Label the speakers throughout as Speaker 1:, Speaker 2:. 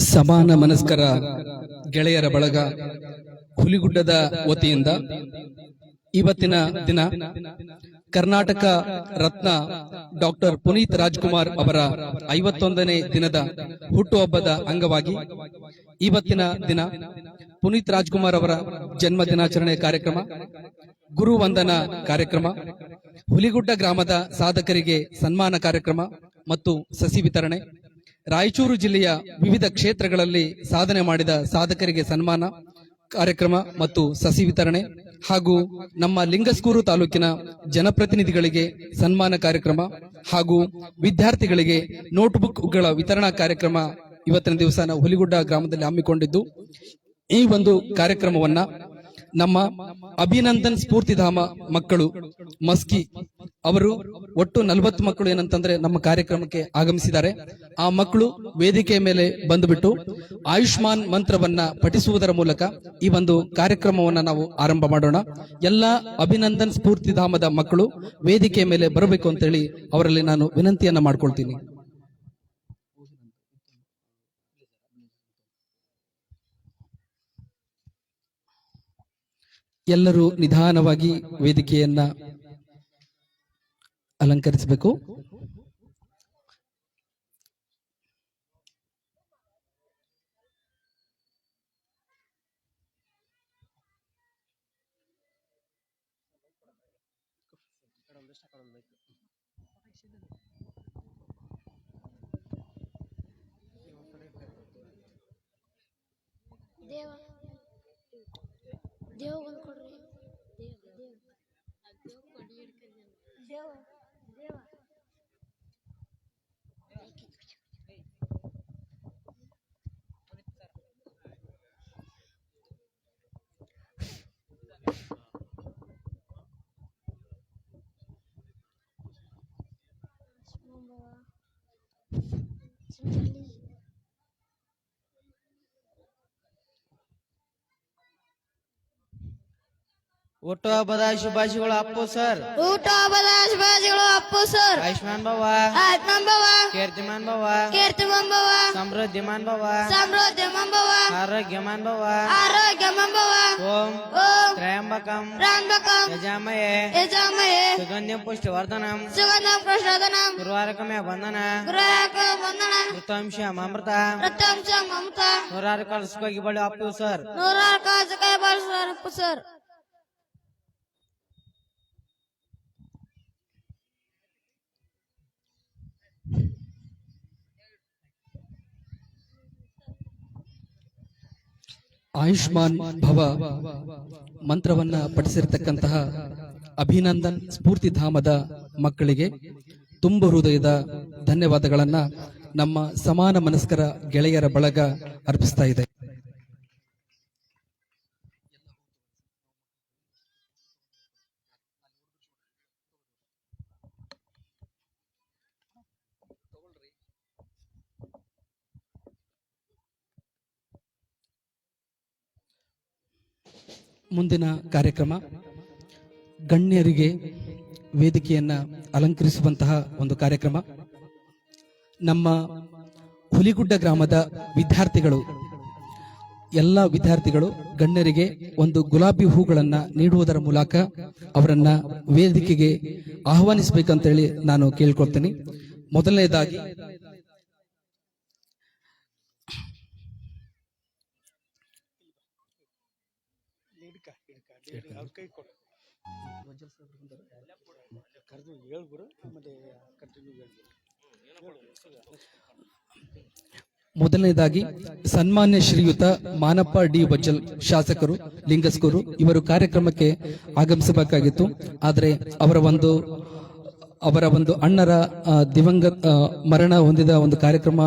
Speaker 1: ಸಮಾನ ಮನಸ್ಕರ ಗೆಳೆಯರ ಬಳಗ ಹುಲಿಗುಡ್ಡದ ವತಿಯಿಂದ ಇವತ್ತಿನ ದಿನ ಕರ್ನಾಟಕ ರತ್ನ ಡಾಕ್ಟರ್ ಪುನೀತ್ ರಾಜ್ಕುಮಾರ್ ಅವರ 51ನೇ ದಿನದ ಹುಟ್ಟುಹಬ್ಬದ ಅಂಗವಾಗಿ ಇವತ್ತಿನ ದಿನ ಪುನೀತ್ ರಾಜ್ಕುಮಾರ್ ಅವರ ಜನ್ಮ ದಿನಾಚರಣೆ ಕಾರ್ಯಕ್ರಮ, ಗುರು ವಂದನಾ ಕಾರ್ಯಕ್ರಮ, ಹುಲಿಗುಡ್ಡ ಗ್ರಾಮದ ಸಾಧಕರಿಗೆ ಸನ್ಮಾನ ಕಾರ್ಯಕ್ರಮ ಮತ್ತು ಸಸಿ ವಿತರಣೆ, ರಾಯಚೂರು ಜಿಲ್ಲೆಯ ವಿವಿಧ ಕ್ಷೇತ್ರಗಳಲ್ಲಿ ಸಾಧನೆ ಮಾಡಿದ ಸಾಧಕರಿಗೆ ಸನ್ಮಾನ ಕಾರ್ಯಕ್ರಮ ಮತ್ತು ಸಸಿ ವಿತರಣೆ ಹಾಗೂ ನಮ್ಮ ಲಿಂಗಸ್ಕೂರು ತಾಲೂಕಿನ ಜನಪ್ರತಿನಿಧಿಗಳಿಗೆ ಸನ್ಮಾನ ಕಾರ್ಯಕ್ರಮ ಹಾಗೂ ವಿದ್ಯಾರ್ಥಿಗಳಿಗೆ ನೋಟ್ಬುಕ್ಗಳ ವಿತರಣಾ ಕಾರ್ಯಕ್ರಮ ಇವತ್ತಿನ ದಿವಸ ನಾವು ಹುಲಿಗುಡ್ಡ ಗ್ರಾಮದಲ್ಲಿ ಹಮ್ಮಿಕೊಂಡಿದ್ದು, ಈ ಒಂದು ಕಾರ್ಯಕ್ರಮವನ್ನ ನಮ್ಮ ಅಭಿನಂದನ್ ಸ್ಫೂರ್ತಿಧಾಮ ಮಕ್ಕಳು ಮಸ್ಕಿ ಅವರು ಒಟ್ಟು 40 ಮಕ್ಕಳು ಏನಂತಂದ್ರೆ ನಮ್ಮ ಕಾರ್ಯಕ್ರಮಕ್ಕೆ ಆಗಮಿಸಿದ್ದಾರೆ. ಆ ಮಕ್ಕಳು ವೇದಿಕೆಯ ಮೇಲೆ ಬಂದುಬಿಟ್ಟು ಆಯುಷ್ಮಾನ್ ಮಂತ್ರವನ್ನ ಪಠಿಸುವುದರ ಮೂಲಕ ಈ ಒಂದು ಕಾರ್ಯಕ್ರಮವನ್ನ ನಾವು ಆರಂಭ ಮಾಡೋಣ. ಎಲ್ಲ ಅಭಿನಂದನ್ ಸ್ಫೂರ್ತಿಧಾಮದ ಮಕ್ಕಳು ವೇದಿಕೆಯ ಮೇಲೆ ಬರಬೇಕು ಅಂತೇಳಿ ಅವರಲ್ಲಿ ನಾನು ವಿನಂತಿಯನ್ನ ಮಾಡ್ಕೊಳ್ತೀನಿ. ಎಲ್ಲರೂ ನಿಧಾನವಾಗಿ ವೇದಿಕೆಯನ್ನ ಅಲಂಕರಿಸಬೇಕು.
Speaker 2: ದೇವ ದೇವ ಬಂದು ಕೊಡ್ರಿ. ದೇವ ದೇವ
Speaker 3: ಹುಟ್ಟುಹಬ್ಬದ ಶುಭಾಶಯಗಳು ಅಪ್ಪು ಸರ್.
Speaker 2: ಹುಟ್ಟುಹಬ್ಬದ ಶುಭಾಶಯಗಳು ಅಪ್ಪು ಸರ್.
Speaker 3: ಆಯುಷ್ಮಾನ್ ಭವ,
Speaker 2: ಆತ್ಮನ್ ಭವ,
Speaker 3: ಕೀರ್ತಿಮಾನ್ ಭವ,
Speaker 2: ಕೀರ್ತಿಮನ್ ಭವ,
Speaker 3: ಸಮೃದ್ಧಿಮಾನ್ ಭವ,
Speaker 2: ಸಮೃದ್ಧಿಮನ್ ಭವ,
Speaker 3: ಆರೋಗ್ಯಮಾನ್ ಭವ,
Speaker 2: ಆರೋಗ್ಯಮನ್ ಭವ.
Speaker 3: ಓಂ
Speaker 2: ಓಂ
Speaker 3: ತ್ರಯಂಬಕಂ
Speaker 2: ತ್ರ್ಯಂಬಕಂ
Speaker 3: ಯಜಾಮಯೇ
Speaker 2: ಯಜಾಮಹೇ
Speaker 3: ಸುಗಂಧಿಂ ಪುಷ್ಟಿವರ್ಧನಂ
Speaker 2: ಸುಗಂಧಂ ಪ್ರಸಾದನಂ
Speaker 3: ಗುರುವಾರಕಮೇ ವಂದನ
Speaker 2: ಗೃಹಕ ವಂದನ
Speaker 3: ಋತಾಂಶ ಅಮೃತ
Speaker 2: ಪ್ರಥಂಶ ಮಮತ
Speaker 3: ನೂರಾರು ಕಳ್ಸ್ಕೋಗಿ ಬಳಿ ಅಪ್ಪು ಸರ್.
Speaker 2: ನೂರಾರು ಕಾಸು ಕೈ ಬಳಸ್ತಾರೆ ಅಪ್ಪು ಸರ್.
Speaker 1: ಆಯುಷ್ಮಾನ್ ಭವ ಮಂತ್ರವನ್ನ ಪಠಿಸಿರ್ತಕ್ಕಂತಹ ಅಭಿನಂದನ್ ಸ್ಫೂರ್ತಿಧಾಮದ ಮಕ್ಕಳಿಗೆ ತುಂಬ ಹೃದಯದ ಧನ್ಯವಾದಗಳನ್ನ ನಮ್ಮ ಸಮಾನ ಮನಸ್ಕರ ಗೆಳೆಯರ ಬಳಗ ಅರ್ಪಿಸ್ತಾ ಇದೆ. ಮುಂದಿನ ಕಾರ್ಯಕ್ರಮ ಗಣ್ಯರಿಗೆ ವೇದಿಕೆಯನ್ನ ಅಲಂಕರಿಸುವಂತಹ ಒಂದು ಕಾರ್ಯಕ್ರಮ. ನಮ್ಮ ಹುಲಿಗುಡ್ಡ ಗ್ರಾಮದ ವಿದ್ಯಾರ್ಥಿಗಳು, ಎಲ್ಲ ವಿದ್ಯಾರ್ಥಿಗಳು ಗಣ್ಯರಿಗೆ ಒಂದು ಗುಲಾಬಿ ಹೂಗಳನ್ನ ನೀಡುವುದರ ಮೂಲಕ ಅವರನ್ನ ವೇದಿಕೆಗೆ ಆಹ್ವಾನಿಸಬೇಕಂತೇಳಿ ನಾನು ಕೇಳ್ಕೊಳ್ತೀನಿ. ಮೊದಲನೇದಾಗಿ ಸನ್ಮಾನ್ಯ ಶ್ರೀಯುತ ಮಾನಪ್ಪ ಡಿ ವಜ್ಜಲ್ ಶಾಸಕರು ಲಿಂಗಸ್ಕೂರು ಇವರು ಕಾರ್ಯಕ್ರಮಕ್ಕೆ ಆಗಮಿಸಬೇಕಾಗಿತ್ತು. ಆದರೆ ಅವರ ಒಂದು ಅಣ್ಣರ ದಿವಂಗತ ಮರಣ ಹೊಂದಿದ ಒಂದು ಕಾರ್ಯಕ್ರಮ,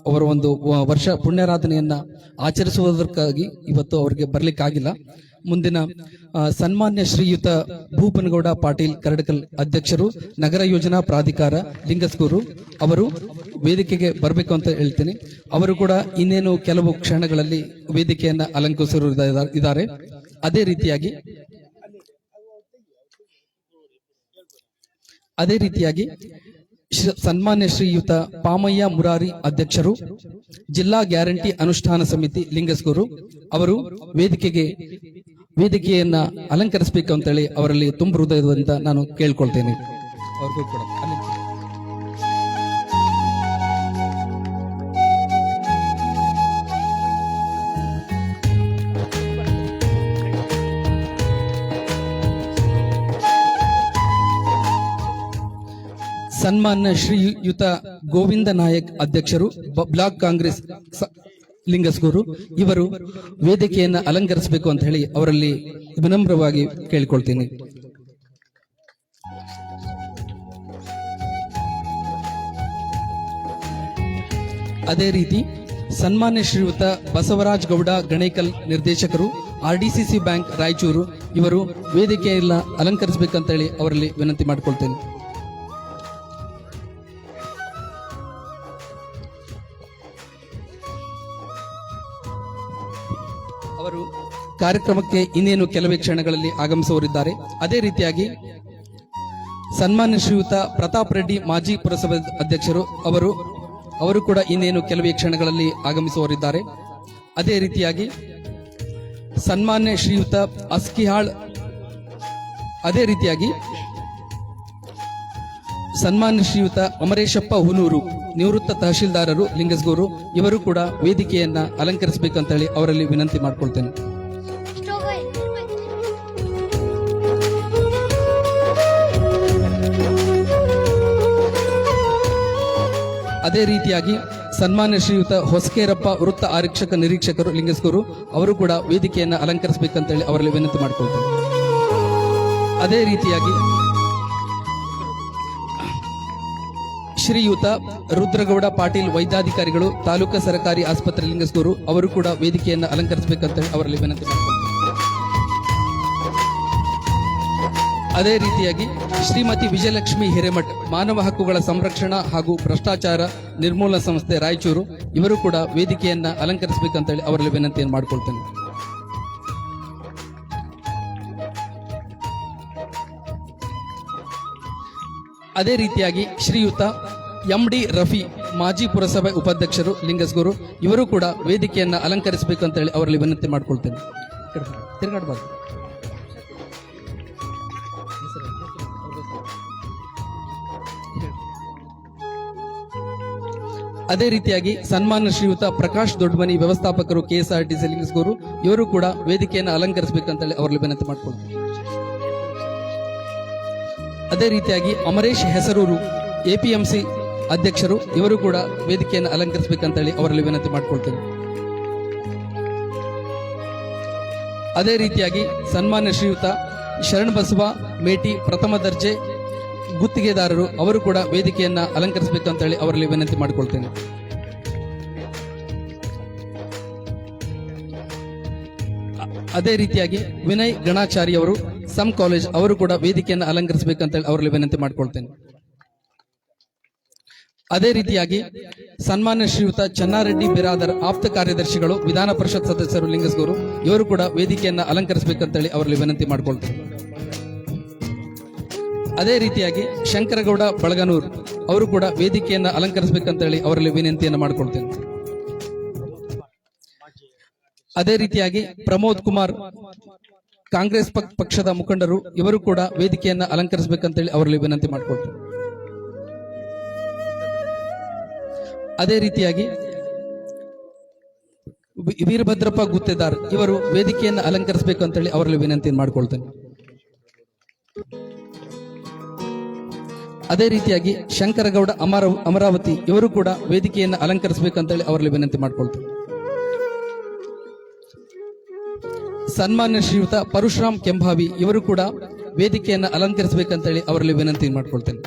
Speaker 1: ಅವರ ಒಂದು ವರ್ಷ ಪುಣ್ಯಾರಾಧನೆಯನ್ನ ಆಚರಿಸುವುದಕ್ಕಾಗಿ ಇವತ್ತು ಅವರಿಗೆ ಬರ್ಲಿಕ್ಕಾಗಿಲ್ಲ. ಮುಂದಿನ ಸನ್ಮಾನ್ಯ ಶ್ರೀಯುತ ಭೂಪನಗೌಡ ಪಾಟೀಲ್ ಕರಡಕಲ್ ಅಧ್ಯಕ್ಷರು ನಗರ ಯೋಜನಾ ಪ್ರಾಧಿಕಾರ ಲಿಂಗಸ್ಕೂರು ಅವರು ವೇದಿಕೆಗೆ ಬರಬೇಕು ಅಂತ ಹೇಳ್ತೀನಿ. ಅವರು ಕೂಡ ಇನ್ನೇನು ಕೆಲವು ಕ್ಷಣಗಳಲ್ಲಿ ವೇದಿಕೆಯನ್ನ ಅಲಂಕರಿಸಿದ್ದಾರೆ. ಅದೇ ರೀತಿಯಾಗಿ ಸನ್ಮಾನ್ಯ ಶ್ರೀಯುತ ಪಾಮಯ್ಯ ಮುರಾರಿ ಅಧ್ಯಕ್ಷರು, ಜಿಲ್ಲಾ ಗ್ಯಾರಂಟಿ ಅನುಷ್ಠಾನ ಸಮಿತಿ ಲಿಂಗಸ್ಗೂರು ಅವರು ವೇದಿಕೆಯನ್ನ ಅಲಂಕರಿಸಬೇಕು ಅಂತೇಳಿ ಅವರಲ್ಲಿ ತುಂಬ ಹೃದಯದಿಂದ ನಾನು ಕೇಳ್ಕೊಳ್ತೇನೆ. ಅವ್ರಿಗೂ ಕೂಡ ಸನ್ಮಾನ್ಯ ಶ್ರೀಯುತ ಗೋವಿಂದ ನಾಯಕ್ ಅಧ್ಯಕ್ಷರು, ಬ್ಲಾಕ್ ಕಾಂಗ್ರೆಸ್ ಲಿಂಗಸ್ಗೂರು ಇವರು ವೇದಿಕೆಯನ್ನು ಅಲಂಕರಿಸಬೇಕು ಅಂತ ಹೇಳಿ ಅವರಲ್ಲಿ ವಿನಮ್ರವಾಗಿ ಕೇಳಿಕೊಳ್ತೀನಿ. ಅದೇ ರೀತಿ ಸನ್ಮಾನ್ಯ ಶ್ರೀಯುತ ಬಸವರಾಜ್ ಗೌಡ ಗಣೇಕಲ್ ನಿರ್ದೇಶಕರು, RDCC ಬ್ಯಾಂಕ್ ರಾಯಚೂರು ಇವರು ವೇದಿಕೆಯನ್ನ ಅಲಂಕರಿಸಬೇಕಂತ ಹೇಳಿ ಅವರಲ್ಲಿ ವಿನಂತಿ ಮಾಡಿಕೊಳ್ತೇನೆ. ಅವರು ಕಾರ್ಯಕ್ರಮಕ್ಕೆ ಇನ್ನೇನು ಕೆಲವೇ ಕ್ಷಣಗಳಲ್ಲಿ ಆಗಮಿಸುವರಿದ್ದಾರೆ. ಅದೇ ರೀತಿಯಾಗಿ ಸನ್ಮಾನ್ಯ ಶ್ರೀಯುತ ಪ್ರತಾಪ್ ರೆಡ್ಡಿ ಮಾಜಿ ಪುರಸಭೆ ಅಧ್ಯಕ್ಷರು ಅವರು ಕೂಡ ಇನ್ನೇನು ಕೆಲವೇ ಕ್ಷಣಗಳಲ್ಲಿ ಆಗಮಿಸುವರಿದ್ದಾರೆ. ಅದೇ ರೀತಿಯಾಗಿ ಸನ್ಮಾನ್ಯ ಶ್ರೀಯುತ ಅಸ್ಕಿಹಾಳ್, ಅದೇ ರೀತಿಯಾಗಿ ಸನ್ಮಾನ್ಯ ಶ್ರೀಯುತ ಅಮರೇಶಪ್ಪ ಹುನೂರು ನಿವೃತ್ತ ತಹಶೀಲ್ದಾರರು ಲಿಂಗಸ್ಗೂರು ಇವರು ಕೂಡ ವೇದಿಕೆಯನ್ನ ಅಲಂಕರಿಸಬೇಕಂತ ಹೇಳಿ ಅವರಲ್ಲಿ ವಿನಂತಿ ಮಾಡ್ಕೊಳ್ತೇನೆ. ಅದೇ ರೀತಿಯಾಗಿ ಸನ್ಮಾನ್ಯ ಶ್ರೀಯುತ ಹೊಸಕೇರಪ್ಪ ವೃತ್ತ ಆರಕ್ಷಕ ನಿರೀಕ್ಷಕರು ಲಿಂಗಸ್ಗೂರು ಅವರು ಕೂಡ ವೇದಿಕೆಯನ್ನ ಅಲಂಕರಿಸಬೇಕಂತ ಹೇಳಿ ಅವರಲ್ಲಿ ವಿನಂತಿ ಮಾಡ್ಕೊಳ್ತೇನೆ. ಅದೇ ರೀತಿಯಾಗಿ ಶ್ರೀಯುತ ರುದ್ರಗೌಡ ಪಾಟೀಲ್ ವೈದ್ಯಾಧಿಕಾರಿಗಳು ತಾಲೂಕಾ ಸರ್ಕಾರಿ ಆಸ್ಪತ್ರೆ ಲಿಂಗಸ್ಗೂರು ಅವರು ಕೂಡ ವೇದಿಕೆಯನ್ನು ಅಲಂಕರಿಸಬೇಕಂತ ಹೇಳಿ ಅವರಲ್ಲಿ ವಿನಂತಿ ಮಾಡ್ಕೊಳ್ತಾರೆ. ಅದೇ ರೀತಿಯಾಗಿ ಶ್ರೀಮತಿ ವಿಜಯಲಕ್ಷ್ಮಿ ಹಿರೇಮಠ್ ಮಾನವ ಹಕ್ಕುಗಳ ಸಂರಕ್ಷಣಾ ಹಾಗೂ ಭ್ರಷ್ಟಾಚಾರ ನಿರ್ಮೂಲನಾ ಸಂಸ್ಥೆ ರಾಯಚೂರು ಇವರು ಕೂಡ ವೇದಿಕೆಯನ್ನ ಅಲಂಕರಿಸಬೇಕಂತ ಹೇಳಿ ಅವರಲ್ಲಿ ವಿನಂತಿಯನ್ನು ಮಾಡಿಕೊಳ್ತೇನೆ. ಅದೇ ರೀತಿಯಾಗಿ ಶ್ರೀಯುತ MD ರಫಿ ಮಾಜಿ ಪುರಸಭೆ ಉಪಾಧ್ಯಕ್ಷರು ಲಿಂಗಸ್ಗೂರು ಇವರು ಕೂಡ ವೇದಿಕೆಯನ್ನ ಅಲಂಕರಿಸಬೇಕಂತ ಹೇಳಿ ಅವರಲ್ಲಿ ವಿನಂತಿ ಮಾಡ್ಕೊಳ್ತೇನೆ. ತಿರುಗಾಡಬಾರ್ದು. ಅದೇ ರೀತಿಯಾಗಿ ಸನ್ಮಾನ್ಯ ಶ್ರೀಯುತ ಪ್ರಕಾಶ್ ದೊಡ್ಡಮನಿ ವ್ಯವಸ್ಥಾಪಕರು KSRTC ಲಿಂಗಸ್ಗೂರು ಇವರು ಕೂಡ ವೇದಿಕೆಯನ್ನು ಅಲಂಕರಿಸಬೇಕಂತ ಹೇಳಿ ಅವರಲ್ಲಿ ವಿನಂತಿ ಮಾಡ್ಕೊಳ್ತೇನೆ. ಅದೇ ರೀತಿಯಾಗಿ ಅಮರೇಶ್ ಹೆಸರೂರು APMC ಅಧ್ಯಕ್ಷರು ಇವರು ಕೂಡ ವೇದಿಕೆಯನ್ನು ಅಲಂಕರಿಸಬೇಕಂತ ಹೇಳಿ ಅವರಲ್ಲಿ ವಿನಂತಿ ಮಾಡಿಕೊಳ್ತೇನೆ. ಅದೇ ರೀತಿಯಾಗಿ ಸನ್ಮಾನ್ಯ ಶ್ರೀಯುತ ಶರಣಬಸವ ಮೇಟಿ ಪ್ರಥಮ ದರ್ಜೆ ಗುತ್ತಿಗೆದಾರರು ಅವರು ಕೂಡ ವೇದಿಕೆಯನ್ನ ಅಲಂಕರಿಸಬೇಕಂತ ಹೇಳಿ ಅವರಲ್ಲಿ ವಿನಂತಿ ಮಾಡಿಕೊಳ್ತೇನೆ. ಅದೇ ರೀತಿಯಾಗಿ ವಿನಯ್ ಗಣಾಚಾರಿ ಅವರು ಸಮ್ ಕಾಲೇಜ್ ಅವರು ಕೂಡ ವೇದಿಕೆಯನ್ನು ಅಲಂಕರಿಸಬೇಕಂತ ಹೇಳಿ ಅವರಲ್ಲಿ ವಿನಂತಿ ಮಾಡಿಕೊಳ್ತೇನೆ. ಅದೇ ರೀತಿಯಾಗಿ ಸನ್ಮಾನ್ಯ ಶ್ರೀಯುತ ಚನ್ನಾರೆಡ್ಡಿ ಬಿರಾದರ್ ಆಪ್ತ ಕಾರ್ಯದರ್ಶಿಗಳು ವಿಧಾನ ಪರಿಷತ್ ಸದಸ್ಯರು ಲಿಂಗಸ್ಗೂರು ಇವರು ಕೂಡ ವೇದಿಕೆಯನ್ನು ಅಲಂಕರಿಸಬೇಕಂತ ಹೇಳಿ ಅವರಲ್ಲಿ ವಿನಂತಿ ಮಾಡಿಕೊಳ್ತೇನೆ. ಅದೇ ರೀತಿಯಾಗಿ ಶಂಕರಗೌಡ ಬಳಗನೂರ್ ಅವರು ಕೂಡ ವೇದಿಕೆಯನ್ನು ಅಲಂಕರಿಸಬೇಕಂತ ಹೇಳಿ ಅವರಲ್ಲಿ ವಿನಂತಿಯನ್ನು ಮಾಡಿಕೊಳ್ತೇನೆ. ಅದೇ ರೀತಿಯಾಗಿ ಪ್ರಮೋದ್ ಕುಮಾರ್ ಕಾಂಗ್ರೆಸ್ ಪಕ್ಷದ ಮುಖಂಡರು ಇವರು ಕೂಡ ವೇದಿಕೆಯನ್ನು ಅಲಂಕರಿಸಬೇಕಂತ ಹೇಳಿ ಅವರಲ್ಲಿ ವಿನಂತಿ ಮಾಡಿಕೊಳ್ತೇನೆ. ಅದೇ ರೀತಿಯಾಗಿ ವೀರಭದ್ರಪ್ಪ ಗುತ್ತೇದಾರ್ ಇವರು ವೇದಿಕೆಯನ್ನು ಅಲಂಕರಿಸಬೇಕು ಅಂತ ಹೇಳಿ ಅವರಲ್ಲಿ ವಿನಂತಿ ಮಾಡಿಕೊಳ್ತೇನೆ. ಅದೇ ರೀತಿಯಾಗಿ ಶಂಕರಗೌಡ ಅಮರಾವತಿ ಇವರು ಕೂಡ ವೇದಿಕೆಯನ್ನು ಅಲಂಕರಿಸಬೇಕಂತ ಹೇಳಿ ಅವರಲ್ಲಿ ವಿನಂತಿ ಮಾಡಿಕೊಳ್ತೇನೆ. ಸನ್ಮಾನ್ಯ ಶ್ರೀಯುತ ಪರಶುರಾಮ್ ಕೆಂಭಾವಿ ಇವರು ಕೂಡ ವೇದಿಕೆಯನ್ನು ಅಲಂಕರಿಸಬೇಕಂತ ಹೇಳಿ ಅವರಲ್ಲಿ ವಿನಂತಿ ಮಾಡಿಕೊಳ್ತೇನೆ.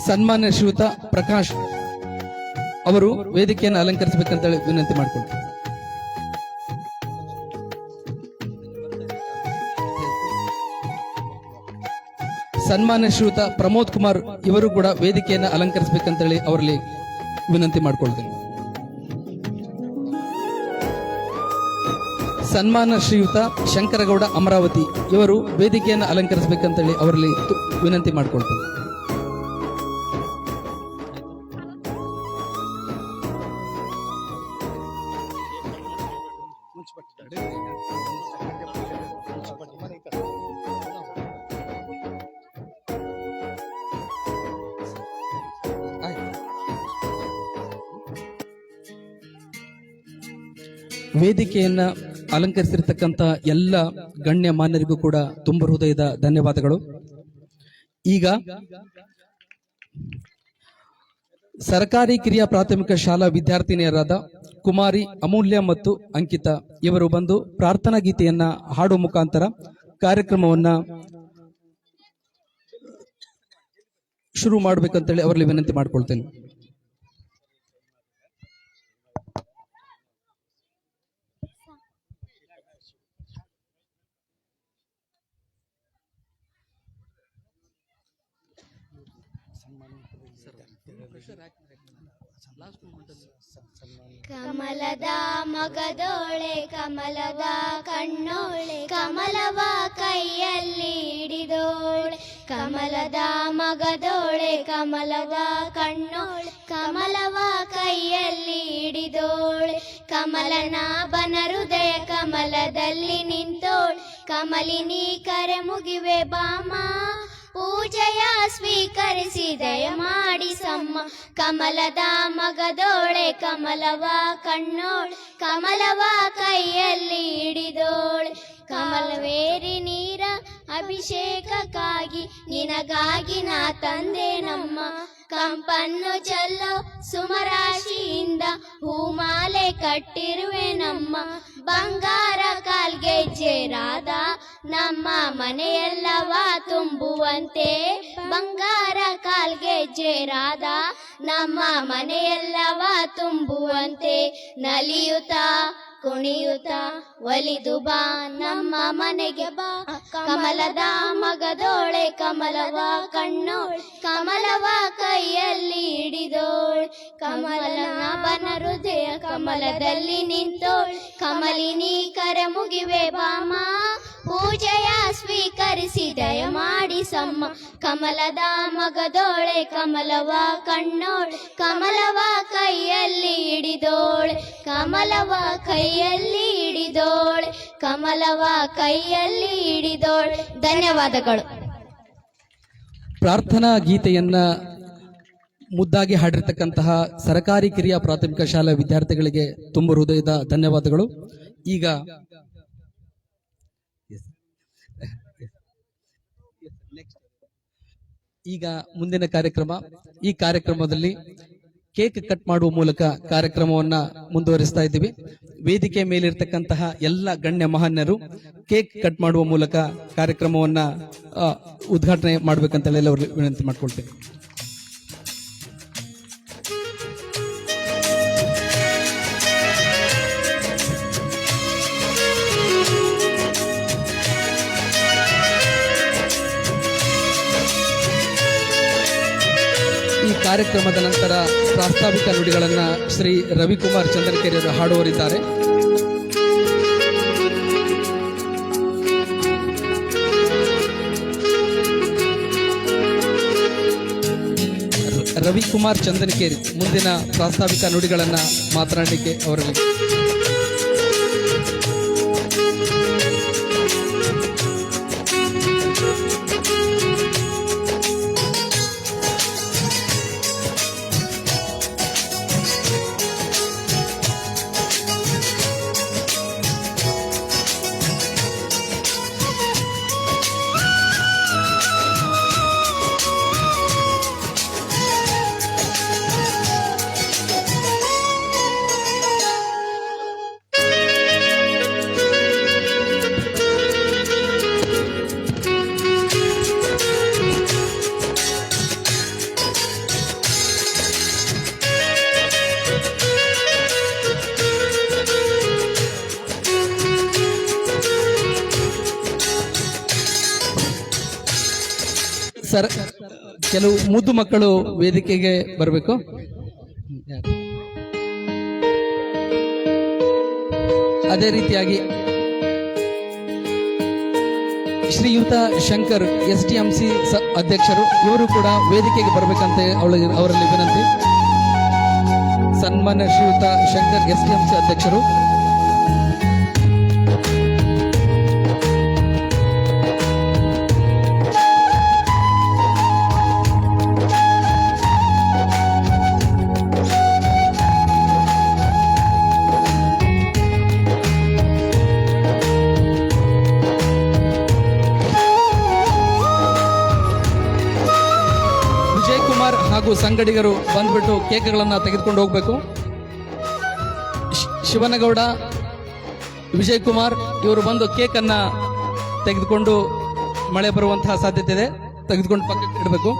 Speaker 1: ಸನ್ಮಾನ್ಯ ಶ್ರೀಯುತ ಪ್ರಕಾಶ್ ಅವರು ವೇದಿಕೆಯನ್ನು ಅಲಂಕರಿಸಬೇಕಂತ ಹೇಳಿ ವಿನಂತಿ ಮಾಡಿಕೊಳ್ತೇನೆ. ಸನ್ಮಾನ್ಯ ಶ್ರೀಯುತ ಪ್ರಮೋದ್ ಕುಮಾರ್ ಇವರು ಕೂಡ ವೇದಿಕೆಯನ್ನು ಅಲಂಕರಿಸಬೇಕಂತ ಹೇಳಿ ಅವರಲ್ಲಿ ವಿನಂತಿ ಮಾಡಿಕೊಳ್ತೇನೆ. ಸನ್ಮಾನ ಶ್ರೀಯುತ ಶಂಕರಗೌಡ ಅಮರಾವತಿ ಇವರು ವೇದಿಕೆಯನ್ನು ಅಲಂಕರಿಸಬೇಕಂತೇಳಿ ಅವರಲ್ಲಿ ವಿನಂತಿ ಮಾಡಿಕೊಳ್ತಾರೆ. ವೇದಿಕೆಯನ್ನ ಅಲಂಕರಿಸಿರ್ತಕ್ಕಂಥ ಎಲ್ಲ ಗಣ್ಯ ಮಾನ್ಯರಿಗೂ ಕೂಡ ತುಂಬ ಹೃದಯದ ಧನ್ಯವಾದಗಳು. ಈಗ ಸರ್ಕಾರಿ ಕಿರಿಯ ಪ್ರಾಥಮಿಕ ಶಾಲಾ ವಿದ್ಯಾರ್ಥಿನಿಯರಾದ ಕುಮಾರಿ ಅಮೂಲ್ಯ ಮತ್ತು ಅಂಕಿತಾ ಇವರು ಬಂದು ಪ್ರಾರ್ಥನಾ ಗೀತೆಯನ್ನ ಹಾಡುವ ಮುಖಾಂತರ ಕಾರ್ಯಕ್ರಮವನ್ನ ಶುರು ಮಾಡಬೇಕಂತೇಳಿ ಅವರಲ್ಲಿ ವಿನಂತಿ ಮಾಡಿಕೊಳ್ತೇನೆ.
Speaker 2: ಕಮಲದ ಮಗದೋಳೆ ಕಮಲದ ಕಣ್ಣೋಳೆ ಕಮಲವ ಕೈಯಲ್ಲಿ ಹಿಡಿದೋಳೆ ಕಮಲದ ಮಗದೋಳೆ ಕಮಲದ ಕಣ್ಣೋಳೆ ಕಮಲವ ಕೈಯಲ್ಲಿ ಹಿಡಿದೋಳೆ ಕಮಲನ ಬನ ಹೃದಯ ಕಮಲದಲ್ಲಿ ನಿಂತೋಳೆ ಕಮಲಿನಿ ಕರೆ ಮುಗಿವೆ ಬಾಮ ಪೂಜೆಯ ಸ್ವೀಕರಿಸಿ ದಯ ಮಾಡಿ ಸಮ್ಮ ಕಮಲದ ಮಗದೋಳೆ ಕಮಲವ ಕಣ್ಣೋಳೆ ಕಮಲವ ಕೈಯಲ್ಲಿ ಹಿಡಿದೋಳೆ ಕಮಲವೇರಿ ನೀರ ಅಭಿಷೇಕಕ್ಕಾಗಿ ನಿನಗಾಗಿ ನಾ ತಂದೆ ನಮ್ಮ ಕಂಪನ್ನು ಚೆಲ್ಲೋ ಸುಮರಾಶಿಯಿಂದ ಹೂಮಾಲೆ ಕಟ್ಟಿರುವೆ ನಮ್ಮ ಬಂಗಾರ ಕಾಲ್ಗೆಜ್ಜೆರಾದ ನಮ್ಮ ಮನೆಯೆಲ್ಲವ ತುಂಬುವಂತೆ ಬಂಗಾರ ಕಾಲ್ಗೆಜ್ಜೆರಾದ ನಮ್ಮ ಮನೆಯೆಲ್ಲವ ತುಂಬುವಂತೆ ನಲಿಯುತ್ತಾ ಕುಣಿಯುತ್ತ ಒಲಿದು ಬಾ ನಮ್ಮ ಮನೆಗೆ ಬಾ ಕಮಲದ ಮಗದೋಳೆ ಕಮಲವ ಕಣ್ಣೋಳೆ ಕಮಲವ ಕೈಯಲ್ಲಿ ಹಿಡಿದೋಳೆ ಕಮಲನ ಬನ ಹೃದಯ ಕಮಲದಲ್ಲಿ ನಿಂತೋಳೆ ಕಮಲಿನಿ ಕರೆ ಮುಗಿವೆ ಬಾಮ ಪೂಜೆಯ ಸ್ವೀಕರಿಸಿ ದಯ ಮಾಡಿ ಸಮ್ಮ ಕಮಲದ ಮಗದೋಳೆ ಕಮಲವ ಕಣ್ಣೋಳೆ ಕಮಲವ ಕೈಯಲ್ಲಿ ಹಿಡಿದೋಳೆ ಕಮಲವ ಕೈಯಲ್ಲಿ ಹಿಡಿದೋಳೆ ಕಮಲವ ಕೈಯಲ್ಲಿ ಹಿಡಿದೋಳೆ. ಧನ್ಯವಾದಗಳು.
Speaker 1: ಪ್ರಾರ್ಥನಾ ಗೀತೆಯನ್ನ ಮುದ್ದಾಗಿ ಹಾಡಿರ್ತಕ್ಕಂತಹ ಸರ್ಕಾರಿ ಕಿರಿಯ ಪ್ರಾಥಮಿಕ ಶಾಲಾ ವಿದ್ಯಾರ್ಥಿಗಳಿಗೆ ತುಂಬ ಹೃದಯದ ಧನ್ಯವಾದಗಳು. ಈಗ ಮುಂದಿನ ಕಾರ್ಯಕ್ರಮ. ಈ ಕಾರ್ಯಕ್ರಮದಲ್ಲಿ ಕೇಕ್ ಕಟ್ ಮಾಡುವ ಮೂಲಕ ಕಾರ್ಯಕ್ರಮವನ್ನ ಮುಂದುವರಿಸ್ತಾ ಇದ್ದೀವಿ. ವೇದಿಕೆ ಮೇಲಿರ್ತಕ್ಕಂತಹ ಎಲ್ಲ ಗಣ್ಯ ಮಹಾನ್ಯರು ಕೇಕ್ ಕಟ್ ಮಾಡುವ ಮೂಲಕ ಕಾರ್ಯಕ್ರಮವನ್ನ ಉದ್ಘಾಟನೆ ಮಾಡ್ಬೇಕಂತ ಎಲ್ಲರೂ ವಿನಂತಿ ಮಾಡ್ಕೊಳ್ತೇವೆ. ಈ ಕಾರ್ಯಕ್ರಮದ ನಂತರ ಪ್ರಾಸ್ತಾವಿಕ ನುಡಿಗಳನ್ನ ಶ್ರೀ ರವಿಕುಮಾರ್ ಚಂದನಕೇರಿ ಅವರು ಹಾಡುವರಿದ್ದಾರೆ. ರವಿಕುಮಾರ್ ಚಂದನಕೇರಿ ಮುಂದಿನ ಪ್ರಾಸ್ತಾವಿಕ ನುಡಿಗಳನ್ನ ಮಾತನಾಡಲಿಕ್ಕೆ ಅವರಲ್ಲಿ ಸರ್ ಕೆಲವು ಮುದ್ದು ಮಕ್ಕಳು ವೇದಿಕೆಗೆ ಬರಬೇಕು. ಅದೇ ರೀತಿಯಾಗಿ ಶ್ರೀಯುತ ಶಂಕರ್ STMC ಅಧ್ಯಕ್ಷರು, ಇವರು ಕೂಡ ವೇದಿಕೆಗೆ ಬರಬೇಕಂತೆ ಅವರಲ್ಲಿ ವಿನಂತಿ. ಸನ್ಮಾನ್ಯ ಶ್ರೀಯುತ ಶಂಕರ್ STMC ಅಧ್ಯಕ್ಷರು. ಕುಮಾರ್ ಹಾಗೂ ಸಂಗಡಿಗರು ಬಂದ್ಬಿಟ್ಟು ಕೇಕ್ಗಳನ್ನ ತೆಗೆದುಕೊಂಡು ಹೋಗ್ಬೇಕು. ಶಿವನಗೌಡ, ವಿಜಯ್ ಕುಮಾರ್ ಇವರು ಬಂದು ಕೇಕ್ ಅನ್ನ ತೆಗೆದುಕೊಂಡು, ಮಳೆ ಬರುವಂತಹ ಸಾಧ್ಯತೆ ಇದೆ, ತೆಗೆದುಕೊಂಡು ಪಕ್ಕಕ್ಕೆ ಇಡಬೇಕು.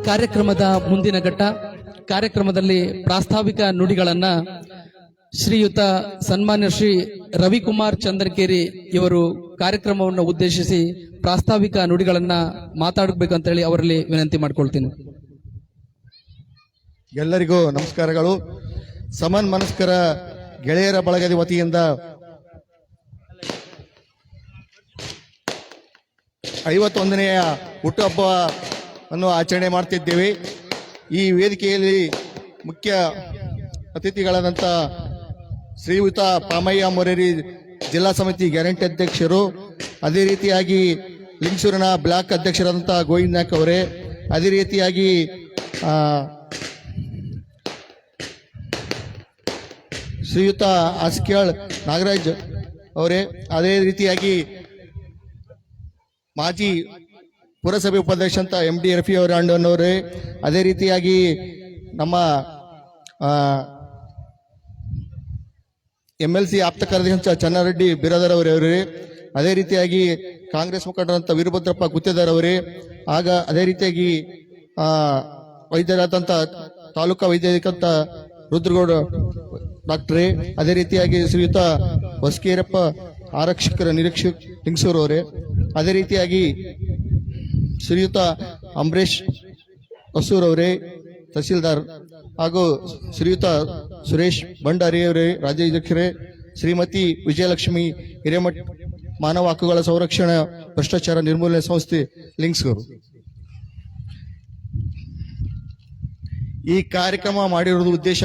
Speaker 1: ಕಾರ್ಯಕ್ರಮದ ಮುಂದಿನ ಘಟ್ಟ. ಕಾರ್ಯಕ್ರಮದಲ್ಲಿ ಪ್ರಾಸ್ತಾವಿಕ ನುಡಿಗಳನ್ನ ಶ್ರೀಯುತ ಸನ್ಮಾನ್ಯ ಶ್ರೀ ರವಿಕುಮಾರ್ ಚಂದ್ರಕೇರಿ ಇವರು ಕಾರ್ಯಕ್ರಮವನ್ನು ಉದ್ದೇಶಿಸಿ ಪ್ರಾಸ್ತಾವಿಕ ನುಡಿಗಳನ್ನ ಮಾತಾಡಬೇಕಂತ ಹೇಳಿ ಅವರಲ್ಲಿ ವಿನಂತಿ ಮಾಡ್ಕೊಳ್ತೀನಿ.
Speaker 4: ಎಲ್ಲರಿಗೂ ನಮಸ್ಕಾರಗಳು. ಸಮನ್ ಮನಸ್ಕರ ಗೆಳೆಯರ ಬಳಗದ ವತಿಯಿಂದ 51ನೆಯ ಹುಟ್ಟುಹಬ್ಬವನ್ನು ಆಚರಣೆ ಮಾಡ್ತಿದ್ದೇವೆ. ಈ ವೇದಿಕೆಯಲ್ಲಿ ಮುಖ್ಯ ಅತಿಥಿಗಳಾದಂಥ ಶ್ರೀಯುತ ಪಾಮಯ್ಯ ಮೊರೇರಿ ಜಿಲ್ಲಾ ಸಮಿತಿ ಗ್ಯಾರಂಟಿ ಅಧ್ಯಕ್ಷರು, ಅದೇ ರೀತಿಯಾಗಿ ಲಿಂಗಸೂರಿನ ಬ್ಲಾಕ್ ಅಧ್ಯಕ್ಷರಾದಂಥ ಗೋವಿಂದ್ ನಾಯ್ಕ್ ಅವರೇ, ಅದೇ ರೀತಿಯಾಗಿ ಶ್ರೀಯುತ ಆಸ್ಕ್ಯಾಳ್ ನಾಗರಾಜ್ ಅವರೇ, ಅದೇ ರೀತಿಯಾಗಿ ಮಾಜಿ ಪುರಸಭೆ ಉಪಾಧ್ಯಕ್ಷ ಅಂತ MD ರಫಿ ಅವರೇ, ಅದೇ ರೀತಿಯಾಗಿ ನಮ್ಮ MLC ಆಪ್ತ ಕಾರ್ಯದರ್ಶಿ ಚನ್ನಾರೆಡ್ಡಿ ಬಿರಾದರ್ ಅವರೇ, ಅದೇ ರೀತಿಯಾಗಿ ಕಾಂಗ್ರೆಸ್ ಮುಖಂಡರಂತ ವೀರಭದ್ರಪ್ಪ ಗುತ್ತೇದಾರ್ ಅವರೇ, ಅದೇ ರೀತಿಯಾಗಿ ವೈದ್ಯರಾದಂಥ ತಾಲೂಕಾ ವೈದ್ಯಕಂತ ರುದ್ರಗೌಡ ಡಾಕ್ಟ್ರೇ, ಅದೇ ರೀತಿಯಾಗಿ ಶ್ರೀಯುತ ಹೊಸಕೇರಪ್ಪ ಆರಕ್ಷಕರ ನಿರೀಕ್ಷಕ ಲಿಂಗಸೂರು ಅವರೇ, ಅದೇ ರೀತಿಯಾಗಿ ಶ್ರೀಯುತ ಅಂಬರೀಶ್ ಹೊಸೂರ್ ಅವರೇ ತಹಸೀಲ್ದಾರ್, ಹಾಗೂ ಶ್ರೀಯುತ ಸುರೇಶ್ ಭಂಡಾರಿ ಅವರೇ ರಾಜ್ಯಾಧ್ಯಕ್ಷರೇ, ಶ್ರೀಮತಿ ವಿಜಯಲಕ್ಷ್ಮಿ ಹಿರೇಮಠ್ ಮಾನವ ಹಕ್ಕುಗಳ ಸಂರಕ್ಷಣಾ ಭ್ರಷ್ಟಾಚಾರ ನಿರ್ಮೂಲನೆ ಸಂಸ್ಥೆ ಲಿಂಗಸೂರು. ಈ ಕಾರ್ಯಕ್ರಮ ಮಾಡಿರುವುದು ಉದ್ದೇಶ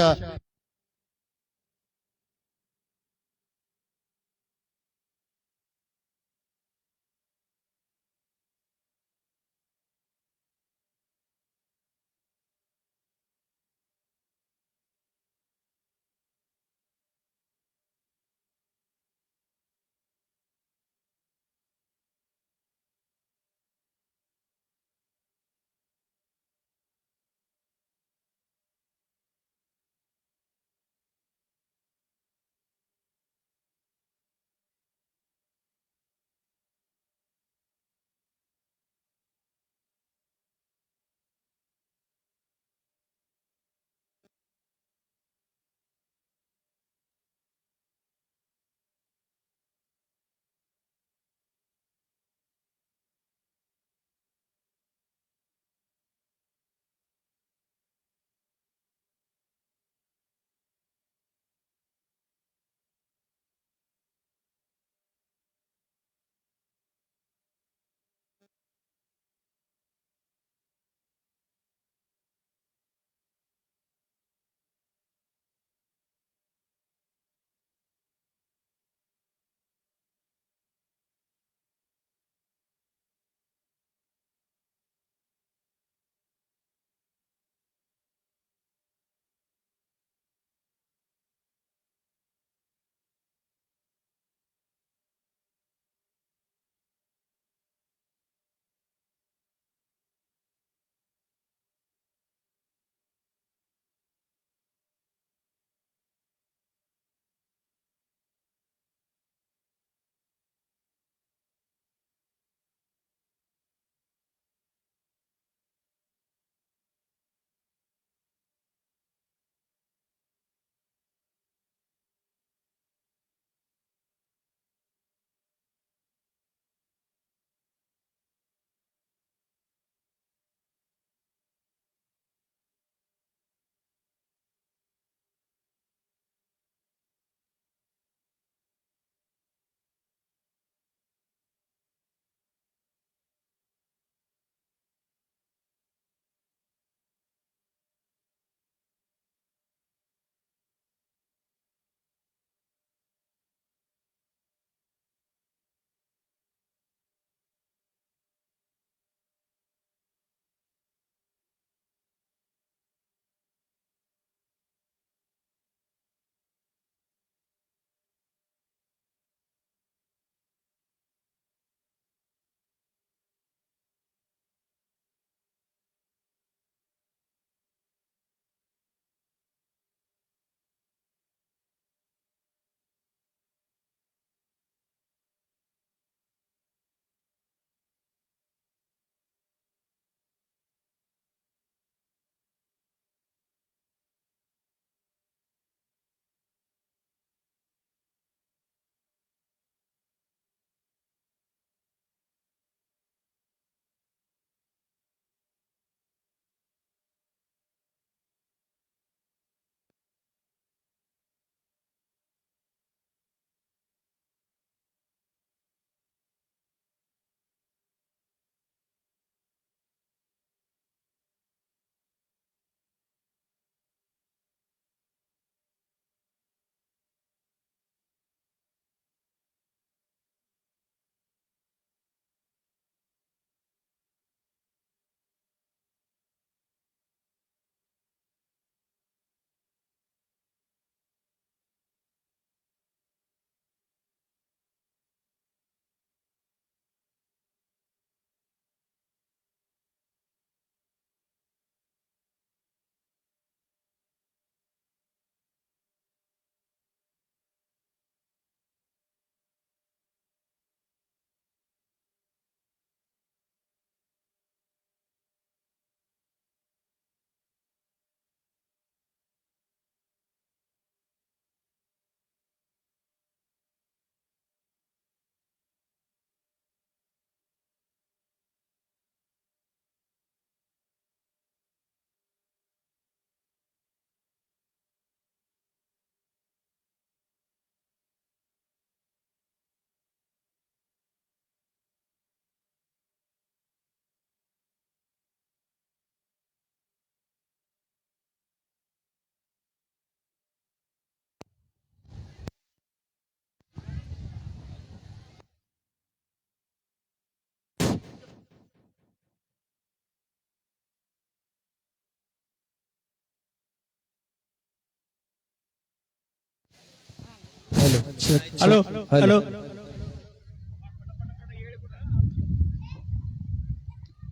Speaker 5: ಹಲೋ ಹಲೋ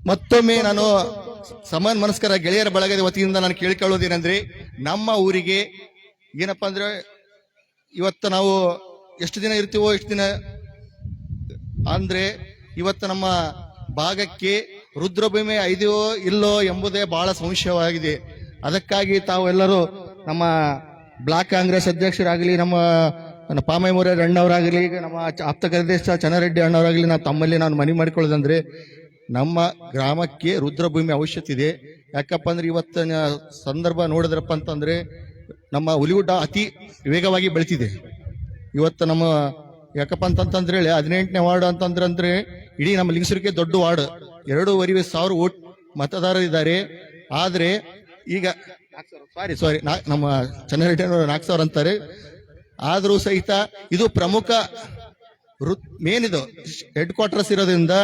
Speaker 4: ಮತ್ತೊಮ್ಮೆ ನಾನು ಸಮಾನ ಮನಸ್ಕರ ಗೆಳೆಯರ ಬಳಗದ ವತಿಯಿಂದ ನಾನು ಕೇಳಿಕೊಳ್ಳೋದೇನೆಂದ್ರೆ, ನಮ್ಮ ಊರಿಗೆ ಏನಪ್ಪಾ ಅಂದ್ರೆ ಇವತ್ತು ನಾವು ಎಷ್ಟು ದಿನ ಇರ್ತೀವೋ ಎಷ್ಟು ದಿನ ಅಂದ್ರೆ ಇವತ್ತು ನಮ್ಮ ಭಾಗಕ್ಕೆ ರುದ್ರಭೂಮಿ ಇದೆಯೋ ಇಲ್ಲೋ ಎಂಬುದೇ ಬಹಳ ಸಂಶಯವಾಗಿದೆ. ಅದಕ್ಕಾಗಿ ತಾವು ಎಲ್ಲರೂ ನಮ್ಮ ಬ್ಲಾಕ್ ಕಾಂಗ್ರೆಸ್ ಅಧ್ಯಕ್ಷರಾಗಲಿ, ನಮ್ಮ ಪಾಮೈ ಮುರಾರಿ ಅಣ್ಣವರಾಗಲಿ, ನಮ್ಮ ಆಪ್ತ ಕಾರ್ಯದರ್ಶಿ ಚನ್ನಾರೆಡ್ಡಿ ಅಣ್ಣವರಾಗಲಿ, ತಮ್ಮಲ್ಲಿ ನಾನು ಮನವಿ ಮಾಡಿಕೊಳ್ಳೋದಂದ್ರೆ, ನಮ್ಮ ಗ್ರಾಮಕ್ಕೆ ರುದ್ರಭೂಮಿ ಅವಶ್ಯಕತೆ ಇದೆ. ಯಾಕಪ್ಪ ಅಂದ್ರೆ ಇವತ್ತಿನ ಸಂದರ್ಭ ನೋಡಿದ್ರಪ್ಪ ಅಂತಂದ್ರೆ ನಮ್ಮ ಹುಲಿಗುಡ್ಡ ಅತಿ ವೇಗವಾಗಿ ಬೆಳಿತಿದೆ. ಇವತ್ತು ನಮ್ಮ ಯಾಕಪ್ಪ ಅಂತಂದ್ರೆ 18ನೇ ವಾರ್ಡ್ ಅಂತಂದ್ರೆ ಇಡೀ ನಮ್ಮ ಲಿಂಗಸೂರಿಗೆ ದೊಡ್ಡ ವಾರ್ಡ್, 2,500,000 ಓಟ್ ಮತದಾರರಿದ್ದಾರೆ. ಆದ್ರೆ ಈಗ ಸಾರಿ ನಮ್ಮ ಚನ್ನಾರೆಡ್ಡಿ 4,000 ಅಂತಾರೆ. ಆದ್ರೂ ಸಹಿತ ಇದು ಪ್ರಮುಖ ಮೇನ್ ಇದು ಹೆಡ್ ಕ್ವಾರ್ಟರ್ಸ್ ಇರೋದ್ರಿಂದ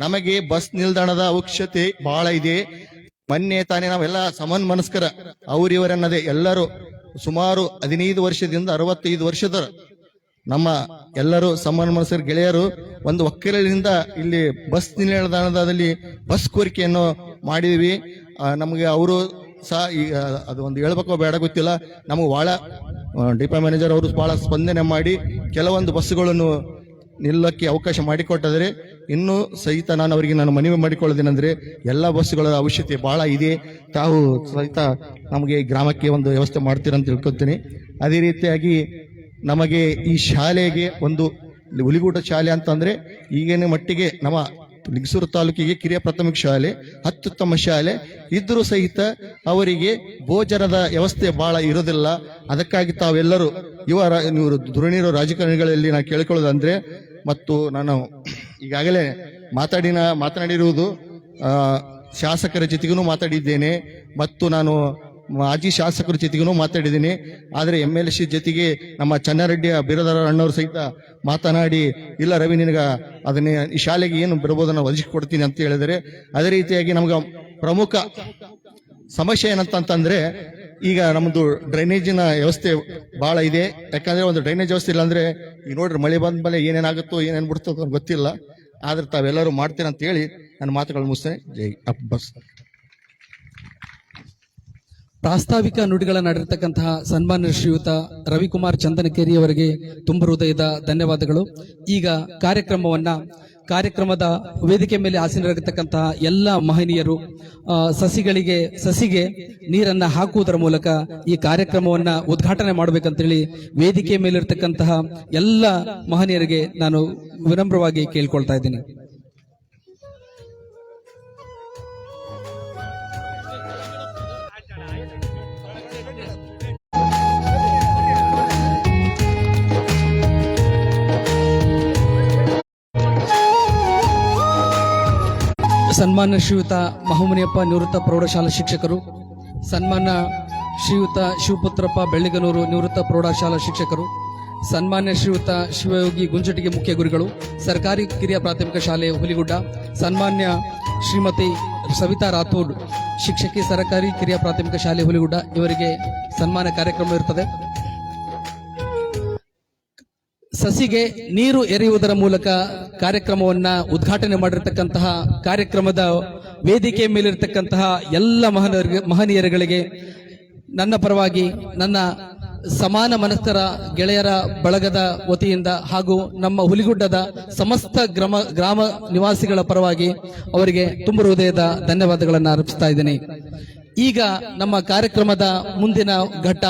Speaker 4: ನಮಗೆ ಬಸ್ ನಿಲ್ದಾಣದ ಅವಶ್ಯಕತೆ ಬಹಳ ಇದೆ. ಮೊನ್ನೆ ತಾನೇ ನಾವೆಲ್ಲ ಸಮಾನ ಮನಸ್ಕರ ಅವರಿವರನ್ನದೇ ಎಲ್ಲರೂ ಸುಮಾರು 15 ವರ್ಷದಿಂದ 65 ವರ್ಷದ ನಮ್ಮ ಎಲ್ಲರೂ ಸಮಾನ ಮನಸ್ಕರ ಗೆಳೆಯರು ಒಂದು ಒಕ್ಕಲಿನಿಂದ ಇಲ್ಲಿ ಬಸ್ ನಿಲ್ದಾಣದಲ್ಲಿ ಬಸ್ ಕೋರಿಕೆಯನ್ನು ಮಾಡಿದ್ವಿ. ನಮಗೆ ಅವರು ಸಹ ಅದು ಒಂದು ಹೇಳ್ಬೇಕೋ ಬೇಡ ಗೊತ್ತಿಲ್ಲ, ನಮಗೆ ಬಹಳ ಡಿಪೋ ಮ್ಯಾನೇಜರ್ ಅವರು ಬಹಳ ಸ್ಪಂದನೆ ಮಾಡಿ ಕೆಲವೊಂದು ಬಸ್ಸುಗಳನ್ನು ನಿಲ್ಲಕ್ಕೆ ಅವಕಾಶ ಮಾಡಿಕೊಟ್ಟಿದ್ರೆ, ಇನ್ನೂ ಸಹಿತ ನಾನು ಅವರಿಗೆ ಮನವಿ ಮಾಡಿಕೊಳ್ಳೋದೇನೆಂದ್ರೆ ಎಲ್ಲ ಬಸ್ಸುಗಳ ಅವಶ್ಯಕತೆ ಬಹಳ ಇದೆ. ತಾವು ಸಹಿತ ನಮಗೆ ಗ್ರಾಮಕ್ಕೆ ಒಂದು ವ್ಯವಸ್ಥೆ ಮಾಡ್ತೀರಂತ ತಿಳ್ಕೊತೀನಿ. ಅದೇ ರೀತಿಯಾಗಿ ನಮಗೆ ಈ ಶಾಲೆಗೆ ಒಂದು ಹುಲಿಗೂಟ ಶಾಲೆ ಅಂತಂದ್ರೆ ಈಗಿನ ಮಟ್ಟಿಗೆ ನಮ್ಮ ಲಿಂಗಸೂರು ತಾಲೂಕಿಗೆ ಕಿರಿಯ ಪ್ರಾಥಮಿಕ ಶಾಲೆ ಅತ್ಯುತ್ತಮ ಶಾಲೆ ಇದ್ರೂ ಸಹಿತ ಅವರಿಗೆ ಭೋಜನದ ವ್ಯವಸ್ಥೆ ಬಹಳ ಇರೋದಿಲ್ಲ. ಅದಕ್ಕಾಗಿ ತಾವೆಲ್ಲರೂ ನೀವು ಧುರೀಣಿರೋ ರಾಜಕಾರಣಿಗಳಲ್ಲಿ ನಾನು ಕೇಳಿಕೊಳ್ಳೋದಂದ್ರೆ, ಮತ್ತು ನಾನು ಈಗಾಗಲೇ ಮಾತನಾಡಿರುವುದು ಶಾಸಕರ ಜೊತೆಗೂ ಮಾತಾಡಿದ್ದೇನೆ, ಮತ್ತು ನಾನು ಮಾಜಿ ಶಾಸಕರ ಜೊತೆಗೂ ಮಾತಾಡಿದ್ದೀನಿ. ಆದರೆ MLC ಜೊತೆಗೆ ನಮ್ಮ ಚನ್ನಾರೆಡ್ಡಿ ಬಿರದರ ಅಣ್ಣವರು ಸಹಿತ ಮಾತನಾಡಿ, ಇಲ್ಲ ರವಿ ನಿನಗ ಅದನ್ನ ಈ ಶಾಲೆಗೆ ಏನು ಬರ್ಬೋದನ್ನ ಒದಗಿಸಿಕೊಡ್ತೀನಿ ಅಂತ ಹೇಳಿದರೆ, ಅದೇ ರೀತಿಯಾಗಿ ನಮ್ಗೆ ಪ್ರಮುಖ ಸಮಸ್ಯೆ ಏನಂತಂದ್ರೆ ಈಗ ನಮ್ದು ಡ್ರೈನೇಜಿನ ವ್ಯವಸ್ಥೆ ಬಹಳ ಇದೆ. ಯಾಕಂದ್ರೆ ಒಂದು ಡ್ರೈನೇಜ್ ವ್ಯವಸ್ಥೆ ಇಲ್ಲ ಅಂದ್ರೆ ಈಗ ನೋಡ್ರಿ ಮಳೆ ಬಂದ ಮೇಲೆ ಏನೇನಾಗುತ್ತೋ ಏನೇನ್ ಬಿಡ್ತದೋ ಗೊತ್ತಿಲ್ಲ. ಆದ್ರೆ ತಾವೆಲ್ಲರೂ ಮಾಡ್ತೀರ ಅಂತ ಹೇಳಿ ನನ್ನ ಮಾತುಗಳು ಮುಗಿಸ್ತೇನೆ. ಜೈ ಅಬ್ಬಸ್.
Speaker 1: ಪ್ರಾಸ್ತಾವಿಕ ನುಡಿಗಳನ್ನಾಡಿರ್ತಕ್ಕಂತಹ ಸನ್ಮಾನ್ಯ ಶ್ರೀಯುತ ರವಿಕುಮಾರ್ ಚಂದನಕೇರಿ ಅವರಿಗೆ ತುಂಬ ಹೃದಯದ ಧನ್ಯವಾದಗಳು. ಈಗ ಕಾರ್ಯಕ್ರಮದ ವೇದಿಕೆ ಮೇಲೆ ಆಸೀನರಾಗಿರ್ತಕ್ಕಂತಹ ಎಲ್ಲ ಮಹನೀಯರು ಸಸಿಗೆ ನೀರನ್ನ ಹಾಕುವುದರ ಮೂಲಕ ಈ ಕಾರ್ಯಕ್ರಮವನ್ನ ಉದ್ಘಾಟನೆ ಮಾಡಬೇಕಂತೇಳಿ ವೇದಿಕೆ ಮೇಲಿರ್ತಕ್ಕಂತಹ ಎಲ್ಲ ಮಹನೀಯರಿಗೆ ನಾನು ವಿನಮ್ರವಾಗಿ ಕೇಳ್ಕೊಳ್ತಾ ಇದ್ದೀನಿ. ಸನ್ಮಾನ್ಯ ಶ್ರೀಯುತ ಮಹಾಮುನಿಯಪ್ಪ ನಿವೃತ್ತ ಪ್ರೌಢಶಾಲಾ ಶಿಕ್ಷಕರು, ಸನ್ಮಾನ್ಯ ಶ್ರೀಯುತ ಶಿವಪುತ್ರಪ್ಪ ಬೆಳ್ಳಿಗನೂರು ನಿವೃತ್ತ ಪ್ರೌಢಶಾಲಾ ಶಿಕ್ಷಕರು, ಸನ್ಮಾನ್ಯ ಶ್ರೀಯುತ ಶಿವಯೋಗಿ ಗುಂಜಟಿಗೆ ಮುಖ್ಯ ಗುರುಗಳು, ಸರ್ಕಾರಿ ಕಿರಿಯ ಪ್ರಾಥಮಿಕ ಶಾಲೆ ಹುಲಿಗುಡ್ಡ, ಸನ್ಮಾನ್ಯ ಶ್ರೀಮತಿ ಸವಿತಾ ರಾಥೋಡ್ ಶಿಕ್ಷಕಿ, ಸರ್ಕಾರಿ ಕಿರಿಯ ಪ್ರಾಥಮಿಕ ಶಾಲೆ ಹುಲಿಗುಡ್ಡ, ಇವರಿಗೆ ಸನ್ಮಾನ ಕಾರ್ಯಕ್ರಮ ಇರುತ್ತದೆ. ಸಸಿಗೆ ನೀರು ಎರೆಯುವುದರ ಮೂಲಕ ಕಾರ್ಯಕ್ರಮವನ್ನ ಉದ್ಘಾಟನೆ ಮಾಡಿರ್ತಕ್ಕಂತಹ ಕಾರ್ಯಕ್ರಮದ ವೇದಿಕೆ ಮೇಲಿರ್ತಕ್ಕಂತಹ ಎಲ್ಲ ಮಹನೀಯರುಗಳಿಗೆ ನನ್ನ ಪರವಾಗಿ, ನನ್ನ ಸಮಾನ ಮನಸ್ಕರ ಗೆಳೆಯರ ಬಳಗದ ವತಿಯಿಂದ ಹಾಗೂ ನಮ್ಮ ಹುಲಿಗುಡ್ಡದ ಸಮಸ್ತ ಗ್ರಾಮ ನಿವಾಸಿಗಳ ಪರವಾಗಿ ಅವರಿಗೆ ತುಂಬ ಹೃದಯದ ಧನ್ಯವಾದಗಳನ್ನು ಅರ್ಪಿಸ್ತಾ ಇದ್ದೇನೆ. ಈಗ ನಮ್ಮ ಕಾರ್ಯಕ್ರಮದ ಮುಂದಿನ ಘಟ್ಟ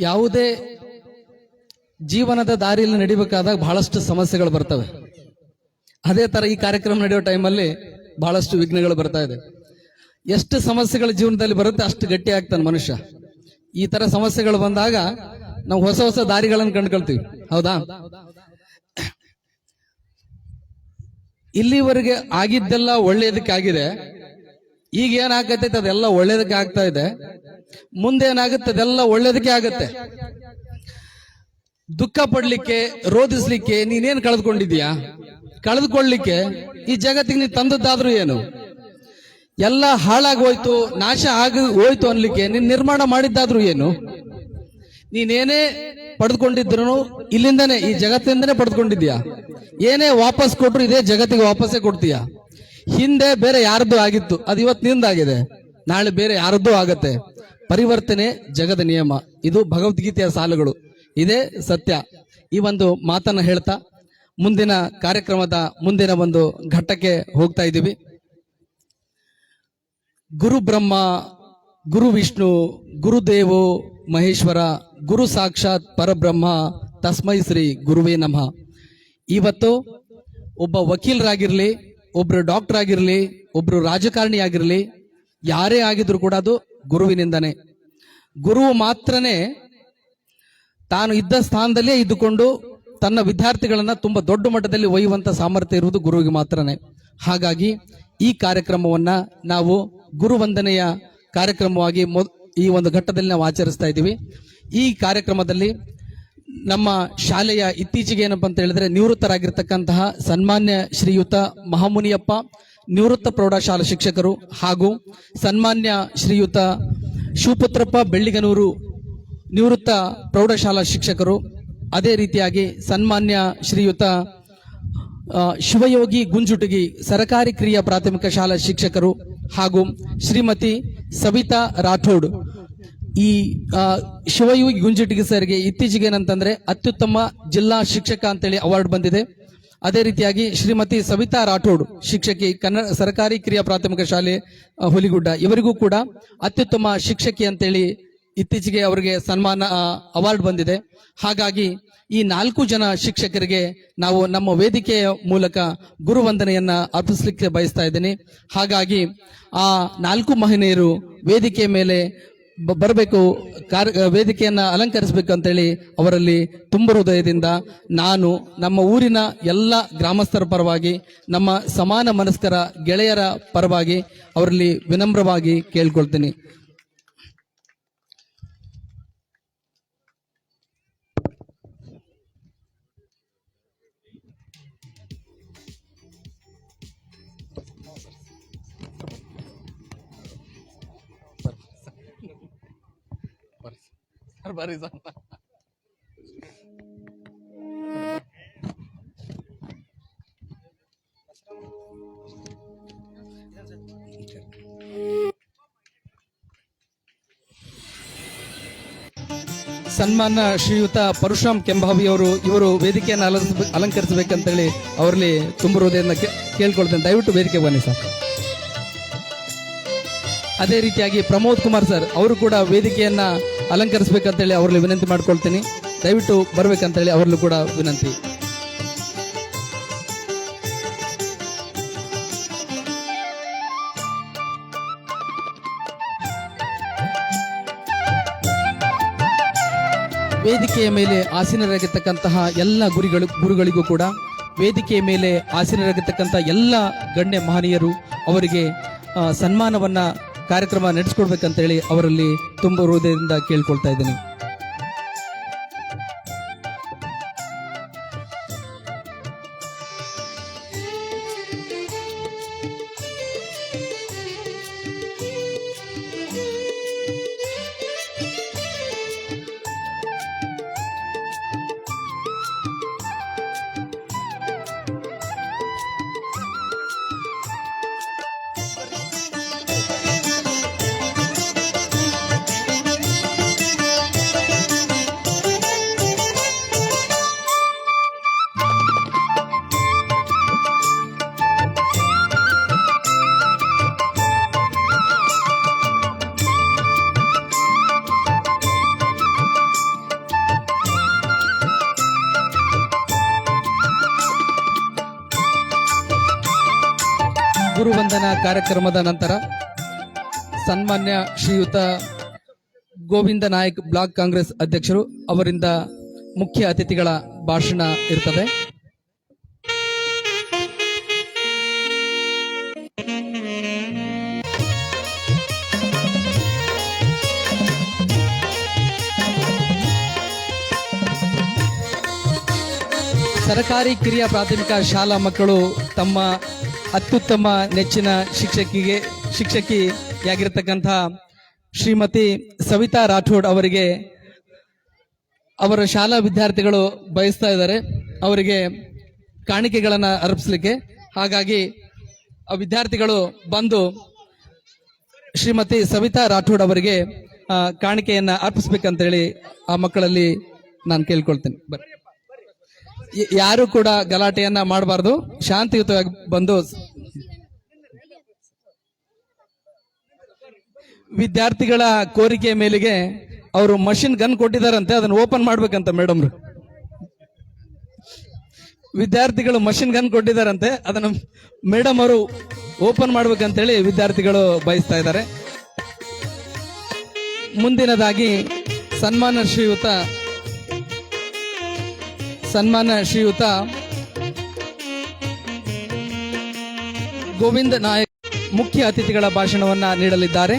Speaker 1: ಯಾವುದೇ ಜೀವನದ ದಾರಿಯಲ್ಲಿ ನಡಿಬೇಕಾದಾಗ ಬಹಳಷ್ಟು ಸಮಸ್ಯೆಗಳು ಬರ್ತವೆ. ಅದೇ ತರ ಈ ಕಾರ್ಯಕ್ರಮ ನಡೆಯೋ ಟೈಮಲ್ಲಿ ಬಹಳಷ್ಟು ವಿಘ್ನಗಳು ಬರ್ತಾ ಇದೆ. ಎಷ್ಟು ಸಮಸ್ಯೆಗಳ ಜೀವನದಲ್ಲಿ ಬರುತ್ತೆ ಅಷ್ಟು ಗಟ್ಟಿ ಆಗ್ತಾನೆ ಮನುಷ್ಯ. ಈ ತರ ಸಮಸ್ಯೆಗಳು ಬಂದಾಗ ನಾವು ಹೊಸ ಹೊಸ ದಾರಿಗಳನ್ನು ಕಂಡುಕೊಳ್ತೀವಿ. ಹೌದಾ? ಇಲ್ಲಿವರೆಗೆ ಆಗಿದ್ದೆಲ್ಲ ಒಳ್ಳೆಯದಕ್ಕೆ ಆಗಿದೆ. ಈಗ ಏನಾಗತ್ತೈತೆ ಅದೆಲ್ಲ ಒಳ್ಳೇದಕ್ಕೆ ಆಗ್ತಾ ಇದೆ. ಮುಂದೆ ಏನಾಗುತ್ತೆ ಅದೆಲ್ಲ ಒಳ್ಳೇದಕ್ಕೆ ಆಗತ್ತೆ. ದುಃಖ ಪಡ್ಲಿಕ್ಕೆ, ರೋಧಿಸ್ಲಿಕ್ಕೆ ನೀನೇನ್ ಕಳೆದುಕೊಂಡಿದ್ಯಾ? ಕಳೆದುಕೊಳ್ಳಿಕ್ಕೆ ಈ ಜಗತ್ತಿಗೆ ನೀನು ತಂದದ್ದಾದ್ರೂ ಏನು? ಎಲ್ಲ ಹಾಳಾಗಿ ಹೋಯ್ತು, ನಾಶ ಆಗಿ ಹೋಯ್ತು ಅನ್ಲಿಕ್ಕೆ ನೀನ್ ನಿರ್ಮಾಣ ಮಾಡಿದ್ದಾದ್ರೂ ಏನು? ನೀನೇನೇ ಪಡೆದುಕೊಂಡಿದ್ರು ಇಲ್ಲಿಂದನೇ, ಈ ಜಗತ್ತಿಂದನೇ ಪಡೆದುಕೊಂಡಿದ್ಯಾ. ಏನೇ ವಾಪಸ್ ಕೊಟ್ರು ಇದೇ ಜಗತ್ತಿಗೆ ವಾಪಸ್ಸೇ ಕೊಡ್ತೀಯಾ. ಹಿಂದೆ ಬೇರೆ ಯಾರದ್ದು ಆಗಿತ್ತು, ಅದು ಇವತ್ತು ನಿಂದಾಗಿದೆ, ನಾಳೆ ಬೇರೆ ಯಾರದ್ದೂ ಆಗತ್ತೆ. ಪರಿವರ್ತನೆ ಜಗದ ನಿಯಮ. ಇದು ಭಗವದ್ಗೀತೆಯ ಸಾಲುಗಳು. ಇದೇ ಸತ್ಯ. ಈ ಒಂದು ಮಾತನ್ನ ಹೇಳ್ತಾ ಮುಂದಿನ ಕಾರ್ಯಕ್ರಮದ ಮುಂದಿನ ಒಂದು ಘಟ್ಟಕ್ಕೆ ಹೋಗ್ತಾ ಇದ್ದೀವಿ. ಗುರು ಬ್ರಹ್ಮ, ಗುರು ವಿಷ್ಣು, ಗುರುದೇವೋ ಮಹೇಶ್ವರ, ಗುರು ಸಾಕ್ಷಾತ್ ಪರಬ್ರಹ್ಮ, ತಸ್ಮೈ ಶ್ರೀ ಗುರುವೇ ನಮಃ. ಇವತ್ತು ಒಬ್ಬ ವಕೀಲರಾಗಿರ್ಲಿ, ಒಬ್ರು ಡಾಕ್ಟರ್ ಆಗಿರ್ಲಿ, ಒಬ್ರು ರಾಜಕಾರಣಿ ಆಗಿರ್ಲಿ, ಯಾರೇ ಆಗಿದ್ರು ಕೂಡ ಅದು ಗುರುವಿನಿಂದನೇ. ಗುರು ಮಾತ್ರನೇ ತಾನು ಇದ್ದ ಸ್ಥಾನದಲ್ಲೇ ಇದ್ದುಕೊಂಡು ತನ್ನ ವಿದ್ಯಾರ್ಥಿಗಳನ್ನ ತುಂಬಾ ದೊಡ್ಡ ಮಟ್ಟದಲ್ಲಿ ಒಯ್ಯುವಂತ ಸಾಮರ್ಥ್ಯ ಇರುವುದು ಗುರುವಿಗೆ ಮಾತ್ರನೇ. ಹಾಗಾಗಿ ಈ ಕಾರ್ಯಕ್ರಮವನ್ನ ನಾವು ಗುರುವಂದನೆಯ ಕಾರ್ಯಕ್ರಮವಾಗಿ ಈ ಒಂದು ಘಟ್ಟದಲ್ಲಿ ನಾವು ಆಚರಿಸ್ತಾ ಇದ್ದೀವಿ. ಈ ಕಾರ್ಯಕ್ರಮದಲ್ಲಿ ನಮ್ಮ ಶಾಲೆಯ ಇತ್ತೀಚೆಗೆ ಏನಪ್ಪಾ ಅಂತ ಹೇಳಿದ್ರೆ ನಿವೃತ್ತರಾಗಿರ್ತಕ್ಕಂತಹ ಸನ್ಮಾನ್ಯ ಶ್ರೀಯುತ ಮಹಾಮುನಿಯಪ್ಪ, ನಿವೃತ್ತ ಪ್ರೌಢಶಾಲಾ ಶಿಕ್ಷಕರು, ಹಾಗೂ ಸನ್ಮಾನ್ಯ ಶ್ರೀಯುತ ಶಿವಪುತ್ರಪ್ಪ ಬೆಳ್ಳಿಗನೂರು, ನಿವೃತ್ತ ಪ್ರೌಢಶಾಲಾ ಶಿಕ್ಷಕರು, ಅದೇ ರೀತಿಯಾಗಿ ಸನ್ಮಾನ್ಯ ಶ್ರೀಯುತ ಶಿವಯೋಗಿ ಗುಂಜುಟಗಿ ಸರ್ಕಾರಿ ಕಿರಿಯ ಪ್ರಾಥಮಿಕ ಶಾಲಾ ಶಿಕ್ಷಕರು, ಹಾಗೂ ಶ್ರೀಮತಿ ಸವಿತಾ ರಾಠೋಡ್. ಈ ಶಿವಯೋಗಿ ಗುಂಜುಟಗಿ ಸರ್ಗೆ ಇತ್ತೀಚೆಗೆ ಏನಂತಂದ್ರೆ ಅತ್ಯುತ್ತಮ ಜಿಲ್ಲಾ ಶಿಕ್ಷಕ ಅಂತೇಳಿ ಅವಾರ್ಡ್ ಬಂದಿದೆ. ಅದೇ ರೀತಿಯಾಗಿ ಶ್ರೀಮತಿ ಸವಿತಾ ರಾಠೋಡ್ ಶಿಕ್ಷಕಿ, ಕನ್ನಡ ಸರ್ಕಾರಿ ಕಿರಿಯ ಪ್ರಾಥಮಿಕ ಶಾಲೆ ಹುಲಿಗುಡ್ಡ, ಇವರಿಗೂ ಕೂಡ ಅತ್ಯುತ್ತಮ ಶಿಕ್ಷಕಿ ಅಂತೇಳಿ ಇತ್ತೀಚೆಗೆ ಅವರಿಗೆ ಸನ್ಮಾನ ಅವಾರ್ಡ್ ಬಂದಿದೆ. ಹಾಗಾಗಿ ಈ 4 ಜನ ಶಿಕ್ಷಕರಿಗೆ ನಾವು ನಮ್ಮ ವೇದಿಕೆಯ ಮೂಲಕ ಗುರುವಂದನೆಯನ್ನ ಅರ್ಪಿಸಲಿಕ್ಕೆ ಬಯಸ್ತಾ ಇದ್ದೀನಿ. ಹಾಗಾಗಿ ಆ 4 ಮಹಿಳೆಯರು ವೇದಿಕೆಯ ಮೇಲೆ ಬರಬೇಕು, ವೇದಿಕೆಯನ್ನ ಅಲಂಕರಿಸಬೇಕು ಅಂತೇಳಿ ಅವರಲ್ಲಿ ತುಂಬ ಹೃದಯದಿಂದ ನಾನು ನಮ್ಮ ಊರಿನ ಎಲ್ಲ ಗ್ರಾಮಸ್ಥರ ಪರವಾಗಿ, ನಮ್ಮ ಸಮಾನ ಮನಸ್ಕರ ಗೆಳೆಯರ ಪರವಾಗಿ ಅವರಲ್ಲಿ ವಿನಮ್ರವಾಗಿ ಕೇಳ್ಕೊಳ್ತೀನಿ. ಬರ್ರಿ ಸರ್. ಸನ್ಮಾನ ಶ್ರೀಯುತ ಪರಶುರಾಮ್ ಕೆಂಭಾವಿ ಅವರು, ಇವರು ವೇದಿಕೆಯನ್ನು ಅಲಂಕರಿಸಬೇಕಂತೇಳಿ ಅವರಲ್ಲಿ ತುಂಬ ಹೃದಯದಿಂದ ಕೇಳ್ಕೊಳ್ತೇನೆ. ದಯವಿಟ್ಟು ವೇದಿಕೆ ಬನ್ನಿ ಸರ್. ಅದೇ ರೀತಿಯಾಗಿ ಪ್ರಮೋದ್ ಕುಮಾರ್ ಸರ್ ಅವರು ಕೂಡ ವೇದಿಕೆಯನ್ನ ಅಲಂಕರಿಸಬೇಕಂತೇಳಿ ಅವರಲ್ಲಿ ವಿನಂತಿ ಮಾಡ್ಕೊಳ್ತೀನಿ. ದಯವಿಟ್ಟು ಬರ್ಬೇಕಂತೇಳಿ ಅವರಲ್ಲೂ ಕೂಡ ವಿನಂತಿ. ವೇದಿಕೆಯ ಮೇಲೆ ಆಸೀನರಾಗಿರ್ತಕ್ಕಂತಹ ಎಲ್ಲ ಗುರುಗಳಿಗೂ ಕೂಡ, ವೇದಿಕೆಯ ಮೇಲೆ ಆಸೀನರಾಗಿರ್ತಕ್ಕಂಥ ಎಲ್ಲ ಗಣ್ಯ ಮಹನೀಯರು ಅವರಿಗೆ ಸನ್ಮಾನವನ್ನ ಕಾರ್ಯಕ್ರಮ ನಡೆಸಿಕೊಡ್ಬೇಕಂತ ಹೇಳಿ ಅವರಲ್ಲಿ ತುಂಬ ಹೃದಯದಿಂದ ಕೇಳ್ಕೊಳ್ತಾ ಇದ್ದೀನಿ. ಗುರುವಂದನಾ ಕಾರ್ಯಕ್ರಮದ ನಂತರ ಸನ್ಮಾನ್ಯ ಶ್ರೀಯುತ ಗೋವಿಂದ ನಾಯಕ್ ಬ್ಲಾಕ್ ಕಾಂಗ್ರೆಸ್ ಅಧ್ಯಕ್ಷರು ಅವರಿಂದ ಮುಖ್ಯ ಅತಿಥಿಗಳ ಭಾಷಣ ಇರ್ತದೆ. ಸರ್ಕಾರಿ ಕಿರಿಯ ಪ್ರಾಥಮಿಕ ಶಾಲಾ ಮಕ್ಕಳು ತಮ್ಮ ಅತ್ಯುತ್ತಮ ನೆಚ್ಚಿನ ಶಿಕ್ಷಕಿಯಾಗಿರ್ತಕ್ಕಂಥ ಶ್ರೀಮತಿ ಸವಿತಾ ರಾಠೋಡ್ ಅವರಿಗೆ ಅವರ ಶಾಲಾ ವಿದ್ಯಾರ್ಥಿಗಳು ಬಯಸ್ತಾ ಇದ್ದಾರೆ ಅವರಿಗೆ ಕಾಣಿಕೆಗಳನ್ನು ಅರ್ಪಿಸಲಿಕ್ಕೆ. ಹಾಗಾಗಿ ಆ ವಿದ್ಯಾರ್ಥಿಗಳು ಬಂದು ಶ್ರೀಮತಿ ಸವಿತಾ ರಾಠೋಡ್ ಅವರಿಗೆ ಕಾಣಿಕೆಯನ್ನ ಅರ್ಪಿಸ್ಬೇಕಂತೇಳಿ ಆ ಮಕ್ಕಳಲ್ಲಿ ನಾನು ಕೇಳ್ಕೊಳ್ತೇನೆ. ಬರ್ರಿ, ಯಾರು ಕೂಡ ಗಲಾಟೆಯನ್ನ ಮಾಡಬಾರ್ದು, ಶಾಂತಿಯುತವಾಗಿ ಬಂದು ವಿದ್ಯಾರ್ಥಿಗಳ ಕೋರಿಕೆಯ ಮೇಲೆಗೆ ಅವರು ಮಷಿನ್ ಗನ್ ಕೊಟ್ಟಿದ್ದಾರಂತೆ, ಅದನ್ನು ಓಪನ್ ಮಾಡ್ಬೇಕಂತ ಮೇಡಮ್. ವಿದ್ಯಾರ್ಥಿಗಳು ಮಷಿನ್ ಗನ್ ಕೊಟ್ಟಿದ್ದಾರಂತೆ, ಅದನ್ನು ಮೇಡಮ್ ಅವರು ಓಪನ್ ಮಾಡ್ಬೇಕಂತೇಳಿ ವಿದ್ಯಾರ್ಥಿಗಳು ಬಯಸ್ತಾ ಇದ್ದಾರೆ. ಮುಂದಿನದಾಗಿ ಸನ್ಮಾನ ಶ್ರೀಯುತ ಗೋವಿಂದ ನಾಯಕ್ ಮುಖ್ಯ ಅತಿಥಿಗಳ ಭಾಷಣವನ್ನ ನೀಡಲಿದ್ದಾರೆ.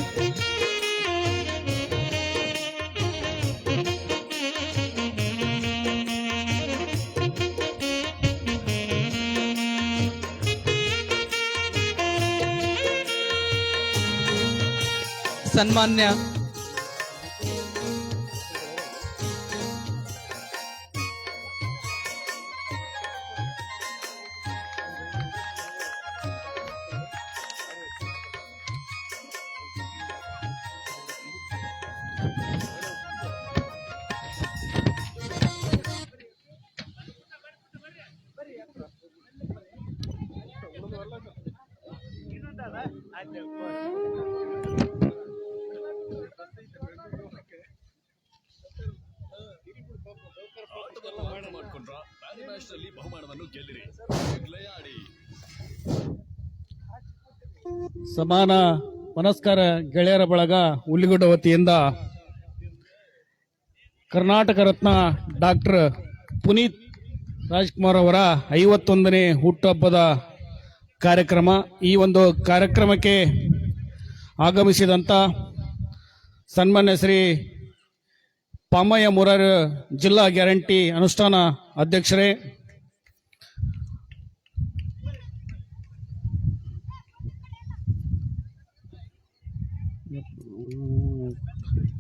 Speaker 5: ಸಮಾನ ಮನಸ್ಕರ ಗೆಳೆಯರ ಬಳಗ ಹುಲಿಗುಡ್ಡ ವತಿಯಿಂದ ಕರ್ನಾಟಕ ರತ್ನ ಡಾಕ್ಟರ್ ಪುನೀತ್ ರಾಜ್ಕುಮಾರ್ ಅವರ 51ನೇ ಹುಟ್ಟುಹಬ್ಬದ ಕಾರ್ಯಕ್ರಮ. ಈ ಒಂದು ಕಾರ್ಯಕ್ರಮಕ್ಕೆ ಆಗಮಿಸಿದಂಥ ಸನ್ಮಾನ್ಯ ಶ್ರೀ ಪಾಮಯ್ಯ ಮುರಾರ್ ಜಿಲ್ಲಾ ಗ್ಯಾರಂಟಿ ಅನುಷ್ಠಾನ ಅಧ್ಯಕ್ಷರೇ,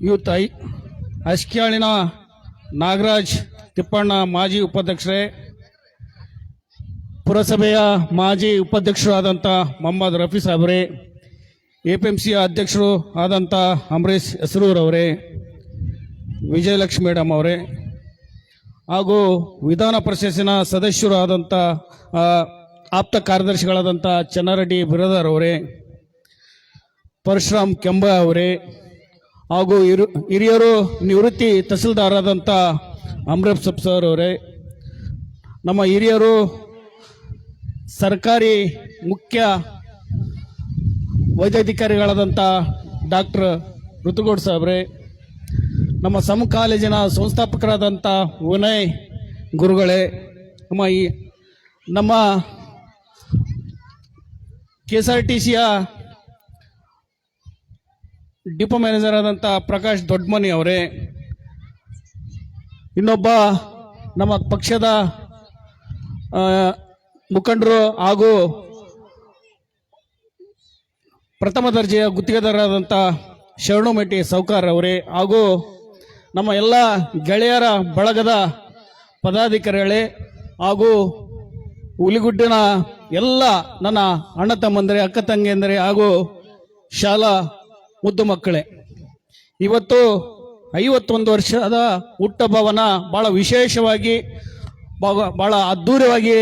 Speaker 5: ಯೂತ್ ಅಸ್ಕ್ಯಾಳಿನ ನಾಗರಾಜ್ ತಿಪ್ಪಣ್ಣ ಮಾಜಿ ಉಪಾಧ್ಯಕ್ಷರೇ, ಪುರಸಭೆಯ ಮಾಜಿ ಉಪಾಧ್ಯಕ್ಷರಾದಂಥ ಮೊಹಮ್ಮದ್ ರಫಿ ಸಾಹೇಬರೇ, ಎಪಿಎಂಸಿಯ ಅಧ್ಯಕ್ಷರು ಆದಂಥ ಅಂಬರೀಶ್ ಹೆಸರೂರವರೇ, ವಿಜಯಲಕ್ಷ್ಮಿ ಮೇಡಮ್ ಅವರೇ, ಹಾಗೂ ವಿಧಾನ ಪರಿಷತ್ತಿನ ಸದಸ್ಯರು ಆದಂಥ ಆಪ್ತ ಕಾರ್ಯದರ್ಶಿಗಳಾದಂಥ ಚನ್ನಾರೆಡ್ಡಿ ಬಿರದರ್ ಅವರೇ, ಪರಶುರಾಮ್ ಕೆಂಬ ಅವರೇ, ಹಾಗೂ ಹಿರಿಯರು ನಿವೃತ್ತಿ ತಹಸೀಲ್ದಾರ್ ಆದಂಥ ಅಮ್ರಬ್ ಸಬ್ ಸರ್ ಅವರೇ, ನಮ್ಮ ಹಿರಿಯರು ಸರ್ಕಾರಿ ಮುಖ್ಯ ವೈದ್ಯಾಧಿಕಾರಿಗಳಾದಂಥ ಡಾಕ್ಟರ್ ಋತುಗೌಡ್ ಸಾಹೇಬ್ರೆ, ನಮ್ಮ ಸಮ ಕಾಲೇಜಿನ ಸಂಸ್ಥಾಪಕರಾದಂಥ ವಿನಯ್ ಗುರುಗಳೇ, ನಮ್ಮ KSRTCಯ ಡಿಪೋ ಮ್ಯಾನೇಜರ್ ಆದಂಥ ಪ್ರಕಾಶ್ ದೊಡ್ಡಮನಿ ಅವರೇ, ಇನ್ನೊಬ್ಬ ನಮ್ಮ ಪಕ್ಷದ ಮುಖಂಡರು ಹಾಗೂ ಪ್ರಥಮ ದರ್ಜೆಯ ಗುತ್ತಿಗೆದಾರರಾದಂಥ ಶರಣು ಮೇಟಿ ಸೌಕಾರ್ ಅವರೇ, ಹಾಗೂ ನಮ್ಮ ಎಲ್ಲ ಗೆಳೆಯರ ಬಳಗದ ಪದಾಧಿಕಾರಿಗಳೇ, ಹಾಗೂ ಹುಲಿಗುಡ್ಡಿನ ಎಲ್ಲ ನನ್ನ ಅಣ್ಣ ತಮ್ಮಂದರೆ, ಅಕ್ಕ ತಂಗಿಯಂದರೆ ಹಾಗೂ ಶಾಲಾ ಮುದ್ದು ಮಕ್ಕಳೇ, ಇವತ್ತು 51 ವರ್ಷದ ಹುಟ್ಟುಹಬ್ಬವನ್ನ ಬಹಳ ವಿಶೇಷವಾಗಿ ಬಹಳ ಅದ್ಧೂರಿಯಾಗಿ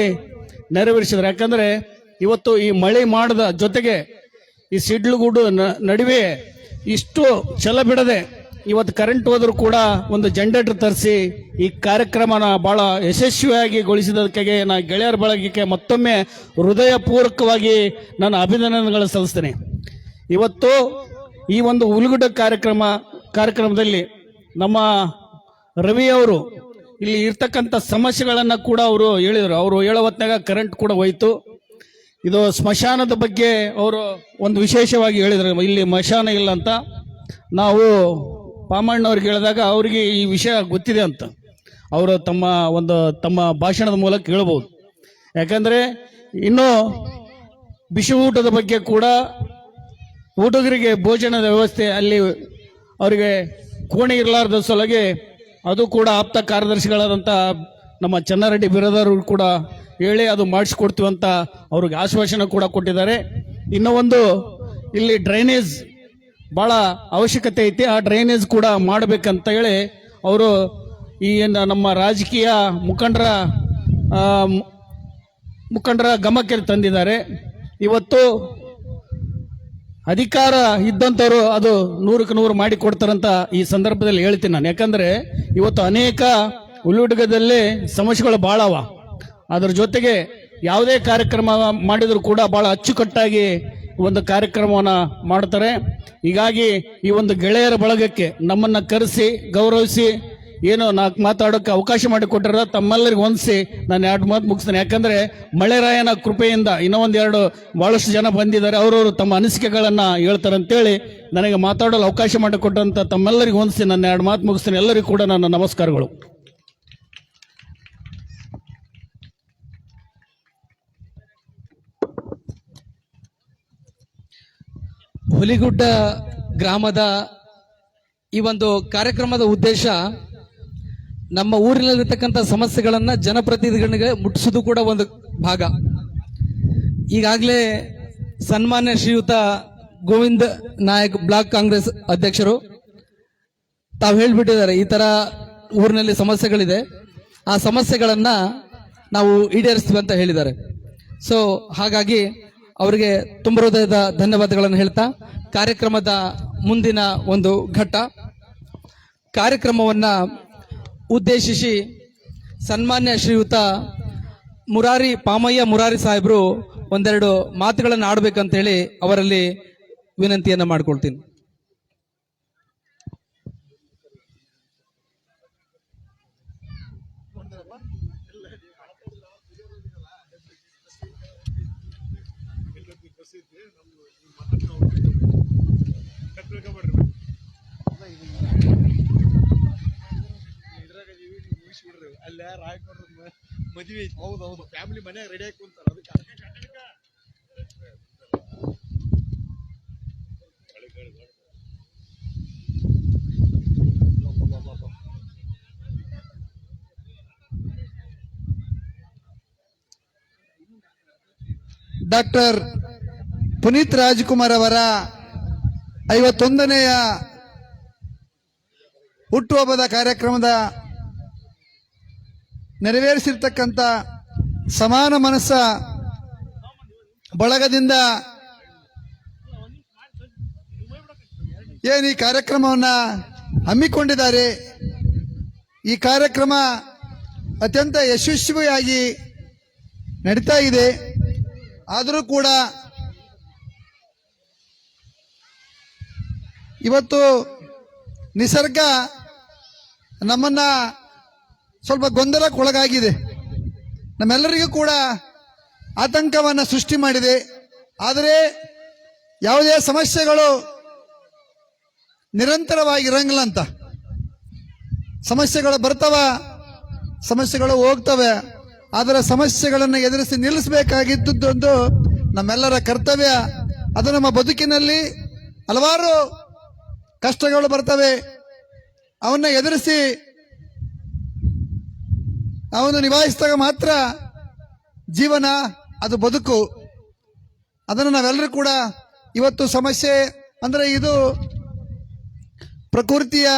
Speaker 5: ನೆರವೇರಿಸಿದ್ರು. ಯಾಕಂದ್ರೆ ಇವತ್ತು ಈ ಮಳೆ ಮಾಡದ ಜೊತೆಗೆ ಈ ಸಿಡ್ಲುಗೂಡು ನಡುವೆ ಇಷ್ಟು ಛಲ ಬಿಡದೆ ಇವತ್ತು ಕರೆಂಟ್ ಹೋದ್ರು ಕೂಡ ಒಂದು ಜನರೇಟರ್ ತರಿಸಿ ಈ ಕಾರ್ಯಕ್ರಮನ ಬಹಳ ಯಶಸ್ವಿಯಾಗಿ ಗೊಳಿಸಿದ್ದಕ್ಕೆ ನಾ ಗೆಳೆಯರ ಬಳಗಕ್ಕೆ ಮತ್ತೊಮ್ಮೆ ಹೃದಯಪೂರ್ವಕವಾಗಿ ನಾನು ಅಭಿನಂದನೆಗಳನ್ನು ಸಲ್ಲಿಸ್ತೇನೆ. ಇವತ್ತು ಈ ಒಂದು ಹುಲಿಗುಡ್ಡ ಕಾರ್ಯಕ್ರಮದಲ್ಲಿ ನಮ್ಮ ರವಿ ಅವರು ಇಲ್ಲಿ ಇರ್ತಕ್ಕಂಥ ಸಮಸ್ಯೆಗಳನ್ನು ಕೂಡ ಅವರು ಹೇಳಿದರು. ಅವರು ಹೇಳೋ ಹೊತ್ನಾಗ ಕರೆಂಟ್ ಕೂಡ ಹೋಯ್ತು. ಇದು ಸ್ಮಶಾನದ ಬಗ್ಗೆ ಅವರು ಒಂದು ವಿಶೇಷವಾಗಿ ಹೇಳಿದರು, ಇಲ್ಲಿ ಸ್ಮಶಾನ ಇಲ್ಲ ಅಂತ. ನಾವು ಪಾಮಣ್ಣವ್ರಿಗೆ ಹೇಳಿದಾಗ ಅವರಿಗೆ ಈ ವಿಷಯ ಗೊತ್ತಿದೆ ಅಂತ ಅವರು ತಮ್ಮ ಭಾಷಣದ ಮೂಲಕ ಹೇಳ್ಬೋದು. ಯಾಕಂದ್ರೆ ಇನ್ನು ಬಿಸಿ ಊಟದ ಬಗ್ಗೆ ಕೂಡ ಊಟಗರಿಗೆ ಭೋಜನದ ವ್ಯವಸ್ಥೆ ಅಲ್ಲಿ ಅವರಿಗೆ ಕೋಣೆ ಇರಲಾರ್ದ ಸಲುವಾಗಿ ಅದು ಕೂಡ ಆಪ್ತ ಕಾರ್ಯದರ್ಶಿಗಳಾದಂಥ ನಮ್ಮ ಚನ್ನಾರೆಡ್ಡಿ ಬಿರದವರು ಕೂಡ ಹೇಳಿ ಅದು ಮಾಡಿಸ್ಕೊಡ್ತೀವಿ ಅಂತ ಅವ್ರಿಗೆ ಆಶ್ವಾಸನೆ ಕೂಡ ಕೊಟ್ಟಿದ್ದಾರೆ. ಇನ್ನೂ ಒಂದು ಇಲ್ಲಿ ಡ್ರೈನೇಜ್ ಬಹಳ ಅವಶ್ಯಕತೆ ಐತಿ, ಆ ಡ್ರೈನೇಜ್ ಕೂಡ ಮಾಡಬೇಕಂತ ಹೇಳಿ ಅವರು ಈ ನಮ್ಮ ರಾಜಕೀಯ ಮುಖಂಡರ ಗಮನಕ್ಕೆ ತಂದಿದ್ದಾರೆ. ಇವತ್ತು ಅಧಿಕಾರ ಇದ್ದಂಥವ್ರು ಅದು 100ಕ್ಕೆ 100 ಮಾಡಿ ಕೊಡ್ತಾರಂತ ಈ ಸಂದರ್ಭದಲ್ಲಿ ಹೇಳ್ತೀನಿ ನಾನು. ಯಾಕಂದ್ರೆ ಇವತ್ತು ಅನೇಕ ಹುಲಿಗುಡ್ಡದಲ್ಲಿ ಸಮಸ್ಯೆಗಳು ಬಹಳ ಅವ. ಅದ್ರ ಜೊತೆಗೆ ಯಾವುದೇ ಕಾರ್ಯಕ್ರಮ ಮಾಡಿದ್ರು ಕೂಡ ಬಹಳ ಅಚ್ಚುಕಟ್ಟಾಗಿ ಒಂದು ಕಾರ್ಯಕ್ರಮವನ್ನ ಮಾಡ್ತಾರೆ. ಹೀಗಾಗಿ ಈ ಒಂದು ಗೆಳೆಯರ ಬಳಗಕ್ಕೆ ನಮ್ಮನ್ನ ಕರೆಸಿ ಗೌರವಿಸಿ ಏನೋ ನಾಲ್ಕು ಮಾತಾಡೋಕೆ ಅವಕಾಶ ಮಾಡಿಕೊಟ್ಟಿರೋ ತಮ್ಮೆಲ್ಲರಿಗೂ ಹೊಂದಿಸಿ ನಾನು 2 ಮಾತು ಮುಗಿಸ್ತೇನೆ. ಯಾಕಂದ್ರೆ ಮಳೆರಾಯನ ಕೃಪೆಯಿಂದ ಇನ್ನೂ ಒಂದೆರಡು ಬಹಳಷ್ಟು ಜನ ಬಂದಿದ್ದಾರೆ, ಅವರವರು ತಮ್ಮ ಅನಿಸಿಕೆಗಳನ್ನ ಹೇಳ್ತಾರೆ ಅಂತೇಳಿ ನನಗೆ ಮಾತಾಡಲು ಅವಕಾಶ ಮಾಡಿಕೊಟ್ಟಂತ ತಮ್ಮೆಲ್ಲರಿಗೂ ಹೊಂದಿಸಿ ನಾನು 2 ಮಾತು ಮುಗಿಸ್ತೇನೆ. ಎಲ್ಲರಿಗೂ ಕೂಡ ನನ್ನ ನಮಸ್ಕಾರಗಳು.
Speaker 1: ಹುಲಿಗುಡ್ಡ ಗ್ರಾಮದ ಈ ಒಂದು ಕಾರ್ಯಕ್ರಮದ ಉದ್ದೇಶ ನಮ್ಮ ಊರಿನಲ್ಲಿರ್ತಕ್ಕಂಥ ಸಮಸ್ಯೆಗಳನ್ನ ಜನಪ್ರತಿನಿಧಿಗಳಿಗೆ ಮುಟ್ಟಿಸೋದು ಕೂಡ ಒಂದು ಭಾಗ. ಈಗಾಗಲೇ ಸನ್ಮಾನ್ಯ ಶ್ರೀಯುತ ಗೋವಿಂದ್ ನಾಯಕ್ ಬ್ಲಾಕ್ ಕಾಂಗ್ರೆಸ್ ಅಧ್ಯಕ್ಷರು ತಾವು ಹೇಳ್ಬಿಟ್ಟಿದ್ದಾರೆ, ಈ ತರ ಊರಿನಲ್ಲಿ ಸಮಸ್ಯೆಗಳಿದೆ, ಆ ಸಮಸ್ಯೆಗಳನ್ನ ನಾವು ಈಡೇರಿಸ್ತೀವಿ ಅಂತ ಹೇಳಿದ್ದಾರೆ. ಸೊ ಹಾಗಾಗಿ ಅವರಿಗೆ ತುಂಬ ಹೃದಯದ ಧನ್ಯವಾದಗಳನ್ನು ಹೇಳ್ತಾ ಕಾರ್ಯಕ್ರಮದ ಮುಂದಿನ ಒಂದು ಘಟ್ಟ ಕಾರ್ಯಕ್ರಮವನ್ನ ಉದ್ದೇಶಿಸಿ ಸನ್ಮಾನ್ಯ ಶ್ರೀಯುತ ಪಾಮಯ್ಯ ಮುರಾರಿ ಸಾಹೇಬರು ಒಂದೆರಡು ಮಾತುಗಳನ್ನು ಆಡಬೇಕಂತ ಹೇಳಿ ಅವರಲ್ಲಿ ವಿನಂತಿಯನ್ನ ಮಾಡ್ಕೊಳ್ತೀನಿ.
Speaker 4: ಮದುವೆ ಹೌದೌದು ಫ್ಯಾಮಿಲಿ ಮನೆ ರೆಡಿ ಆಗಿ ಕುಂತಾರ.
Speaker 6: ಡಾಕ್ಟರ್ ಪುನೀತ್ ರಾಜ್ಕುಮಾರ್ ಅವರ 51ನೆಯ ಹುಟ್ಟುಹಬ್ಬದ ಕಾರ್ಯಕ್ರಮದ ನೆರವೇರಿಸಿರ್ತಕ್ಕಂಥ ಸಮಾನ ಮನಸ್ಸ ಬಳಗದಿಂದ ಏನು ಈ ಕಾರ್ಯಕ್ರಮವನ್ನು ಹಮ್ಮಿಕೊಂಡಿದ್ದಾರೆ. ಈ ಕಾರ್ಯಕ್ರಮ ಅತ್ಯಂತ ಯಶಸ್ವಿಯಾಗಿ ನಡೀತಾ ಇದೆ. ಆದರೂ ಕೂಡ ಇವತ್ತು ನಿಸರ್ಗ ನಮ್ಮನ್ನ ಸ್ವಲ್ಪ ಗೊಂದಲಕ್ಕೊಳಗಾಗಿದೆ, ನಮ್ಮೆಲ್ಲರಿಗೂ ಕೂಡ ಆತಂಕವನ್ನು ಸೃಷ್ಟಿ ಮಾಡಿದೆ. ಆದರೆ ಯಾವುದೇ ಸಮಸ್ಯೆಗಳು ನಿರಂತರವಾಗಿರಂಗಿಲ್ಲ ಅಂತ. ಸಮಸ್ಯೆಗಳು ಬರ್ತವ, ಸಮಸ್ಯೆಗಳು ಹೋಗ್ತವೆ. ಆದರೆ ಸಮಸ್ಯೆಗಳನ್ನು ಎದುರಿಸಿ ನಿಲ್ಲಿಸಬೇಕಾಗಿದ್ದೊಂದು ನಮ್ಮೆಲ್ಲರ ಕರ್ತವ್ಯ. ಅದು ನಮ್ಮ ಬದುಕಿನಲ್ಲಿ ಹಲವಾರು ಕಷ್ಟಗಳು ಬರ್ತವೆ, ಅವನ್ನ ಎದುರಿಸಿ ಅವನು ನಿಭಾಯಿಸಿದಾಗ ಮಾತ್ರ ಜೀವನ, ಅದು ಬದುಕು. ಅದನ್ನು ನಾವೆಲ್ಲರೂ ಕೂಡ ಇವತ್ತು ಸಮಸ್ಯೆ ಅಂದ್ರೆ ಇದು ಪ್ರಕೃತಿಯ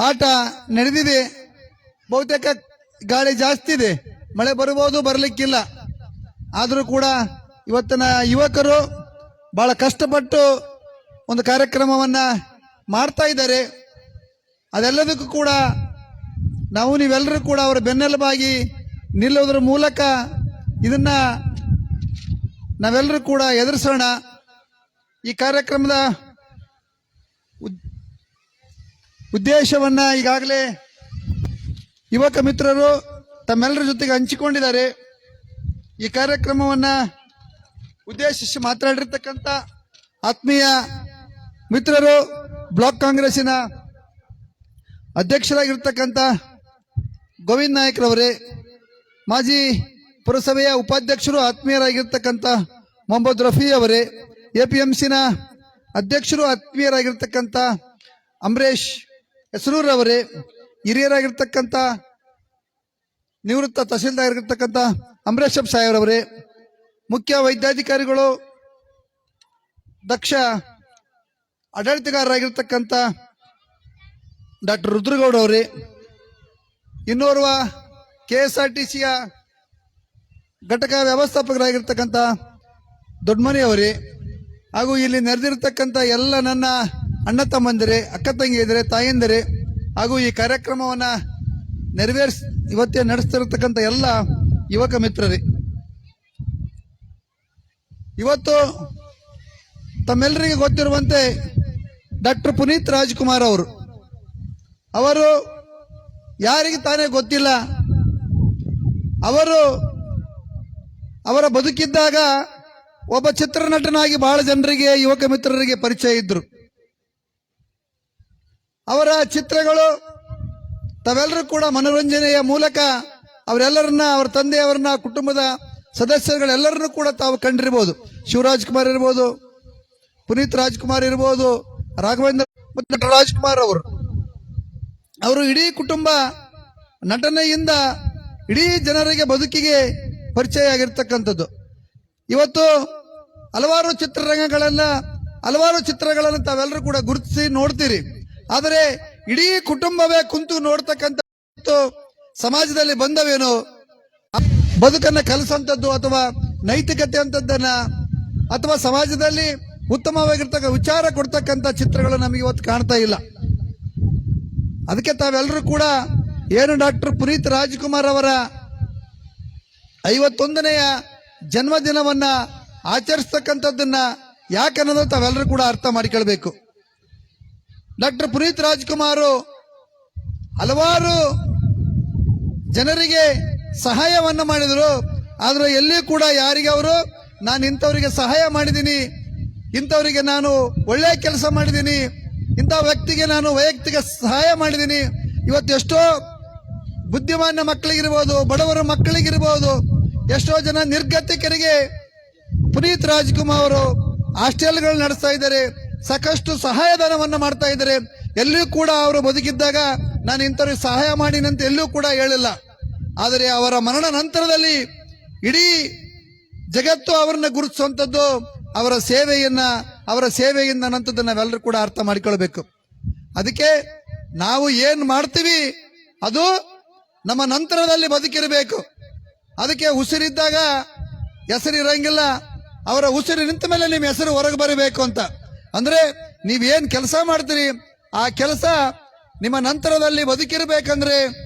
Speaker 6: ಆಟ ನಡೆದಿದೆ. ಬಹುತೇಕ ಗಾಳಿ ಜಾಸ್ತಿ ಇದೆ, ಮಳೆ ಬರಬಹುದು, ಬರಲಿಕ್ಕಿಲ್ಲ. ಆದರೂ ಕೂಡ ಇವತ್ತಿನ ಯುವಕರು ಬಹಳ ಕಷ್ಟಪಟ್ಟು ಒಂದು ಕಾರ್ಯಕ್ರಮವನ್ನ ಮಾಡ್ತಾ ಇದ್ದಾರೆ. ಅದೆಲ್ಲದಕ್ಕೂ ಕೂಡ ನೀವೆಲ್ಲರೂ ಕೂಡ ಅವರ ಬೆನ್ನೆಲುಬಾಗಿ ನಿಲ್ಲುವುದರ ಮೂಲಕ ಇದನ್ನ ನಾವೆಲ್ಲರೂ ಕೂಡ ಎದುರಿಸೋಣ. ಈ ಕಾರ್ಯಕ್ರಮದ ಉದ್ದೇಶವನ್ನ ಈಗಾಗಲೇ ಯುವಕ ಮಿತ್ರರು ತಮ್ಮೆಲ್ಲರ ಜೊತೆಗೆ ಹಂಚಿಕೊಂಡಿದ್ದಾರೆ. ಈ ಕಾರ್ಯಕ್ರಮವನ್ನ ಉದ್ದೇಶಿಸಿ ಮಾತನಾಡಿರ್ತಕ್ಕಂಥ ಆತ್ಮೀಯ ಮಿತ್ರರು ಬ್ಲಾಕ್ ಕಾಂಗ್ರೆಸ್ಸಿನ ಅಧ್ಯಕ್ಷರಾಗಿರ್ತಕ್ಕಂಥ ಗೋವಿಂದ್ ನಾಯಕ್ರವರೇ, ಮಾಜಿ ಪುರಸಭೆಯ ಉಪಾಧ್ಯಕ್ಷರು ಆತ್ಮೀಯರಾಗಿರ್ತಕ್ಕಂಥ ಮೊಹಮ್ಮದ್ ರಫಿ ಅವರೇ, ಎಪಿಎಂಸಿನ ಅಧ್ಯಕ್ಷರು ಆತ್ಮೀಯರಾಗಿರ್ತಕ್ಕಂಥ ಅಂಬರೀಶ್ ಹೆಸರೂರ್ ಅವರೇ, ಹಿರಿಯರಾಗಿರ್ತಕ್ಕಂಥ ನಿವೃತ್ತ ತಹಸೀಲ್ದಾರ್ ಆಗಿರ್ತಕ್ಕಂಥ ಅಂಬರೀಶ್ ಸಾಹೇಬ್ರವರೇ, ಮುಖ್ಯ ವೈದ್ಯಾಧಿಕಾರಿಗಳು, ದಕ್ಷ ಆಡಳಿತಗಾರರಾಗಿರ್ತಕ್ಕಂಥ ಡಾಕ್ಟರ್ ರುದ್ರಗೌಡ ಅವರೇ, ಇನ್ನೋರ್ವ KSRTCಯ ಘಟಕ ವ್ಯವಸ್ಥಾಪಕರಾಗಿರ್ತಕ್ಕಂಥ ದೊಡ್ಡಮನಿ ಅವರೇ, ಹಾಗೂ ಇಲ್ಲಿ ನೆರೆದಿರ್ತಕ್ಕಂಥ ಎಲ್ಲ ನನ್ನ ಅಣ್ಣ ತಮ್ಮಂದಿರೇ, ಅಕ್ಕ ತಂಗಿಯರೇ, ತಾಯಂದಿರೇ, ಹಾಗೂ ಈ ಕಾರ್ಯಕ್ರಮವನ್ನ ಇವತ್ತೇ ನಡೆಸ್ತಿರತಕ್ಕಂಥ ಎಲ್ಲ ಯುವಕ ಮಿತ್ರರೇ, ಇವತ್ತು ತಮ್ಮೆಲ್ಲರಿಗೆ ಗೊತ್ತಿರುವಂತೆ ಡಾಕ್ಟರ್ ಪುನೀತ್ ರಾಜ್ಕುಮಾರ್ ಅವರು ಯಾರಿಗೆ ತಾನೇ ಗೊತ್ತಿಲ್ಲ. ಅವರ ಬದುಕಿದ್ದಾಗ ಒಬ್ಬ ಚಿತ್ರನಟನಾಗಿ ಬಹಳ ಜನರಿಗೆ, ಯುವಕ ಮಿತ್ರರಿಗೆ ಪರಿಚಯ ಇದ್ರು. ಅವರ ಚಿತ್ರಗಳು ತಾವೆಲ್ಲರೂ ಕೂಡ ಮನೋರಂಜನೆಯ ಮೂಲಕ ಅವರೆಲ್ಲರನ್ನ, ಅವರ ತಂದೆಯವರನ್ನ, ಕುಟುಂಬದ ಸದಸ್ಯರುಗಳೆಲ್ಲರನ್ನೂ ಕೂಡ ತಾವು ಕಂಡಿರ್ಬೋದು. ಶಿವರಾಜ್ ಕುಮಾರ್ ಇರ್ಬೋದು, ಪುನೀತ್ ರಾಜ್ಕುಮಾರ್ ಇರ್ಬೋದು, ರಾಘವೇಂದ್ರ ಮತ್ತು ರಾಜ್ಕುಮಾರ್ ಅವರು ಇಡೀ ಕುಟುಂಬ ನಟನೆಯಿಂದ ಇಡೀ ಜನರಿಗೆ ಬದುಕಿಗೆ ಪರಿಚಯ ಆಗಿರ್ತಕ್ಕಂಥದ್ದು. ಇವತ್ತು ಹಲವಾರು ಚಿತ್ರಗಳನ್ನು ತಾವೆಲ್ಲರೂ ಕೂಡ ಗುರುತಿಸಿ ನೋಡ್ತೀರಿ. ಆದರೆ ಇಡೀ ಕುಟುಂಬವೇ ಕುಂತು ನೋಡ್ತಕ್ಕಂಥ ಸಮಾಜದಲ್ಲಿ ಬಂದವೇನು, ಬದುಕನ್ನ ಕಲಿಸಂಥದ್ದು ಅಥವಾ ನೈತಿಕತೆ ಅಂತದ್ದನ್ನ ಅಥವಾ ಸಮಾಜದಲ್ಲಿ ಉತ್ತಮವಾಗಿರ್ತಕ್ಕ ವಿಚಾರ ಕೊಡ್ತಕ್ಕಂಥ ಚಿತ್ರಗಳು ನಮಗೆ ಇವತ್ತು ಕಾಣ್ತಾ ಇಲ್ಲ. ಅದಕ್ಕೆ ತಾವೆಲ್ಲರೂ ಕೂಡ ಏನು ಡಾಕ್ಟರ್ ಪುನೀತ್ ರಾಜ್ಕುಮಾರ್ ಅವರ 51ನೆಯ ಜನ್ಮದಿನವನ್ನ ಆಚರಿಸ್ತಕ್ಕಂಥದ್ದನ್ನ ಯಾಕನ್ನೋದು ತಾವೆಲ್ಲರೂ ಕೂಡ ಅರ್ಥ ಮಾಡಿಕೊಳ್ಬೇಕು. ಡಾಕ್ಟರ್ ಪುನೀತ್ ರಾಜ್ಕುಮಾರ್ ಹಲವಾರು ಜನರಿಗೆ ಸಹಾಯವನ್ನ ಮಾಡಿದರು. ಆದ್ರೆ ಎಲ್ಲಿ ಕೂಡ ಯಾರಿಗೆ ಅವರು ನಾನು ಇಂಥವರಿಗೆ ಸಹಾಯ ಮಾಡಿದ್ದೀನಿ, ಇಂಥವರಿಗೆ ನಾನು ಒಳ್ಳೆಯ ಕೆಲಸ ಮಾಡಿದ್ದೀನಿ, ಇಂಥ ವ್ಯಕ್ತಿಗೆ ನಾನು ವೈಯಕ್ತಿಕ ಸಹಾಯ ಮಾಡಿದ್ದೀನಿ. ಇವತ್ತು ಎಷ್ಟೋ ಬುದ್ಧಿಮಾನ್ಯ ಮಕ್ಕಳಿಗಿರ್ಬೋದು, ಬಡವರ ಮಕ್ಕಳಿಗಿರ್ಬೋದು, ಎಷ್ಟೋ ಜನ ನಿರ್ಗತಿಕರಿಗೆ ಪುನೀತ್ ರಾಜ್ಕುಮಾರ್ ಅವರು ಹಾಸ್ಟೆಲ್ಗಳು ನಡೆಸ್ತಾ ಇದ್ದಾರೆ, ಸಾಕಷ್ಟು ಸಹಾಯಧನವನ್ನು ಮಾಡ್ತಾ ಇದ್ದಾರೆ. ಎಲ್ಲಿಯೂ ಕೂಡ ಅವರು ಬದುಕಿದ್ದಾಗ ನಾನು ಇಂಥವ್ರಿಗೆ ಸಹಾಯ ಮಾಡೀನಿ ಅಂತ ಎಲ್ಲೂ ಕೂಡ ಹೇಳಿಲ್ಲ. ಆದರೆ ಅವರ ಮರಣ ನಂತರದಲ್ಲಿ ಇಡೀ ಜಗತ್ತು ಅವರನ್ನ ಗುರುತಿಸುವಂಥದ್ದು ಅವರ ಸೇವೆಯಿಂದ ಅನ್ನೋಂಥದ್ದು ನಾವೆಲ್ಲರೂ ಕೂಡ ಅರ್ಥ ಮಾಡಿಕೊಳ್ಬೇಕು. ಅದಕ್ಕೆ ನಾವು ಏನ್ ಮಾಡ್ತೀವಿ ಅದು ನಮ್ಮ ನಂತರದಲ್ಲಿ ಬದುಕಿರಬೇಕು. ಅದಕ್ಕೆ ಉಸಿರಿದ್ದಾಗ ಹೆಸರು ಇರಂಗಿಲ್ಲ, ಅವರ ಉಸಿರು ನಿಂತ ಮೇಲೆ ನಿಮ್ಮ ಹೆಸರು ಹೊರಗೆ ಬರಬೇಕು ಅಂತ. ಅಂದ್ರೆ ನೀವೇನ್ ಕೆಲಸ ಮಾಡ್ತೀರಿ ಆ ಕೆಲಸ ನಿಮ್ಮ ನಂತರದಲ್ಲಿ ಬದುಕಿರಬೇಕಂದ್ರೆ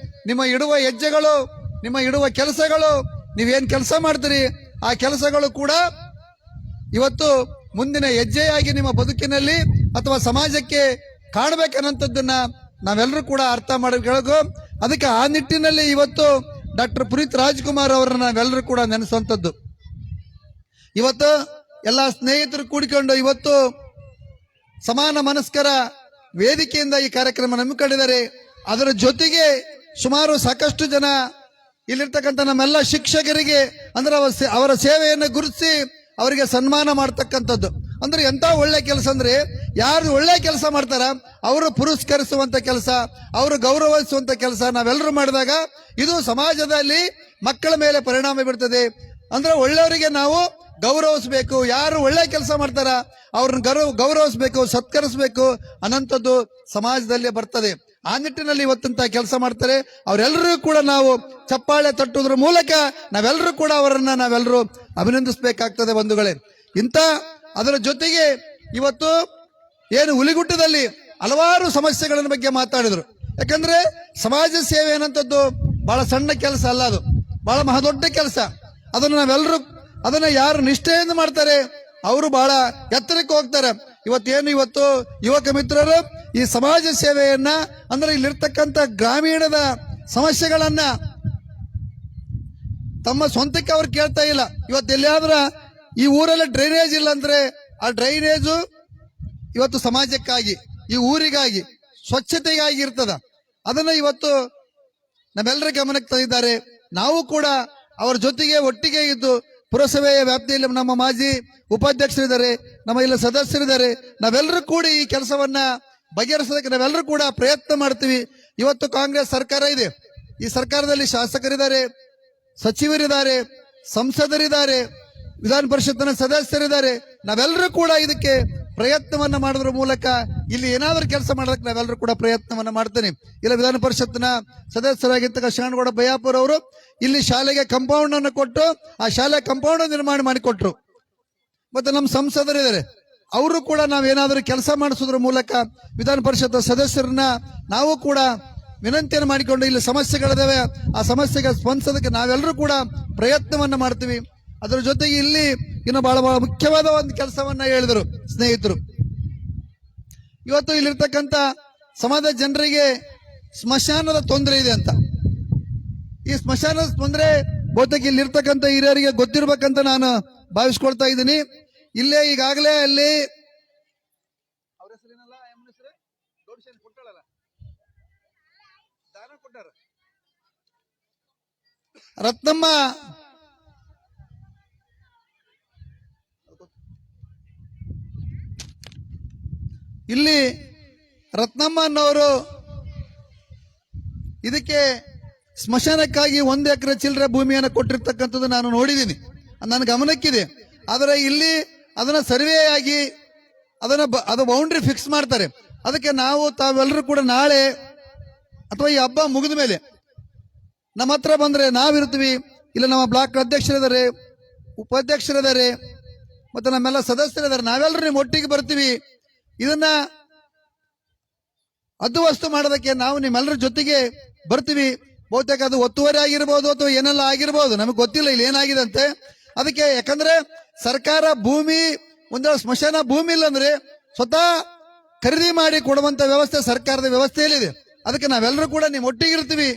Speaker 6: ನಿಮ್ಮ ಇಡುವ ಹೆಜ್ಜೆಗಳು, ನಿಮ್ಮ ಇಡುವ ಕೆಲಸಗಳು, ನೀವೇನ್ ಕೆಲಸ ಮಾಡ್ತೀರಿ ಆ ಕೆಲಸಗಳು ಕೂಡ ಇವತ್ತು ಮುಂದಿನ ಹೆಜ್ಜೆಯಾಗಿ ನಿಮ್ಮ ಬದುಕಿನಲ್ಲಿ ಅಥವಾ ಸಮಾಜಕ್ಕೆ ಕಾಣಬೇಕನ್ನಂಥದ್ದನ್ನ ನಾವೆಲ್ಲರೂ ಕೂಡ ಅರ್ಥ ಮಾಡಬೇಕು. ಅದಕ್ಕೆ ಆ ನಿಟ್ಟಿನಲ್ಲಿ ಇವತ್ತು ಡಾಕ್ಟರ್ ಪುನೀತ್ ರಾಜ್ಕುಮಾರ್ ಅವರನ್ನ ನಾವೆಲ್ಲರೂ ಕೂಡ ನೆನೆಸುವಂಥದ್ದು. ಇವತ್ತು ಎಲ್ಲ ಸ್ನೇಹಿತರು ಕೂಡಿಕೊಂಡು ಇವತ್ತು ಸಮಾನ ಮನಸ್ಕರ ವೇದಿಕೆಯಿಂದ ಈ ಕಾರ್ಯಕ್ರಮ ಹಮ್ಮಿಕೊಂಡಿದ್ದಾರೆ. ಅದರ ಜೊತೆಗೆ ಸುಮಾರು ಸಾಕಷ್ಟು ಜನ ಇಲ್ಲಿರ್ತಕ್ಕಂಥ ನಮ್ಮೆಲ್ಲ ಶಿಕ್ಷಕರಿಗೆ ಅಂದ್ರೆ ಅವರ ಸೇವೆಯನ್ನು ಗುರುತಿಸಿ ಅವರಿಗೆ ಸನ್ಮಾನ ಮಾಡ್ತಕ್ಕಂಥದ್ದು. ಅಂದ್ರೆ ಎಂತ ಒಳ್ಳೆ ಕೆಲಸ ಅಂದ್ರೆ ಯಾರು ಒಳ್ಳೆ ಕೆಲಸ ಮಾಡ್ತಾರ ಅವರು ಪುರಸ್ಕರಿಸುವಂತ ಕೆಲಸ, ಅವರು ಗೌರವಿಸುವಂತ ಕೆಲಸ ನಾವೆಲ್ಲರೂ ಮಾಡಿದಾಗ ಇದು ಸಮಾಜದಲ್ಲಿ ಮಕ್ಕಳ ಮೇಲೆ ಪರಿಣಾಮ ಬೀರ್ತದೆ. ಅಂದ್ರೆ ಒಳ್ಳೆಯವರಿಗೆ ನಾವು ಗೌರವಿಸಬೇಕು, ಯಾರು ಒಳ್ಳೆ ಕೆಲಸ ಮಾಡ್ತಾರ ಅವ್ರನ್ನ ಗೌರವಿಸಬೇಕು, ಸತ್ಕರಿಸಬೇಕು ಅನ್ನೋಂಥದ್ದು ಸಮಾಜದಲ್ಲಿ ಬರ್ತದೆ. ಆ ನಿಟ್ಟಿನಲ್ಲಿ ಇವತ್ತಂತ ಕೆಲಸ ಮಾಡ್ತಾರೆ. ಅವರೆಲ್ಲರೂ ಕೂಡ ನಾವು ಚಪ್ಪಾಳೆ ತಟ್ಟುವುದರ ಮೂಲಕ ನಾವೆಲ್ಲರೂ ಕೂಡ ಅವರನ್ನ ನಾವೆಲ್ಲರೂ ಅಭಿನಂದಿಸಬೇಕಾಗ್ತದೆ ಬಂಧುಗಳೇ. ಅದರ ಜೊತೆಗೆ ಇವತ್ತು ಏನು ಹುಲಿಗುಟ್ಟದಲ್ಲಿ ಹಲವಾರು ಸಮಸ್ಯೆಗಳ ಬಗ್ಗೆ ಮಾತಾಡಿದ್ರು. ಯಾಕಂದ್ರೆ ಸಮಾಜ ಸೇವೆ ಏನಂತದ್ದು ಬಹಳ ಸಣ್ಣ ಕೆಲಸ ಅಲ್ಲ, ಅದು ಬಹಳ ಮಹದೊಡ್ಡ ಕೆಲಸ. ಅದನ್ನು ನಾವೆಲ್ಲರೂ ಅದನ್ನ ಯಾರು ನಿಷ್ಠೆಯಿಂದ ಮಾಡ್ತಾರೆ ಅವರು ಬಹಳ ಎತ್ತರಕ್ಕೆ ಹೋಗ್ತಾರೆ. ಇವತ್ತು ಯುವಕ ಮಿತ್ರರು ಈ ಸಮಾಜ ಸೇವೆಯನ್ನ ಅಂದ್ರೆ ಇಲ್ಲಿರ್ತಕ್ಕಂಥ ಗ್ರಾಮೀಣದ ಸಮಸ್ಯೆಗಳನ್ನ ತಮ್ಮ ಸ್ವಂತಕ್ಕೆ ಅವ್ರು ಕೇಳ್ತಾ ಇಲ್ಲ. ಇವತ್ತು ಎಲ್ಲಿಯಾದ್ರ ಈ ಊರಲ್ಲಿ ಡ್ರೈನೇಜ್ ಇಲ್ಲ ಅಂದ್ರೆ ಆ ಡ್ರೈನೇಜು ಇವತ್ತು ಸಮಾಜಕ್ಕಾಗಿ, ಈ ಊರಿಗಾಗಿ, ಸ್ವಚ್ಛತೆಗಾಗಿ ಇರ್ತದ. ಅದನ್ನ ಇವತ್ತು ನಮ್ಮೆಲ್ಲರ ಗಮನಕ್ಕೆ ತಂದಿದ್ದಾರೆ. ನಾವು ಕೂಡ ಅವರ ಜೊತೆಗೆ ಒಟ್ಟಿಗೆ ಇದ್ದು ಪುರಸಭೆಯ ವ್ಯಾಪ್ತಿಯಲ್ಲಿ ನಮ್ಮ ಮಾಜಿ ಉಪಾಧ್ಯಕ್ಷರಿದ್ದಾರೆ, ನಮ್ಮ ಇಲ್ಲ ಸದಸ್ಯರಿದ್ದಾರೆ. ನಾವೆಲ್ಲರೂ ಕೂಡಿ ಈ ಕೆಲಸವನ್ನ ಬಗೆಹರಿಸೋದಕ್ಕೆ ನಾವೆಲ್ಲರೂ ಕೂಡ ಪ್ರಯತ್ನ ಮಾಡ್ತೀವಿ. ಇವತ್ತು ಕಾಂಗ್ರೆಸ್ ಸರ್ಕಾರ ಇದೆ, ಈ ಸರ್ಕಾರದಲ್ಲಿ ಶಾಸಕರಿದ್ದಾರೆ, ಸಚಿವರಿದ್ದಾರೆ, ಸಂಸದರಿದ್ದಾರೆ, ವಿಧಾನ ಪರಿಷತ್ತಿನ ಸದಸ್ಯರಿದ್ದಾರೆ. ನಾವೆಲ್ಲರೂ ಕೂಡ ಇದಕ್ಕೆ ಪ್ರಯತ್ನವನ್ನ ಮಾಡೋದ್ರ ಮೂಲಕ ಇಲ್ಲಿ ಏನಾದರೂ ಕೆಲಸ ಮಾಡೋದಕ್ಕೆ ನಾವೆಲ್ಲರೂ ಕೂಡ ಪ್ರಯತ್ನವನ್ನ ಮಾಡ್ತೇನೆ. ಇಲ್ಲ ವಿಧಾನ ಪರಿಷತ್ತಿನ ಸದಸ್ಯರಾಗಿರ್ತಕ್ಕ ಶರಣಗೌಡ ಬಯ್ಯಾಪುರ ಅವರು ಇಲ್ಲಿ ಶಾಲೆಗೆ ಕಾಂಪೌಂಡ್ ಅನ್ನು ಕೊಟ್ಟು ಆ ಶಾಲೆ ಕಾಂಪೌಂಡ್ ನಿರ್ಮಾಣ ಮಾಡಿಕೊಟ್ರು. ಮತ್ತೆ ನಮ್ಮ ಸಂಸದರಿದ್ದಾರೆ, ಅವರು ಕೂಡ ನಾವೇನಾದರೂ ಕೆಲಸ ಮಾಡಿಸೋದ್ರ ಮೂಲಕ ವಿಧಾನ ಪರಿಷತ್ ಸದಸ್ಯರನ್ನ ನಾವು ಕೂಡ ವಿನಂತಿಯನ್ನು ಮಾಡಿಕೊಂಡು ಇಲ್ಲಿ ಸಮಸ್ಯೆಗಳಿದಾವೆ, ಆ ಸಮಸ್ಯೆಗೆ ಸ್ಪಂದಿಸೋದಕ್ಕೆ ನಾವೆಲ್ಲರೂ ಕೂಡ ಪ್ರಯತ್ನವನ್ನ ಮಾಡ್ತೀವಿ. ಅದರ ಜೊತೆಗೆ ಇಲ್ಲಿ ಇನ್ನು ಬಹಳ ಮುಖ್ಯವಾದ ಒಂದು ಕೆಲಸವನ್ನ ಹೇಳಿದರು ಸ್ನೇಹಿತರು. ಇವತ್ತು ಇಲ್ಲಿರ್ತಕ್ಕಂಥ ಸಮಾಜದ ಜನರಿಗೆ ಸ್ಮಶಾನದ ತೊಂದರೆ ಇದೆ ಅಂತ. ಈ ಸ್ಮಶಾನದ ತೊಂದರೆ ಬಹುತೇಕ ಇಲ್ಲಿರ್ತಕ್ಕಂಥ ಹಿರಿಯರಿಗೆ ಗೊತ್ತಿರ್ಬೇಕಂತ ನಾನು ಭಾವಿಸ್ಕೊಳ್ತಾ ಇದ್ದೀನಿ. ಇಲ್ಲೇ ಈಗಾಗಲೇ ಅಲ್ಲಿ ರತ್ನಮ್ಮ ಇಲ್ಲಿ ರತ್ನಮ್ಮ ಅನ್ನೋರು ಇದಕ್ಕೆ ಸ್ಮಶಾನಕ್ಕಾಗಿ 1 ಎಕರೆ ಚಿಲ್ಲರೆ ಭೂಮಿಯನ್ನು ಕೊಟ್ಟಿರ್ತಕ್ಕಂಥದ್ದು ನಾನು ನೋಡಿದ್ದೀನಿ, ನನ್ನ ಗಮನಕ್ಕಿದೆ. ಆದರೆ ಇಲ್ಲಿ ಅದನ್ನ ಸರ್ವೆ ಆಗಿ ಅದು ಬೌಂಡ್ರಿ ಫಿಕ್ಸ್ ಮಾಡ್ತಾರೆ. ಅದಕ್ಕೆ ನಾವು ತಾವೆಲ್ಲರೂ ಕೂಡ ನಾಳೆ ಅಥವಾ ಈ ಹಬ್ಬ ಮುಗಿದ ಮೇಲೆ ನಮ್ಮ ಹತ್ರ ಬಂದ್ರೆ ನಾವಿರ್ತೀವಿ. ಇಲ್ಲ ನಮ್ಮ ಬ್ಲಾಕ್ ಅಧ್ಯಕ್ಷರಿದ್ದಾರೆ, ಉಪಾಧ್ಯಕ್ಷರಿದ್ದಾರೆ, ಮತ್ತೆ ನಮ್ಮೆಲ್ಲ ಸದಸ್ಯರಿದ್ದಾರೆ. ನಾವೆಲ್ಲರೂ ನಿಮ್ಮ ಒಟ್ಟಿಗೆ ಬರ್ತೀವಿ. ಇದನ್ನ ಹದ್ದುವಸ್ತು ಮಾಡೋದಕ್ಕೆ ನಾವು ನಿಮ್ಮೆಲ್ಲರ ಜೊತೆಗೆ ಬರ್ತೀವಿ. ಬಹುತೇಕ ಅದು ಒತ್ತುವರಿ ಆಗಿರ್ಬೋದು ಅಥವಾ ಏನೆಲ್ಲ ಆಗಿರ್ಬೋದು, ನಮಗೆ ಗೊತ್ತಿಲ್ಲ ಇಲ್ಲಿ ಏನಾಗಿದೆ ಅಂತೆ. ಅದಕ್ಕೆ ಯಾಕಂದ್ರೆ ಸರ್ಕಾರ ಭೂಮಿ ಒಂದೇ ಸ್ಮಶಾನ ಭೂಮಿ ಇಲ್ಲ ಅಂದ್ರೆ ಸ್ವತಃ ಖರೀದಿ ಮಾಡಿ ಕೊಡುವಂತ ವ್ಯವಸ್ಥೆ ಸರ್ಕಾರದ ವ್ಯವಸ್ಥೆಯಲ್ಲಿದೆ. ಅದಕ್ಕೆ ನಾವೆಲ್ಲರೂ ಕೂಡ ನಿಮ್ಮ ಒಟ್ಟಿಗೆ ಇರ್ತೀವಿ.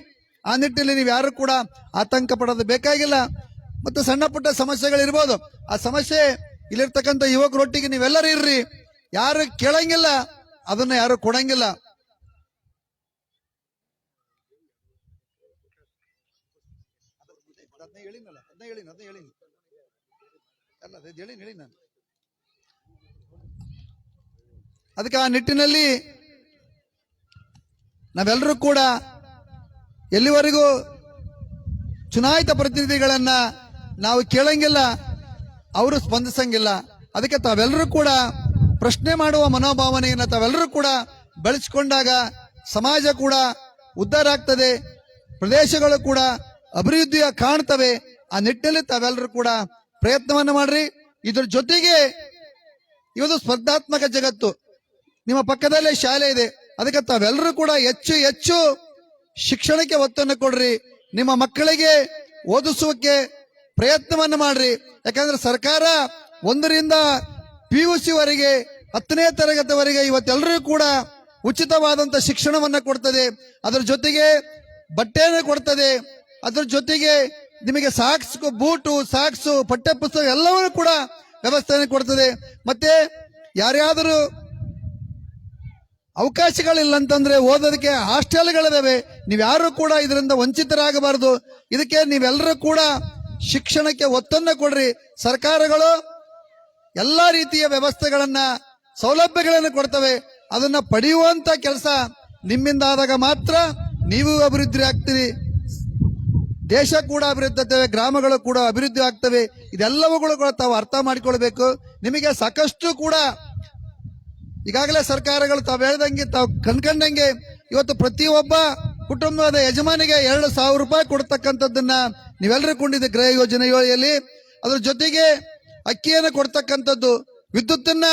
Speaker 6: ಆ ನಿಟ್ಟಿನಲ್ಲಿ ನೀವು ಯಾರು ಕೂಡ ಆತಂಕ ಪಡೋದು ಬೇಕಾಗಿಲ್ಲ. ಮತ್ತೆ ಸಣ್ಣ ಪುಟ್ಟ ಸಮಸ್ಯೆಗಳಿರ್ಬೋದು, ಆ ಸಮಸ್ಯೆ ಇಲ್ಲಿರ್ತಕ್ಕಂಥ ಯುವಕರೊಟ್ಟಿಗೆ ನೀವೆಲ್ಲರೂ ಇರ್ರಿ. ಯಾರು ಕೇಳಂಗಿಲ್ಲ, ಅದನ್ನ ಯಾರು ಕೊಡಂಗಿಲ್ಲ. ಅದಕ್ಕೆ ಆ ನಿಟ್ಟಿನಲ್ಲಿ ನಾವೆಲ್ಲರೂ ಕೂಡ ಎಲ್ಲಿವರೆಗೂ ಚುನಾಯಿತ ಪ್ರತಿನಿಧಿಗಳನ್ನ ನಾವು ಕೇಳಂಗಿಲ್ಲ, ಅವರು ಸ್ಪಂದಿಸಂಗಿಲ್ಲ. ಅದಕ್ಕೆ ತಾವೆಲ್ಲರೂ ಕೂಡ ಪ್ರಶ್ನೆ ಮಾಡುವ ಮನೋಭಾವನೆಯನ್ನು ತಾವೆಲ್ಲರೂ ಕೂಡ ಬೆಳೆಸಿಕೊಂಡಾಗ ಸಮಾಜ ಕೂಡ ಉದ್ಧಾರ ಆಗ್ತದೆ, ಪ್ರದೇಶಗಳು ಕೂಡ ಅಭಿವೃದ್ಧಿ ಕಾಣ್ತವೆ. ಆ ನಿಟ್ಟಿನಲ್ಲಿ ತಾವೆಲ್ಲರೂ ಕೂಡ ಪ್ರಯತ್ನವನ್ನ ಮಾಡ್ರಿ. ಇದ್ರ ಜೊತೆಗೆ ಇವತ್ತು ಸ್ಪರ್ಧಾತ್ಮಕ ಜಗತ್ತು, ನಿಮ್ಮ ಪಕ್ಕದಲ್ಲೇ ಶಾಲೆ ಇದೆ. ಅದಕ್ಕೆ ತಾವೆಲ್ಲರೂ ಕೂಡ ಹೆಚ್ಚು ಹೆಚ್ಚು ಶಿಕ್ಷಣಕ್ಕೆ ಒತ್ತನ್ನು ಕೊಡ್ರಿ. ನಿಮ್ಮ ಮಕ್ಕಳಿಗೆ ಓದಿಸುವಕ್ಕೆ ಪ್ರಯತ್ನವನ್ನ ಮಾಡ್ರಿ. ಯಾಕಂದ್ರೆ ಸರ್ಕಾರ 1ರಿಂದ PUC ವರೆಗೆ 10ನೇ ತರಗತಿವರೆಗೆ ಇವತ್ತೆಲ್ಲರೂ ಕೂಡ ಉಚಿತವಾದಂತ ಶಿಕ್ಷಣವನ್ನ ಕೊಡ್ತದೆ. ಅದರ ಜೊತೆಗೆ ಬಟ್ಟೆಯನ್ನು ಕೊಡ್ತದೆ. ಅದರ ಜೊತೆಗೆ ನಿಮಗೆ ಸಾಕ್ಸ್, ಬೂಟು, ಸಾಕ್ಸು, ಪಠ್ಯ ಪುಸ್ತಕ ಎಲ್ಲವೂ ಕೂಡ ವ್ಯವಸ್ಥೆಯನ್ನು ಕೊಡ್ತದೆ. ಮತ್ತೆ ಯಾರ್ಯಾದರೂ ಅವಕಾಶಗಳಿಲ್ಲ ಅಂತಂದ್ರೆ ಓದೋದಕ್ಕೆ ಹಾಸ್ಟೆಲ್ಗಳಿದಾವೆ. ನೀವ್ಯಾರು ಕೂಡ ಇದರಿಂದ ವಂಚಿತರಾಗಬಾರದು. ಇದಕ್ಕೆ ನೀವೆಲ್ಲರೂ ಕೂಡ ಶಿಕ್ಷಣಕ್ಕೆ ಒತ್ತನ್ನು ಕೊಡ್ರಿ. ಸರ್ಕಾರಗಳು ಎಲ್ಲಾ ರೀತಿಯ ವ್ಯವಸ್ಥೆಗಳನ್ನ, ಸೌಲಭ್ಯಗಳನ್ನು ಕೊಡ್ತವೆ. ಅದನ್ನ ಪಡೆಯುವಂತ ಕೆಲಸ ನಿಮ್ಮಿಂದ ಆದಾಗ ಮಾತ್ರ ನೀವು ಅಭಿವೃದ್ಧಿ ಆಗ್ತೀರಿ, ದೇಶ ಕೂಡ ಅಭಿವೃದ್ಧಿ ಆಗ್ತವೆ, ಗ್ರಾಮಗಳು ಕೂಡ ಅಭಿವೃದ್ಧಿ ಆಗ್ತವೆ. ಇದೆಲ್ಲವುಗಳು ಕೂಡ ತಾವು ಅರ್ಥ ಮಾಡಿಕೊಳ್ಬೇಕು. ನಿಮಗೆ ಸಾಕಷ್ಟು ಕೂಡ ಈಗಾಗಲೇ ಸರ್ಕಾರಗಳು ತಾವು ಹೇಳ್ದಂಗೆ, ತಾವು ಕಣ್ಕಂಡಂಗೆ ಇವತ್ತು ಪ್ರತಿಯೊಬ್ಬ ಕುಟುಂಬದ ಯಜಮಾನಿಗೆ 2,000 ರೂಪಾಯಿ ಕೊಡ್ತಕ್ಕಂಥದ್ದನ್ನ ನೀವೆಲ್ಲರೂ ಕೊಂಡಿದ್ದೆ ಗೃಹ ಯೋಜನೆಯಲ್ಲಿ. ಅದ್ರ ಜೊತೆಗೆ ಅಕ್ಕಿಯನ್ನು ಕೊಡ್ತಕ್ಕಂಥದ್ದು, ವಿದ್ಯುತ್ತನ್ನ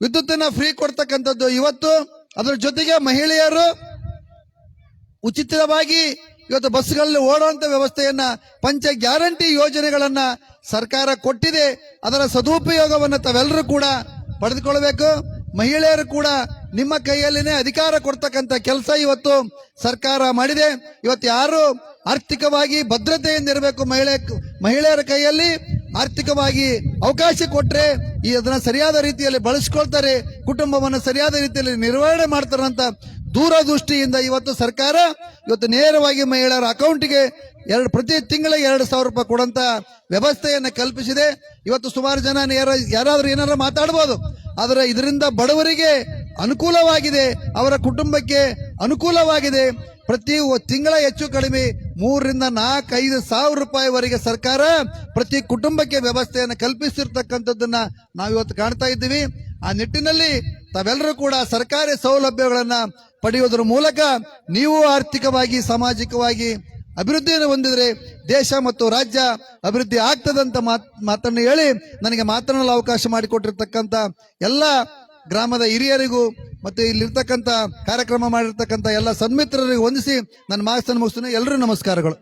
Speaker 6: ವಿದ್ಯುತ್ತನ್ನ ಫ್ರೀ ಕೊಡ್ತಕ್ಕಂಥದ್ದು. ಇವತ್ತು ಅದರ ಜೊತೆಗೆ ಮಹಿಳೆಯರು ಉಚಿತವಾಗಿ ಇವತ್ತು ಬಸ್ಗಳಲ್ಲಿ ಓಡುವಂತ ವ್ಯವಸ್ಥೆಯನ್ನ ಪಂಚ ಗ್ಯಾರಂಟಿ ಯೋಜನೆಗಳನ್ನ ಸರ್ಕಾರ ಕೊಟ್ಟಿದೆ. ಅದರ ಸದುಪಯೋಗವನ್ನು ತಾವೆಲ್ಲರೂ ಕೂಡ ಪಡೆದುಕೊಳ್ಬೇಕು. ಮಹಿಳೆಯರು ಕೂಡ ನಿಮ್ಮ ಕೈಯಲ್ಲಿನೇ ಅಧಿಕಾರ ಕೊಡ್ತಕ್ಕಂಥ ಕೆಲಸ ಇವತ್ತು ಸರ್ಕಾರ ಮಾಡಿದೆ. ಇವತ್ತು ಯಾರು ಆರ್ಥಿಕವಾಗಿ ಭದ್ರತೆಯಿಂದ ಇರಬೇಕು, ಮಹಿಳೆಯರ ಕೈಯಲ್ಲಿ ಆರ್ಥಿಕವಾಗಿ ಅವಕಾಶ ಕೊಟ್ರೆ ಅದನ್ನ ಸರಿಯಾದ ರೀತಿಯಲ್ಲಿ ಬಳಸ್ಕೊಳ್ತಾರೆ, ಕುಟುಂಬವನ್ನು ಸರಿಯಾದ ರೀತಿಯಲ್ಲಿ ನಿರ್ವಹಣೆ ಮಾಡ್ತಾರಂತ ದೂರದೃಷ್ಟಿಯಿಂದ ಇವತ್ತು ಸರ್ಕಾರ ಇವತ್ತು ನೇರವಾಗಿ ಮಹಿಳೆಯರ ಅಕೌಂಟ್ಗೆ ಪ್ರತಿ ತಿಂಗಳಿಗೆ 2,000 ರೂಪಾಯಿ ಕೊಡುವಂತ ವ್ಯವಸ್ಥೆಯನ್ನು ಕಲ್ಪಿಸಿದೆ. ಇವತ್ತು ಸುಮಾರು ಜನ ಯಾರಾದ್ರೂ ಏನಾದ್ರು ಮಾತಾಡಬಹುದು, ಆದರೆ ಇದರಿಂದ ಬಡವರಿಗೆ ಅನುಕೂಲವಾಗಿದೆ, ಅವರ ಕುಟುಂಬಕ್ಕೆ ಅನುಕೂಲವಾಗಿದೆ. ಪ್ರತಿ ತಿಂಗಳ ಹೆಚ್ಚು ಕಡಿಮೆ 3,000 ರಿಂದ 4,000-5,000 ರೂಪಾಯಿವರೆಗೆ ಸರ್ಕಾರ ಪ್ರತಿ ಕುಟುಂಬಕ್ಕೆ ವ್ಯವಸ್ಥೆಯನ್ನು ಕಲ್ಪಿಸಿರ್ತಕ್ಕಂಥದ್ದನ್ನ ನಾವಿವತ್ತು ಕಾಣ್ತಾ ಇದ್ದೀವಿ. ಆ ನಿಟ್ಟಿನಲ್ಲಿ ತಾವೆಲ್ಲರೂ ಕೂಡ ಸರ್ಕಾರಿ ಸೌಲಭ್ಯಗಳನ್ನ ಪಡೆಯುವುದರ ಮೂಲಕ ನೀವು ಆರ್ಥಿಕವಾಗಿ ಸಾಮಾಜಿಕವಾಗಿ ಅಭಿವೃದ್ಧಿಯನ್ನು ಹೊಂದಿದ್ರೆ ದೇಶ ಮತ್ತು ರಾಜ್ಯ ಅಭಿವೃದ್ಧಿ ಆಗ್ತದಂತ ಮಾತನ್ನು ಹೇಳಿ ನನಗೆ ಮಾತನಾಡಲು ಅವಕಾಶ ಮಾಡಿಕೊಟ್ಟಿರ್ತಕ್ಕಂಥ ಎಲ್ಲ ಗ್ರಾಮದ ಹಿರಿಯರಿಗೂ ಮತ್ತು ಇಲ್ಲಿರ್ತಕ್ಕಂಥ ಕಾರ್ಯಕ್ರಮ ಮಾಡಿರ್ತಕ್ಕಂಥ ಎಲ್ಲ ಸನ್ಮಿತ್ರರಿಗೂ ವಂದಿಸಿ ನನ್ನ ಮಾತನ್ನು ಮುಗಿಸ್ತೇನೆ. ಎಲ್ಲರೂ ನಮಸ್ಕಾರಗಳು.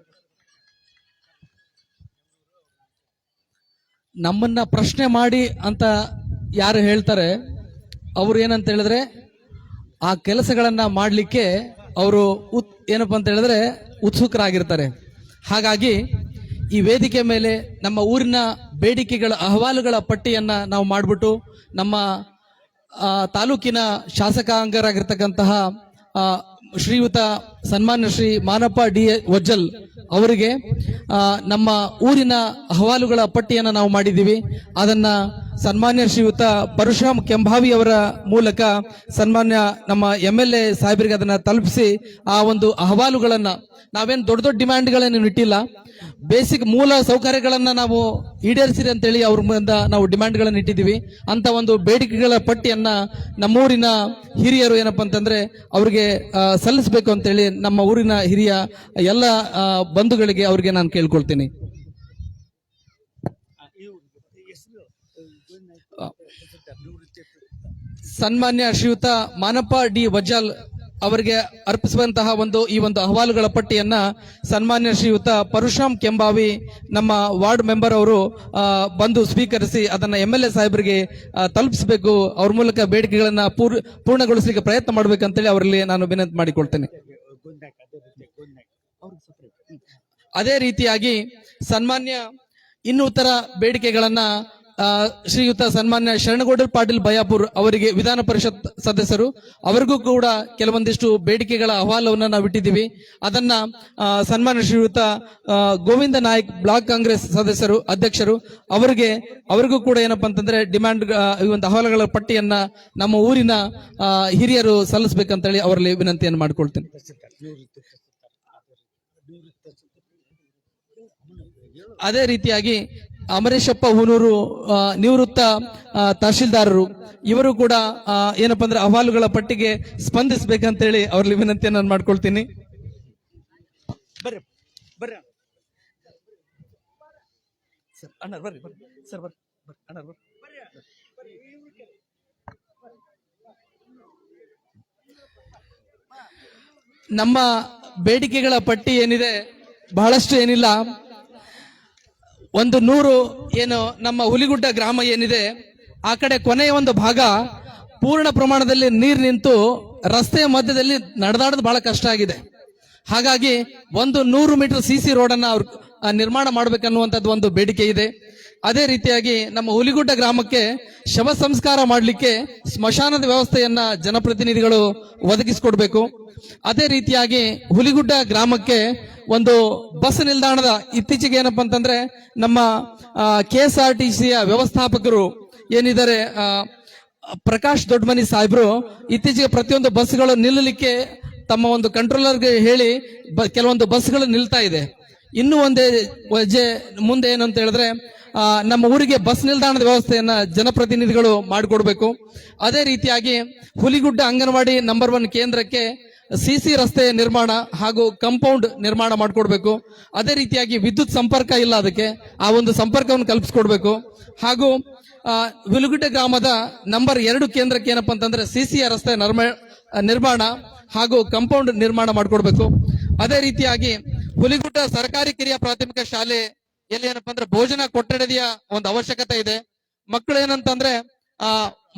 Speaker 1: ನಮ್ಮನ್ನ ಪ್ರಶ್ನೆ ಮಾಡಿ ಅಂತ ಯಾರು ಹೇಳ್ತಾರೆ ಅವ್ರು ಏನಂತ ಹೇಳಿದ್ರೆ ಆ ಕೆಲಸಗಳನ್ನ ಮಾಡಲಿಕ್ಕೆ ಅವರು ಏನಪ್ಪಾ ಅಂತ ಹೇಳಿದ್ರೆ ಉತ್ಸುಕರಾಗಿರ್ತಾರೆ. ಹಾಗಾಗಿ ಈ ವೇದಿಕೆ ಮೇಲೆ ನಮ್ಮ ಊರಿನ ಬೇಡಿಕೆಗಳ ಅಹವಾಲುಗಳ ಪಟ್ಟಿಯನ್ನ ನಾವು ಮಾಡಿಬಿಟ್ಟು ನಮ್ಮ ತಾಲೂಕಿನ ಶಾಸಕಾಂಗರಾಗಿರ್ತಕ್ಕಂತಹ ಶ್ರೀಯುತ ಸನ್ಮಾನ್ಯ ಶ್ರೀ ಮಾನಪ್ಪ ಡಿ ವಜ್ಜಲ್ ಅವರಿಗೆ ನಮ್ಮ ಊರಿನ ಅಹವಾಲುಗಳ ಪಟ್ಟಿಯನ್ನು ನಾವು ಮಾಡಿದ್ದೀವಿ. ಅದನ್ನ ಸನ್ಮಾನ್ಯ ಶ್ರೀಯುತ ಪರಶುರಾಮ್ ಕೆಂಭಾವಿ ಅವರ ಮೂಲಕ ಸನ್ಮಾನ್ಯ ನಮ್ಮ MLA ಸಾಹೇಬರಿಗೆ ಅದನ್ನ ತಲುಪಿಸಿ ಆ ಒಂದು ಅಹವಾಲುಗಳನ್ನ ನಾವೇನು ದೊಡ್ಡ ದೊಡ್ಡ ಡಿಮ್ಯಾಂಡ್ಗಳನ್ನು ಇಟ್ಟಿಲ್ಲ, ಬೇಸಿಕ್ ಮೂಲ ಸೌಕರ್ಯಗಳನ್ನ ನಾವು ಈಡೇರಿಸಿರಿ ಅಂತೇಳಿ ಅವ್ರ ಮುಂದೆ ನಾವು ಡಿಮ್ಯಾಂಡ್ಗಳನ್ನು ಇಟ್ಟಿದ್ದೀವಿ. ಅಂತ ಒಂದು ಬೇಡಿಕೆಗಳ ಪಟ್ಟಿಯನ್ನ ನಮ್ಮೂರಿನ ಹಿರಿಯರು ಏನಪ್ಪಾ ಅಂತಂದ್ರೆ ಅವ್ರಿಗೆ ಸಲ್ಲಿಸಬೇಕು ಅಂತೇಳಿ ನಮ್ಮ ಊರಿನ ಹಿರಿಯ ಎಲ್ಲ ಬಂಧುಗಳಿಗೆ ಅವ್ರಿಗೆ ನಾನು ಕೇಳ್ಕೊಳ್ತೀನಿ. ಸನ್ಮಾನ್ಯ ಶ್ರೀಯುತ ಮಾನಪ್ಪ ಡಿ ವಜ್ಜಾಲ್ ಅವರಿಗೆ ಅರ್ಪಿಸುವಂತಹ ಈ ಒಂದು ಅಹವಾಲುಗಳ ಪಟ್ಟಿಯನ್ನ ಸನ್ಮಾನ್ಯ ಶ್ರೀಯುತ ಪರಶುರಾಮ್ ಕೆಂಭಾವಿ ನಮ್ಮ ವಾರ್ಡ್ ಮೆಂಬರ್ ಅವರು ಬಂದು ಸ್ವೀಕರಿಸಿ ಅದನ್ನ MLA ಸಾಹೇಬರಿಗೆ ತಲುಪಿಸಬೇಕು, ಅವ್ರ ಮೂಲಕ ಬೇಡಿಕೆಗಳನ್ನ ಪೂರ್ಣಗೊಳಿಸಲಿಕ್ಕೆ ಪ್ರಯತ್ನ ಮಾಡಬೇಕಂತೇಳಿ ಅವರಲ್ಲಿ ನಾನು ವಿನಂತಿ ಮಾಡಿಕೊಳ್ತೇನೆ. ಅದೇ ರೀತಿಯಾಗಿ ಸನ್ಮಾನ್ಯ ಇನ್ನಿತರ ಬೇಡಿಕೆಗಳನ್ನ ಶ್ರೀಯುತ ಸನ್ಮಾನ್ಯ ಶರಣಗೌಡರ್ ಪಾಟೀಲ್ ಬಯಾಪುರ್ ಅವರಿಗೆ ವಿಧಾನ ಪರಿಷತ್ ಸದಸ್ಯರು ಅವರಿಗೂ ಕೂಡ ಕೆಲವೊಂದಿಷ್ಟು ಬೇಡಿಕೆಗಳ ಅಹವಾಲವನ್ನು ನಾವು ಇಟ್ಟಿದ್ದೀವಿ. ಅದನ್ನ ಸನ್ಮಾನ್ಯ ಶ್ರೀಯುತ ಗೋವಿಂದ ನಾಯ್ಕ್ ಬ್ಲಾಕ್ ಕಾಂಗ್ರೆಸ್ ಸದಸ್ಯರು ಅಧ್ಯಕ್ಷರು ಅವರಿಗೂ ಕೂಡ ಏನಪ್ಪಾ ಅಂತಂದ್ರೆ ಡಿಮ್ಯಾಂಡ್ ಈ ಒಂದು ಅಹವಾಲುಗಳ ಪಟ್ಟಿಯನ್ನ ನಮ್ಮ ಊರಿನ ಹಿರಿಯರು ಸಲ್ಲಿಸಬೇಕಂತೇಳಿ ಅವರಲ್ಲಿ ವಿನಂತಿಯನ್ನು ಮಾಡಿಕೊಳ್ತೇನೆ. ಅದೇ ರೀತಿಯಾಗಿ ಅಮರೇಶಪ್ಪ ಹೂನೂರು ನಿವೃತ್ತ ತಹಶೀಲ್ದಾರರು ಇವರು ಕೂಡ ಏನಪ್ಪಾ ಅಂದ್ರೆ ಅಹವಾಲುಗಳ ಪಟ್ಟಿಗೆ ಸ್ಪಂದಿಸಬೇಕಂತೇಳಿ ಅವ್ರಲ್ಲಿ ವಿನಂತಿಯನ್ನು ನಾನು ಮಾಡ್ಕೊಳ್ತೀನಿ. ನಮ್ಮ ಬೇಡಿಕೆಗಳ ಪಟ್ಟಿ ಏನಿದೆ ಬಹಳಷ್ಟು ಏನಿಲ್ಲ, 100 ಏನು ನಮ್ಮ ಹುಲಿಗುಡ್ಡ ಗ್ರಾಮ ಏನಿದೆ ಆ ಕಡೆ ಕೊನೆಯ ಒಂದು ಭಾಗ ಪೂರ್ಣ ಪ್ರಮಾಣದಲ್ಲಿ ನೀರು ನಿಂತು ರಸ್ತೆಯ ಮಧ್ಯದಲ್ಲಿ ನಡೆದಾಡೋದು ಬಹಳ ಕಷ್ಟ ಆಗಿದೆ. ಹಾಗಾಗಿ 100 ಮೀಟರ್ CC ರೋಡ್ ಅನ್ನ ನಿರ್ಮಾಣ ಮಾಡಬೇಕನ್ನುವಂಥದ್ದು ಒಂದು ಬೇಡಿಕೆ ಇದೆ. ಅದೇ ರೀತಿಯಾಗಿ ನಮ್ಮ ಹುಲಿಗುಡ್ಡ ಗ್ರಾಮಕ್ಕೆ ಶವ ಸಂಸ್ಕಾರ ಮಾಡಲಿಕ್ಕೆ ಸ್ಮಶಾನದ ವ್ಯವಸ್ಥೆಯನ್ನ ಜನಪ್ರತಿನಿಧಿಗಳು ಒದಗಿಸಿಕೊಡ್ಬೇಕು. ಅದೇ ರೀತಿಯಾಗಿ ಹುಲಿಗುಡ್ಡ ಗ್ರಾಮಕ್ಕೆ ಒಂದು ಬಸ್ ನಿಲ್ದಾಣದ ಇತ್ತೀಚೆಗೆ ಏನಪ್ಪಾ ಅಂತಂದ್ರೆ ನಮ್ಮ KSRTCಯ ವ್ಯವಸ್ಥಾಪಕರು ಏನಿದ್ದಾರೆ ಪ್ರಕಾಶ್ ದೊಡ್ಡಮನಿ ಸಾಹೇಬ್ರು ಇತ್ತೀಚೆಗೆ ಪ್ರತಿಯೊಂದು ಬಸ್ಗಳು ನಿಲ್ಲಲಿಕ್ಕೆ ತಮ್ಮ ಒಂದು ಕಂಟ್ರೋಲರ್ಗೆ ಹೇಳಿ ಕೆಲವೊಂದು ಬಸ್ಗಳು ನಿಲ್ತಾ ಇದೆ. ಇನ್ನೂ ಒಂದೇ ಮುಂದೆ ಏನಂತ ಹೇಳಿದ್ರೆ ನಮ್ಮ ಊರಿಗೆ ಬಸ್ ನಿಲ್ದಾಣದ ವ್ಯವಸ್ಥೆಯನ್ನ ಜನಪ್ರತಿನಿಧಿಗಳು ಮಾಡಿಕೊಡ್ಬೇಕು. ಅದೇ ರೀತಿಯಾಗಿ ಹುಲಿಗುಡ್ಡ ಅಂಗನವಾಡಿ ನಂಬರ್ 1 ಕೇಂದ್ರಕ್ಕೆ CC ರಸ್ತೆ ನಿರ್ಮಾಣ ಹಾಗೂ ಕಾಂಪೌಂಡ್ ನಿರ್ಮಾಣ ಮಾಡಿಕೊಡ್ಬೇಕು. ಅದೇ ರೀತಿಯಾಗಿ ವಿದ್ಯುತ್ ಸಂಪರ್ಕ ಇಲ್ಲ, ಅದಕ್ಕೆ ಆ ಒಂದು ಸಂಪರ್ಕವನ್ನು ಕಲ್ಪಿಸ್ಕೊಡ್ಬೇಕು. ಹಾಗೂ ಹುಲಿಗುಡ್ಡೆ ಗ್ರಾಮದ ನಂಬರ್ 2 ಕೇಂದ್ರಕ್ಕೆ ಏನಪ್ಪಾ ಅಂತಂದ್ರೆ ಸಿಸಿಯ ರಸ್ತೆ ನಿರ್ಮಾಣ ಹಾಗೂ ಕಾಂಪೌಂಡ್ ನಿರ್ಮಾಣ ಮಾಡಿಕೊಡ್ಬೇಕು. ಅದೇ ರೀತಿಯಾಗಿ ಹುಲಿಗುಡ್ಡ ಸರ್ಕಾರಿ ಕಿರಿಯ ಪ್ರಾಥಮಿಕ ಶಾಲೆ ಎಲ್ಲಿ ಏನಪ್ಪಾ ಅಂದ್ರೆ ಭೋಜನ ಕೊಠಡಿಯ ಒಂದು ಅವಶ್ಯಕತೆ ಇದೆ. ಮಕ್ಕಳು ಏನಂತಂದ್ರೆ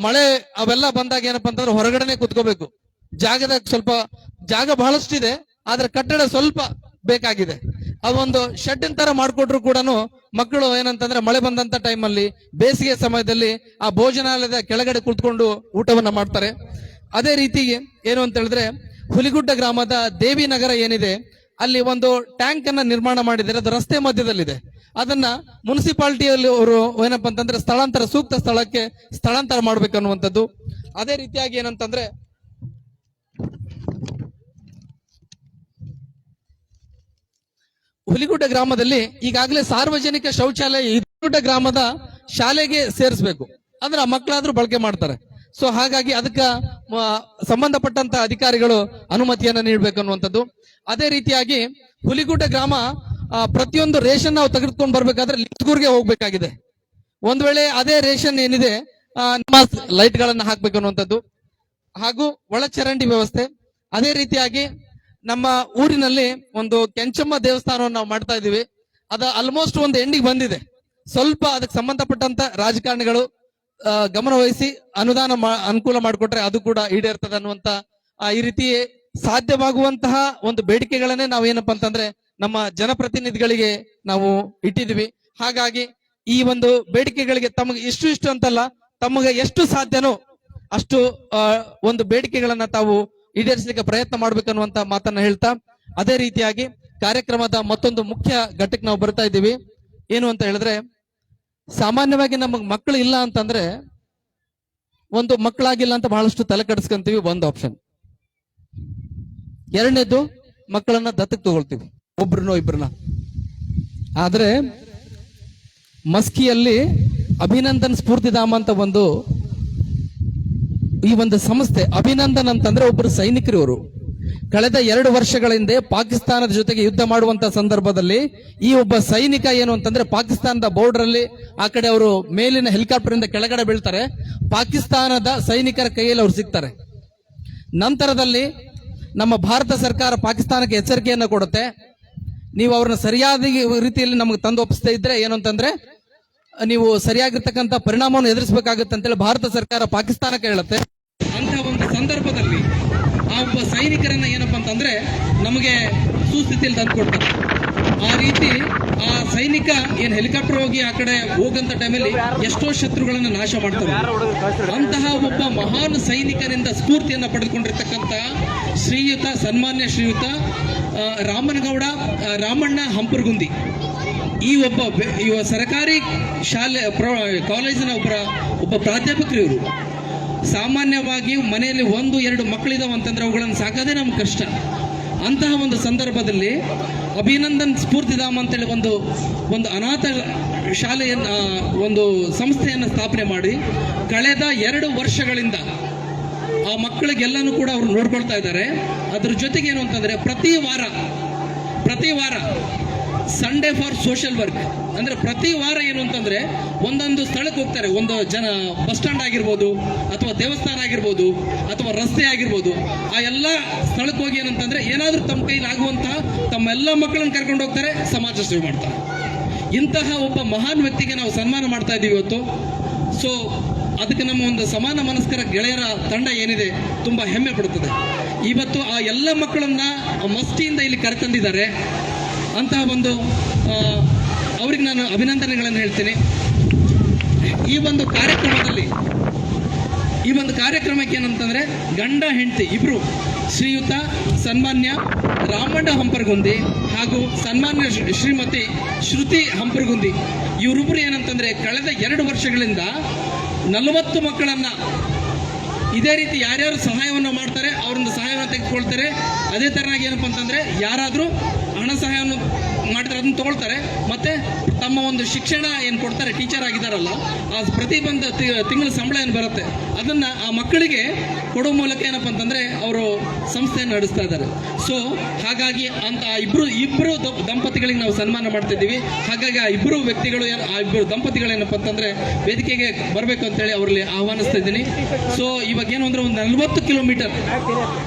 Speaker 1: ಮಳೆ ಅವೆಲ್ಲ ಬಂದಾಗ ಏನಪ್ಪಾ ಅಂತಂದ್ರೆ ಹೊರಗಡೆನೆ ಕುತ್ಕೋಬೇಕು. ಸ್ವಲ್ಪ ಜಾಗ ಬಹಳಷ್ಟಿದೆ, ಆದ್ರೆ ಕಟ್ಟಡ ಸ್ವಲ್ಪ ಬೇಕಾಗಿದೆ. ಅದೊಂದು ಶೆಡ್ ತರ ಮಾಡ್ಕೊಟ್ರು ಕೂಡ ಮಕ್ಕಳು ಏನಂತಂದ್ರೆ ಮಳೆ ಬಂದಂತ ಟೈಮಲ್ಲಿ ಬೇಸಿಗೆ ಸಮಯದಲ್ಲಿ ಆ ಭೋಜನಾಲಯದ ಕೆಳಗಡೆ ಕುಳಿತುಕೊಂಡು ಊಟವನ್ನ ಮಾಡ್ತಾರೆ. ಅದೇ ರೀತಿ ಏನು ಅಂತ ಹೇಳಿದ್ರೆ ಹುಲಿಗುಡ್ಡ ಗ್ರಾಮದ ದೇವಿನಗರ ಏನಿದೆ ಅಲ್ಲಿ ಒಂದು ಟ್ಯಾಂಕ್ ಅನ್ನ ನಿರ್ಮಾಣ ಮಾಡಿದ್ದಾರೆ. ಅದು ರಸ್ತೆ ಮಧ್ಯದಲ್ಲಿದೆ. ಅದನ್ನ ಮುನ್ಸಿಪಾಲಿಟಿಯಲ್ಲಿ ಅವರು ಏನಪ್ಪಾ ಅಂತಂದ್ರೆ ಸೂಕ್ತ ಸ್ಥಳಕ್ಕೆ ಸ್ಥಳಾಂತರ ಮಾಡ್ಬೇಕನ್ನುವಂಥದ್ದು. ಅದೇ ರೀತಿಯಾಗಿ ಏನಂತಂದ್ರೆ ಹುಲಿಗುಡ್ಡ ಗ್ರಾಮದಲ್ಲಿ ಈಗಾಗಲೇ ಸಾರ್ವಜನಿಕ ಶೌಚಾಲಯ ಹುಲಿಗುಡ್ಡ ಗ್ರಾಮದ ಶಾಲೆಗೆ ಸೇರಿಸಬೇಕು. ಅಂದ್ರೆ ಆ ಮಕ್ಕಳಾದ್ರೂ ಬಳಕೆ ಮಾಡ್ತಾರೆ. ಸೊ ಹಾಗಾಗಿ ಅದಕ್ಕೆ ಸಂಬಂಧಪಟ್ಟಂತ ಅಧಿಕಾರಿಗಳು ಅನುಮತಿಯನ್ನ ನೀಡಬೇಕು ಅನ್ನುವಂಥದ್ದು. ಅದೇ ರೀತಿಯಾಗಿ ಹುಲಿಗುಡ್ಡ ಗ್ರಾಮ ಪ್ರತಿಯೊಂದು ರೇಷನ್ ನಾವು ತೆಗೆದುಕೊಂಡು ಬರ್ಬೇಕಾದ್ರೆ ಲಿಂಗೂರ್ಗೆ ಹೋಗ್ಬೇಕಾಗಿದೆ. ಒಂದ್ ವೇಳೆ ಅದೇ ರೇಷನ್ ಏನಿದೆ ಲೈಟ್ ಗಳನ್ನ ಹಾಕ್ಬೇಕು ಅನ್ನುವಂಥದ್ದು ಹಾಗೂ ಒಳಚರಂಡಿ ವ್ಯವಸ್ಥೆ. ಅದೇ ರೀತಿಯಾಗಿ ನಮ್ಮ ಊರಿನಲ್ಲಿ ಒಂದು ಕೆಂಚಮ್ಮ ದೇವಸ್ಥಾನವನ್ನು ನಾವು ಮಾಡ್ತಾ ಇದೀವಿ. ಅದು ಆಲ್ಮೋಸ್ಟ್ ಒಂದು ಎಂಡಿಗೆ ಬಂದಿದೆ. ಸ್ವಲ್ಪ ಅದಕ್ಕೆ ಸಂಬಂಧಪಟ್ಟಂತ ರಾಜಕಾರಣಿಗಳು ಗಮನ ವಹಿಸಿ ಅನುಕೂಲ ಮಾಡಿಕೊಟ್ರೆ ಅದು ಕೂಡ ಈಡೇರ್ತದೆ ಅನ್ನುವಂತ ಈ ರೀತಿ ಸಾಧ್ಯವಾಗುವಂತಹ ಒಂದು ಬೇಡಿಕೆಗಳನ್ನೇ ನಾವು ಏನಪ್ಪಾ ಅಂತಂದ್ರೆ ನಮ್ಮ ಜನಪ್ರತಿನಿಧಿಗಳಿಗೆ ನಾವು ಇಟ್ಟಿದ್ವಿ. ಹಾಗಾಗಿ ಈ ಒಂದು ಬೇಡಿಕೆಗಳಿಗೆ ತಮಗೆ ಇಷ್ಟು ಅಂತಲ್ಲ, ತಮಗೆ ಎಷ್ಟು ಸಾಧ್ಯನೋ ಅಷ್ಟು ಒಂದು ಬೇಡಿಕೆಗಳನ್ನ ತಾವು ಈಡೇರಿಸಲಿಕ್ಕೆ ಪ್ರಯತ್ನ ಮಾಡ್ಬೇಕನ್ನುವಂತ ಮಾತನ್ನ ಹೇಳ್ತಾ, ಅದೇ ರೀತಿಯಾಗಿ ಕಾರ್ಯಕ್ರಮದ ಮತ್ತೊಂದು ಮುಖ್ಯ ಘಟ್ಟಕ್ಕೆ ನಾವು ಬರ್ತಾ ಇದ್ದೀವಿ. ಏನು ಅಂತ ಹೇಳಿದ್ರೆ, ಸಾಮಾನ್ಯವಾಗಿ ನಮಗ್ ಮಕ್ಕಳು ಇಲ್ಲ ಅಂತಂದ್ರೆ ಒಂದು ಮಕ್ಕಳಾಗಿಲ್ಲ ಅಂತ ಬಹಳಷ್ಟು ತಲೆ ಕೆಡಿಸ್ಕೊಂತೀವಿ, ಒಂದು ಆಪ್ಷನ್. ಎರಡನೇದು ಮಕ್ಕಳನ್ನ ದತ್ತಕ್ಕೆ ತಗೊಳ್ತೀವಿ, ಒಬ್ರನ್ನೋ ಇಬ್ರನ್ನ. ಆದ್ರೆ ಮಸ್ಕಿಯಲ್ಲಿ ಅಭಿನಂದನ್ ಸ್ಫೂರ್ತಿಧಾಮ ಅಂತ ಈ ಒಂದು ಸಂಸ್ಥೆ, ಅಭಿನಂದನ್ ಅಂತಂದ್ರೆ ಒಬ್ಬರು ಸೈನಿಕರು. ಕಳೆದ 2 ವರ್ಷಗಳ ಹಿಂದೆ ಪಾಕಿಸ್ತಾನದ ಜೊತೆಗೆ ಯುದ್ಧ ಮಾಡುವಂತ ಸಂದರ್ಭದಲ್ಲಿ ಈ ಒಬ್ಬ ಸೈನಿಕ ಏನು ಅಂತಂದ್ರೆ ಪಾಕಿಸ್ತಾನದ ಬಾರ್ಡರ್ ಅಲ್ಲಿ ಆ ಕಡೆ ಅವರು ಮೇಲಿನ ಹೆಲಿಕಾಪ್ಟರ್ ಇಂದ ಕೆಳಗಡೆ ಬೀಳ್ತಾರೆ. ಪಾಕಿಸ್ತಾನದ ಸೈನಿಕರ ಕೈಯಲ್ಲಿ ಅವ್ರು ಸಿಗ್ತಾರೆ. ನಂತರದಲ್ಲಿ ನಮ್ಮ ಭಾರತ ಸರ್ಕಾರ ಪಾಕಿಸ್ತಾನಕ್ಕೆ ಎಚ್ಚರಿಕೆಯನ್ನ ಕೊಡುತ್ತೆ, ನೀವು ಅವ್ರನ್ನ ಸರಿಯಾದ ರೀತಿಯಲ್ಲಿ ನಮಗೆ ತಂದು ಒಪ್ಪಿಸ್ತಾ ಇದ್ರೆ ಏನು ಅಂತಂದ್ರೆ ನೀವು ಸರಿಯಾಗಿರ್ತಕ್ಕಂಥ ಪರಿಣಾಮವನ್ನು ಎದುರಿಸಬೇಕಾಗುತ್ತೆ ಅಂತೇಳಿ ಭಾರತ ಸರ್ಕಾರ ಪಾಕಿಸ್ತಾನಕ್ಕೆ ಹೇಳುತ್ತೆ. ಅಂತ ಒಂದು ಸಂದರ್ಭದಲ್ಲಿ ಆ ಒಬ್ಬ ಸೈನಿಕರನ್ನ ಏನಪ್ಪಾ ಅಂತಂದ್ರೆ ನಮಗೆ ಸುಸ್ಥಿತಿಯಲ್ಲಿ ತಂದು ಕೊಡ್ತಾರೆ. ಆ ರೀತಿ ಆ ಸೈನಿಕ ಏನ್ ಹೆಲಿಕಾಪ್ಟರ್ ಹೋಗಿ ಆ ಕಡೆ ಹೋಗಂತ ಟೈಮಲ್ಲಿ ಎಷ್ಟೋ ಶತ್ರುಗಳನ್ನ ನಾಶ ಮಾಡ್ತಾರೆ. ಅಂತಹ ಒಬ್ಬ ಮಹಾನ್ ಸೈನಿಕರಿಂದ ಸ್ಫೂರ್ತಿಯನ್ನ ಪಡೆದುಕೊಂಡಿರ್ತಕ್ಕಂಥ ಸನ್ಮಾನ್ಯ ಶ್ರೀಯುತ ರಾಮಣ್ಣ ಹಂಪರಗುಂದಿ ಈ ಸರ್ಕಾರಿ ಕಾಲೇಜಿನ ಒಬ್ಬ ಪ್ರಾಧ್ಯಾಪಕರು. ಇವರು ಸಾಮಾನ್ಯವಾಗಿ ಮನೆಯಲ್ಲಿ 1-2 ಮಕ್ಕಳಿದಾವ ಅಂತಂದ್ರೆ ಅವುಗಳನ್ನು ಸಾಕೋದೇ ನಮ್ಗೆ ಕಷ್ಟ. ಅಂತಹ ಒಂದು ಸಂದರ್ಭದಲ್ಲಿ ಅಭಿನಂದನ್ ಸ್ಫೂರ್ತಿಧಾಮ ಅಂತೇಳಿ ಒಂದು ಅನಾಥ ಶಾಲೆಯನ್ನ ಒಂದು ಸಂಸ್ಥೆಯನ್ನು ಸ್ಥಾಪನೆ ಮಾಡಿ ಕಳೆದ 2 ವರ್ಷಗಳಿಂದ ಆ ಮಕ್ಕಳಿಗೆಲ್ಲನೂ ಕೂಡ ಅವರು ನೋಡ್ಕೊಳ್ತಾ ಇದ್ದಾರೆ. ಅದ್ರ ಜೊತೆಗೆ ಏನು ಅಂತಂದ್ರೆ ಪ್ರತಿ ವಾರ ಸಂಡೇ ಫಾರ್ ಸೋಷಿಯಲ್ ವರ್ಕ್ ಅಂದ್ರೆ ಪ್ರತಿ ವಾರ ಏನು ಅಂತಂದ್ರೆ ಒಂದೊಂದು ಸ್ಥಳಕ್ಕೆ ಹೋಗ್ತಾರೆ. ಒಂದು ಬಸ್ ಸ್ಟ್ಯಾಂಡ್ ಆಗಿರ್ಬೋದು, ಅಥವಾ ದೇವಸ್ಥಾನ ಆಗಿರ್ಬೋದು, ಅಥವಾ ರಸ್ತೆ ಆಗಿರ್ಬೋದು. ಆ ಎಲ್ಲ ಸ್ಥಳಕ್ಕೆ ಹೋಗಿ ಏನಂತಂದ್ರೆ ಏನಾದ್ರೂ ತಮ್ಮ ಕೈಲಿ ಆಗುವಂತಹ ತಮ್ಮ ಎಲ್ಲ ಮಕ್ಕಳನ್ನು ಕರ್ಕೊಂಡು ಹೋಗ್ತಾರೆ, ಸಮಾಜ ಸೇವೆ ಮಾಡ್ತಾರೆ. ಇಂತಹ ಒಬ್ಬ ಮಹಾನ್ ವ್ಯಕ್ತಿಗೆ ನಾವು ಸನ್ಮಾನ ಮಾಡ್ತಾ ಇದ್ದೀವಿ ಇವತ್ತು. ಸೊ ಅದಕ್ಕೆ ನಮ್ಮ ಒಂದು ಸಮಾನ ಮನಸ್ಕರ ಗೆಳೆಯರ ತಂಡ ಏನಿದೆ ತುಂಬಾ ಹೆಮ್ಮೆ ಪಡುತ್ತದೆ. ಇವತ್ತು ಆ ಎಲ್ಲ ಮಕ್ಕಳನ್ನ ಮಸ್ತಿಯಿಂದ ಇಲ್ಲಿ ಕರೆತಂದಿದ್ದಾರೆ. ಅಂತಹ ಅವ್ರಿಗೆ ನಾನು ಅಭಿನಂದನೆಗಳನ್ನು ಹೇಳ್ತೀನಿ. ಈ ಒಂದು ಕಾರ್ಯಕ್ರಮಕ್ಕೆ ಏನಂತಂದ್ರೆ ಗಂಡ ಹೆಂಡತಿ ಇಬ್ರು, ಶ್ರೀಯುತ ಸನ್ಮಾನ್ಯ ರಾಮಣ್ಣ ಹಂಪರಗುಂದಿ ಹಾಗೂ ಸನ್ಮಾನ್ಯ ಶ್ರೀಮತಿ ಶ್ರುತಿ ಹಂಪರಗುಂದಿ, ಇವರಿಬ್ರು ಏನಂತಂದ್ರೆ ಕಳೆದ 2 ವರ್ಷಗಳಿಂದ 40 ಮಕ್ಕಳನ್ನ ಇದೇ ರೀತಿ ಯಾರ್ಯಾರು ಸಹಾಯವನ್ನು ಮಾಡ್ತಾರೆ ಅವರಿಂದ ಸಹಾಯವನ್ನು ತೆಗೆದುಕೊಳ್ತಾರೆ. ಅದೇ ತರನಾಗಿ ಏನಪ್ಪಾ ಅಂತಂದ್ರೆ ಯಾರಾದ್ರೂ ಹಣ ಸಹಾಯವನ್ನು ಮಾಡಿದ್ರೆ ಅದನ್ನು ತಗೊಳ್ತಾರೆ. ಮತ್ತೆ ತಮ್ಮ ಒಂದು ಶಿಕ್ಷಣ ಏನು ಕೊಡ್ತಾರೆ, ಟೀಚರ್ ಆಗಿದ್ದಾರಲ್ಲ, ಆ ಪ್ರತಿಬಂಧ ತಿಂಗಳ ಸಂಬಳ ಏನು ಬರುತ್ತೆ ಅದನ್ನ ಆ ಮಕ್ಕಳಿಗೆ ಕೊಡೋ ಮೂಲಕ ಏನಪ್ಪ ಅಂತಂದ್ರೆ ಅವರು ಸಂಸ್ಥೆಯನ್ನು ನಡೆಸ್ತಾ ಇದ್ದಾರೆ. ಸೊ ಹಾಗಾಗಿ ಅಂತ ಇಬ್ಬರು ದಂಪತಿಗಳಿಗೆ ನಾವು ಸನ್ಮಾನ ಮಾಡ್ತಿದ್ದೀವಿ. ಹಾಗಾಗಿ ಆ ಇಬ್ಬರು ವ್ಯಕ್ತಿಗಳು, ಆ ಇಬ್ಬರು ದಂಪತಿಗಳು ಏನಪ್ಪ ಅಂತಂದ್ರೆ ವೇದಿಕೆಗೆ ಬರಬೇಕು ಅಂತೇಳಿ ಅವರಲ್ಲಿ ಆಹ್ವಾನಿಸ್ತಾ ಇದ್ದೀನಿ. ಸೊ ಇವಾಗ ಏನು ಅಂದ್ರೆ ಒಂದು 40 ಕಿಲೋಮೀಟರ್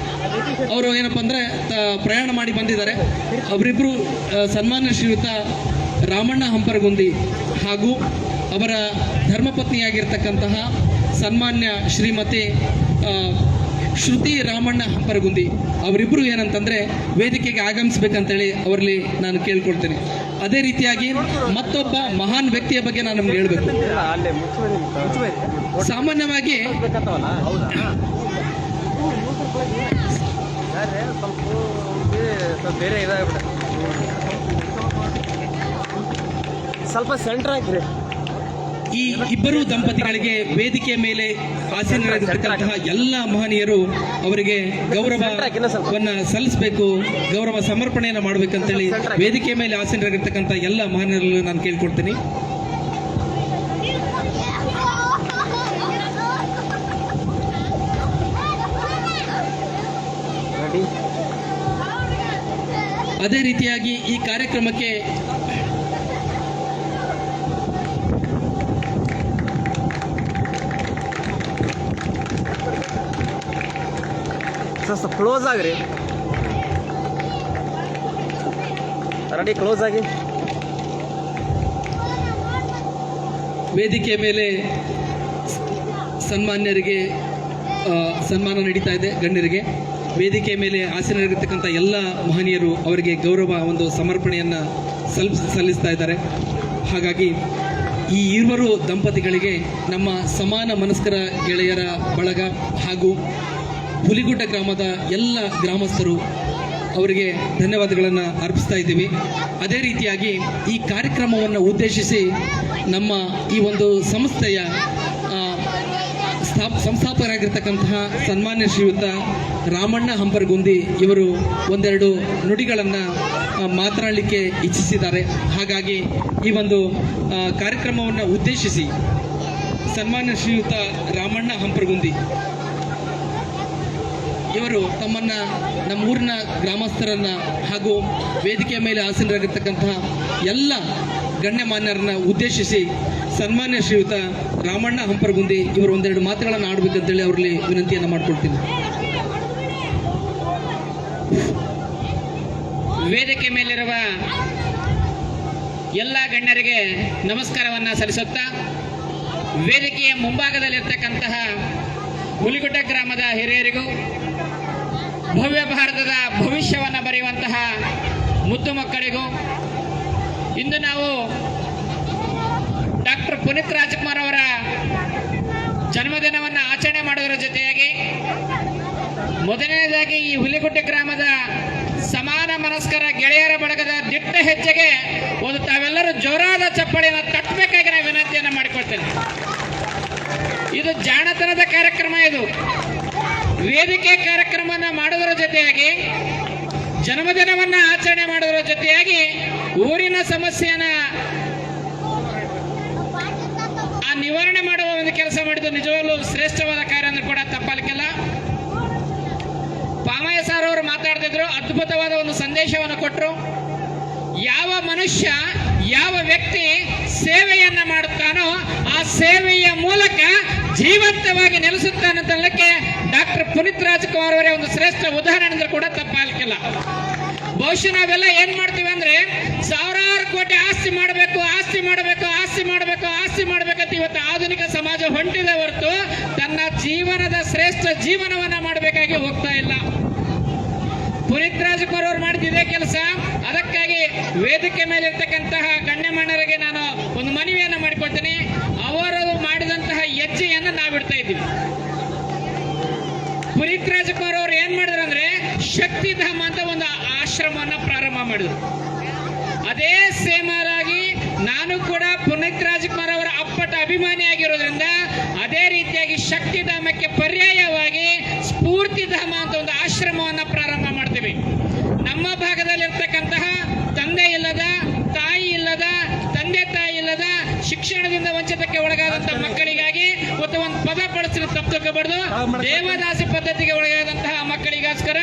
Speaker 1: ಅವರು ಏನಪ್ಪ ಅಂದ್ರೆ ಪ್ರಯಾಣ ಮಾಡಿ ಬಂದಿದ್ದಾರೆ. ಅವರಿಬ್ಬರು ಸನ್ಮಾನ್ಯ ಶ್ರೀಯುತ ರಾಮಣ್ಣ ಹಂಪರಗುಂದಿ ಹಾಗೂ ಅವರ ಧರ್ಮಪತ್ನಿಯಾಗಿರ್ತಕ್ಕಂತಹ ಸನ್ಮಾನ್ಯ ಶ್ರೀಮತಿ ಶ್ರುತಿ ರಾಮಣ್ಣ ಹಂಪರಗುಂದಿ ಅವರಿಬ್ಬರು ಏನಂತಂದ್ರೆ ವೇದಿಕೆಗೆ ಆಗಮಿಸ್ಬೇಕಂತೇಳಿ ಅವರಲ್ಲಿ ನಾನು ಕೇಳ್ಕೊಳ್ತೇನೆ. ಅದೇ ರೀತಿಯಾಗಿ ಮತ್ತೊಬ್ಬ ಮಹಾನ್ ವ್ಯಕ್ತಿಯ ಬಗ್ಗೆ ನಾನು ನಿಮ್ಗೆ ಹೇಳ್ಬೇಕು. ಸಾಮಾನ್ಯವಾಗಿ
Speaker 3: ಸ್ವಲ್ಪ ಸೆಂಟರ್ ಹಾಕಿರಿ.
Speaker 1: ಈ ಇಬ್ಬರು ದಂಪತಿಗಳಿಗೆ ವೇದಿಕೆಯ ಮೇಲೆ ಆಸೀನರಾಗಿರ್ತಕ್ಕಂತಹ ಎಲ್ಲ ಮಹನೀಯರು ಅವರಿಗೆ ಗೌರವವನ್ನ ಸಲ್ಲಿಸಬೇಕು, ಗೌರವ ಸಮರ್ಪಣೆಯನ್ನು ಮಾಡಬೇಕಂತೇಳಿ ವೇದಿಕೆಯ ಮೇಲೆ ಆಸೀನರಾಗಿರ್ತಕ್ಕಂಥ ಎಲ್ಲ ಮಹನೀಯರನ್ನು ನಾನು ಕೇಳ್ಕೊಡ್ತೀನಿ. ಅದೇ ರೀತಿಯಾಗಿ ಈ ಕಾರ್ಯಕ್ರಮಕ್ಕೆ
Speaker 3: ಸ್ವಲ್ಪ ಕ್ಲೋಸ್ ಆಗ್ರಿ, ರೆಡಿ, ಕ್ಲೋಸ್ ಆಗಿ.
Speaker 1: ವೇದಿಕೆಯ ಮೇಲೆ ಸನ್ಮಾನ್ಯರಿಗೆ ಸನ್ಮಾನ ನಡೀತಾ ಇದೆ. ಗಣ್ಯರಿಗೆ ವೇದಿಕೆಯ ಮೇಲೆ ಆಸೀನರಾಗಿರ್ತಕ್ಕಂಥ ಎಲ್ಲ ಮಹನೀಯರು ಅವರಿಗೆ ಗೌರವ ಒಂದು ಸಮರ್ಪಣೆಯನ್ನು ಸಲ್ಲಿಸ್ತಾ ಇದ್ದಾರೆ. ಹಾಗಾಗಿ ಈ ಇರುವರು ದಂಪತಿಗಳಿಗೆ ನಮ್ಮ ಸಮಾನ ಮನಸ್ಕರ ಗೆಳೆಯರ ಬಳಗ ಹಾಗೂ ಹುಲಿಗುಡ್ಡ ಗ್ರಾಮದ ಎಲ್ಲ ಗ್ರಾಮಸ್ಥರು ಅವರಿಗೆ ಧನ್ಯವಾದಗಳನ್ನು ಅರ್ಪಿಸ್ತಾ ಇದ್ದೀವಿ. ಅದೇ ರೀತಿಯಾಗಿ ಈ ಕಾರ್ಯಕ್ರಮವನ್ನು ಉದ್ದೇಶಿಸಿ ನಮ್ಮ ಈ ಒಂದು ಸಂಸ್ಥೆಯ ಸಂಸ್ಥಾಪಕರಾಗಿರ್ತಕ್ಕಂತಹ ಸನ್ಮಾನ್ಯ ಶ್ರೀಯುತ ರಾಮಣ್ಣ ಹಂಪರಗುಂದಿ ಇವರು ಒಂದೆರಡು ನುಡಿಗಳನ್ನು ಮಾತನಾಡಲಿಕ್ಕೆ ಇಚ್ಛಿಸಿದ್ದಾರೆ. ಹಾಗಾಗಿ ಈ ಒಂದು ಕಾರ್ಯಕ್ರಮವನ್ನು ಉದ್ದೇಶಿಸಿ ಸನ್ಮಾನ್ಯ ಶ್ರೀಯುತ ರಾಮಣ್ಣ ಹಂಪರಗುಂದಿ ಇವರು ತಮ್ಮನ್ನ ನಮ್ಮೂರಿನ ಗ್ರಾಮಸ್ಥರನ್ನ ಹಾಗೂ ವೇದಿಕೆಯ ಮೇಲೆ ಆಸೀನರಾಗಿರ್ತಕ್ಕಂತಹ ಎಲ್ಲ ಗಣ್ಯಮಾನ್ಯರನ್ನ ಉದ್ದೇಶಿಸಿ ಸನ್ಮಾನ್ಯ ಶ್ರೀಯುತ ರಾಮಣ್ಣ ಹಂಪರಗುಂದಿ ಇವರು ಒಂದೆರಡು ಮಾತುಗಳನ್ನು ಆಡಬೇಕಂತೇಳಿ ಅವರಲ್ಲಿ ವಿನಂತಿಯನ್ನು ಮಾಡಿಕೊಡ್ತೀನಿ.
Speaker 7: ವೇದಿಕೆ ಮೇಲಿರುವ ಎಲ್ಲ ಗಣ್ಯರಿಗೆ ನಮಸ್ಕಾರವನ್ನು ಸಲ್ಲಿಸುತ್ತಾ, ವೇದಿಕೆಯ ಮುಂಭಾಗದಲ್ಲಿರ್ತಕ್ಕಂತಹ ಹುಲಿಗುಡ್ಡ ಗ್ರಾಮದ ಹಿರಿಯರಿಗೂ, ಭವ್ಯ ಭಾರತದ ಭವಿಷ್ಯವನ್ನು ಬರೆಯುವಂತಹ ಮುದ್ದು ಮಕ್ಕಳಿಗೂ, ಇಂದು ನಾವು ಡಾಕ್ಟರ್ ಪುನೀತ್ ರಾಜ್ಕುಮಾರ್ ಅವರ ಜನ್ಮದಿನವನ್ನು ಆಚರಣೆ ಮಾಡೋದರ ಜೊತೆಯಾಗಿ ಮೊದಲನೇದಾಗಿ ಈ ಹುಲಿಗುಡ್ಡ ಗ್ರಾಮದ ಸಮಾನ ಮನಸ್ಕರ ಗೆಳೆಯರ ಬಳಗದ ದಿಟ್ಟ ಹೆಜ್ಜೆಗೆ ಒಂದು ತಾವೆಲ್ಲರೂ ಜೋರಾದ ಚಪ್ಪಾಳೆಯನ್ನು ತಟ್ಟಬೇಕಾಗಿ ನಾನು ವಿನಂತಿಯನ್ನು ಮಾಡಿಕೊಳ್ತೇನೆ. ಇದು ಜಾಣತನದ ಕಾರ್ಯಕ್ರಮ. ಇದು ವೇದಿಕೆ ಕಾರ್ಯಕ್ರಮವನ್ನು ಮಾಡೋದರ ಜೊತೆಯಾಗಿ, ಜನ್ಮದಿನವನ್ನ ಆಚರಣೆ ಮಾಡೋದರ ಜೊತೆಯಾಗಿ ಊರಿನ ಸಮಸ್ಯೆಯನ್ನ ನಿವಾರಣೆ ಮಾಡುವ ಒಂದು ಕೆಲಸ ಮಾಡಿದ್ದು ನಿಜವಾಗ್ಲೂ ಶ್ರೇಷ್ಠವಾದ ಕಾರ್ಯ ಅಂದ್ರೆ ಕೂಡ ತಪ್ಪಲಿಕ್ಕಿಲ್ಲ. ಪಾಮಯ್ಯ ಸರ್ ಅವರು ಮಾತಾಡ್ತಿದ್ರು, ಅದ್ಭುತವಾದ ಒಂದು ಸಂದೇಶವನ್ನು ಕೊಟ್ಟರು. ಯಾವ ಮನುಷ್ಯ, ಯಾವ ವ್ಯಕ್ತಿ ಸೇವೆಯನ್ನ ಮಾಡುತ್ತಾನೋ ಆ ಸೇವೆಯ ಮೂಲಕ ಜೀವಂತವಾಗಿ ನೆಲೆಸುತ್ತಾನಂತಲ್ಲಕ್ಕೆ ಡಾಕ್ಟರ್ ಪುನೀತ್ ರಾಜ್ಕುಮಾರ್ ಅವರೇ ಒಂದು ಶ್ರೇಷ್ಠ ಉದಾಹರಣೆ ಅಂದ್ರೆ ಕೂಡ ತಪ್ಪಾಗಲಿಕ್ಕಿಲ್ಲ. ಬಹುಶಃ ನಾವೆಲ್ಲ ಏನ್ ಮಾಡ್ತೀವಿ ಅಂದ್ರೆ ಸಾವಿರಾರು ಕೋಟಿ ಆಸ್ತಿ ಮಾಡಬೇಕು, ಆಸ್ತಿ ಮಾಡಬೇಕು, ಆಸ್ತಿ ಮಾಡಬೇಕು, ಆಸ್ತಿ ಮಾಡಬೇಕಂತ ಇವತ್ತು ಆಧುನಿಕ ಸಮಾಜ ಹೊಂಟಿದೆ ಹೊರತು ತನ್ನ ಜೀವನದ ಶ್ರೇಷ್ಠ ಜೀವನವನ್ನ ಮಾಡಬೇಕಾಗಿ ಹೋಗ್ತಾ ಇಲ್ಲ. ಪುನೀತ್ ರಾಜ್ಕುಮಾರ್ ಅವರು ಮಾಡಿದ್ದೇ ಕೆಲಸ. ಅದಕ್ಕಾಗಿ ವೇದಿಕೆ ಮೇಲೆ ಇರ್ತಕ್ಕಂತಹ ಗಣ್ಯಮಾನ್ಯರಿಗೆ ನಾನು ಒಂದು ಮನವಿಯನ್ನ ಮಾಡಿಕೊಳ್ತೀನಿ. ಅವರು ಮಾಡಿದಂತಹ ಹೆಜ್ಜೆಯನ್ನು ನಾವಿಡ್ತಾ ಇದ್ದೀವಿ. ಪುನೀತ್ ರಾಜ್ಕುಮಾರ್ ಅವರು ಏನ್ ಮಾಡಿದ್ರು ಅಂದ್ರೆ ಶಕ್ತಿಧಾಮ ಅಂತ ಒಂದು ಆಶ್ರಮವನ್ನ ಪ್ರಾರಂಭ ಮಾಡಿದ್ರು. ಅದೇ ಸೇಮ್ ಆಗಿ ನಾನು ಕೂಡ ಪುನೀತ್ ರಾಜ್ಕುಮಾರ್ ಅವರ ಅಪ್ಪಟ ಅಭಿಮಾನಿಯಾಗಿರೋದ್ರಿಂದ ಅದೇ ರೀತಿಯಾಗಿ ಶಕ್ತಿಧಾಮಕ್ಕೆ ಪರ್ಯಾಯವಾಗಿ ಸ್ಫೂರ್ತಿಧಾಮ ಅಂತ ಒಂದು ಆಶ್ರಮವನ್ನ ಪ್ರಾರಂಭ ಮಾಡ್ತೀವಿ. ನಮ್ಮ ಭಾಗದಲ್ಲಿರ್ತಕ್ಕಂತಹ ಶಿಕ್ಷಣದಿಂದ ವಂಚಿತಕ್ಕೆ ಒಳಗಾದಂತಹ ಮಕ್ಕಳಿಗಾಗಿ ಮತ್ತು ಒಂದು ಪದ ಬಳಸಿ ತಪ್ಪಬಾರ್ದು, ದೇವದಾಸಿ ಪದ್ಧತಿಗೆ ಒಳಗಾದಂತಹ ಮಕ್ಕಳಿಗೋಸ್ಕರ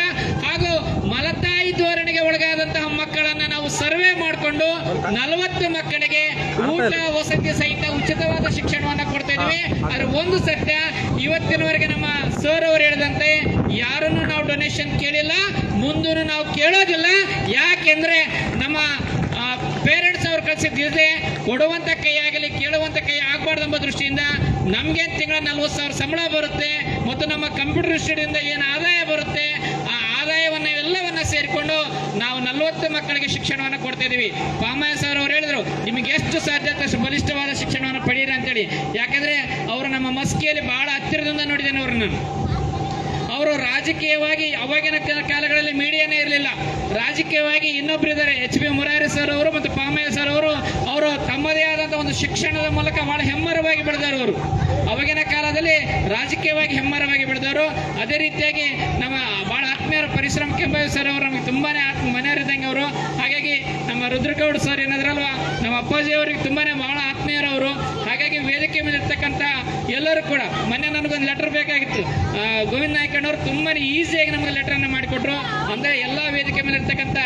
Speaker 7: ಹಾಗೂ ಮಲತಾಯಿ ಧೋರಣೆಗೆ ಒಳಗಾದಂತಹ ಮಕ್ಕಳನ್ನ ನಾವು ಸರ್ವೆ ಮಾಡಿಕೊಂಡು 40 ಮಕ್ಕಳಿಗೆ ಊಟ ವಸತಿ ಸಹಿತ ಉಚಿತವಾದ ಶಿಕ್ಷಣವನ್ನ ಕೊಡ್ತಾ ಇದ್ವಿ. ಆದ್ರೆ ಒಂದು ಸತ್ಯ, ಇವತ್ತಿನವರೆಗೆ ನಮ್ಮ ಸರ್ ಅವರು ಹೇಳಿದಂತೆ ಯಾರನ್ನು ನಾವು ಡೊನೇಷನ್ ಕೇಳಿಲ್ಲ, ಮುಂದೂ ನಾವು ಕೇಳೋದಿಲ್ಲ. ಯಾಕೆಂದ್ರೆ ನಮ್ಮ ಪೇರೆಂಟ್ಸ್ ಅವ್ರು ಕಳಿಸಿದ್ದಿದೆ, ಕೊಡುವಂತ ಕೈ ಆಗಲಿ ಕೇಳುವಂತ ಕೈ ಆಗಬಾರ್ದು ಎಂಬ ದೃಷ್ಟಿಯಿಂದ ನಮ್ಗೆ ತಿಂಗಳ 40,000 ಸಂಬಳ ಬರುತ್ತೆ ಮತ್ತು ನಮ್ಮ ಕಂಪ್ಯೂಟರ್ ಇನ್ಸ್ಟಿಟ್ಯೂಟ್ ಏನು ಆದಾಯ ಬರುತ್ತೆ, ಆ ಆದಾಯವನ್ನ ಎಲ್ಲವನ್ನ ಸೇರಿಕೊಂಡು ನಾವು 40 ಮಕ್ಕಳಿಗೆ ಶಿಕ್ಷಣವನ್ನು ಕೊಡ್ತಾ ಇದೀವಿ. ಪಾಮಯ್ಯ ಸರ್ ಅವರು ಹೇಳಿದ್ರು, ನಿಮಗೆ ಎಷ್ಟು ಸಾಧ್ಯತೆ ಅಷ್ಟು ಬಲಿಷ್ಠವಾದ ಶಿಕ್ಷಣವನ್ನು ಪಡೆಯಿರಿ ಅಂತೇಳಿ. ಯಾಕಂದ್ರೆ ಅವರು ನಮ್ಮ ಮಸ್ಕಿಯಲ್ಲಿ ಬಹಳ ಹತ್ತಿರದಿಂದ ನೋಡಿದ್ದೇನೆ ಅವ್ರನ್ನ. ಅವರು ರಾಜಕೀಯವಾಗಿ ಅವಾಗಿನ ಕಾಲಗಳಲ್ಲಿ ಮೀಡಿಯಾನೇ ಇರಲಿಲ್ಲ. ರಾಜಕೀಯವಾಗಿ ಇನ್ನೊಬ್ರು ಇದ್ದಾರೆ, ಎಚ್ ಬಿ ಮುರಾರಿ ಸರ್ ಅವರು ಮತ್ತು ಪಾಮಯ್ಯ ಸರ್ ಅವರು ತಮ್ಮದೇ ಆದಂತಹ ಒಂದು ಶಿಕ್ಷಣದ ಮೂಲಕ ಬಹಳ ಹೆಮ್ಮರವಾಗಿ ಬೆಳೆದವರು. ಅವರು ಅವಾಗಿನ ಕಾಲದಲ್ಲಿ ರಾಜಕೀಯವಾಗಿ ಹೆಮ್ಮರವಾಗಿ ಬೆಳೆದವರು. ಅದೇ ರೀತಿಯಾಗಿ ನಮ್ಮ ಬಹಳ ಆತ್ಮೀಯರ ಪರಿಶ್ರಮ ಕೆಂಬಾವಿ ಸರ್ ಅವರು ನಮಗೆ ತುಂಬಾನೇ ಮನೆಯವರಿದ್ದಂಗೆ ಅವರು. ಹಾಗಾಗಿ ನಮ್ಮ ರುದ್ರಗೌಡ ಸರ್ ಏನಾದ್ರಲ್ವಾ, ನಮ್ಮ ಅಪ್ಪಾಜಿ ಅವರಿಗೆ ತುಂಬಾನೇ ಬಹಳ ಆತ್ಮೀಯರವರು. ಹಾಗಾಗಿ ವೇದಿಕೆ ಮೇಲೆ ಇರ್ತಕ್ಕಂಥ ಎಲ್ಲರೂ ಕೂಡ, ಮೊನ್ನೆ ನನಗೊಂದು ಲೆಟರ್ ಬೇಕಾಗಿತ್ತು, ಗೋವಿಂದ ನಾಯ್ಕಣ್ಣವರು ತುಂಬಾನೇ ಈಸಿಯಾಗಿ ನಮಗೆ ಲೆಟರ್ ಅನ್ನ ಮಾಡಿಕೊಟ್ರು. ಅಂದ್ರೆ ಎಲ್ಲಾ ವೇದಿಕೆ ಮೇಲೆ ಇರ್ತಕ್ಕಂಥ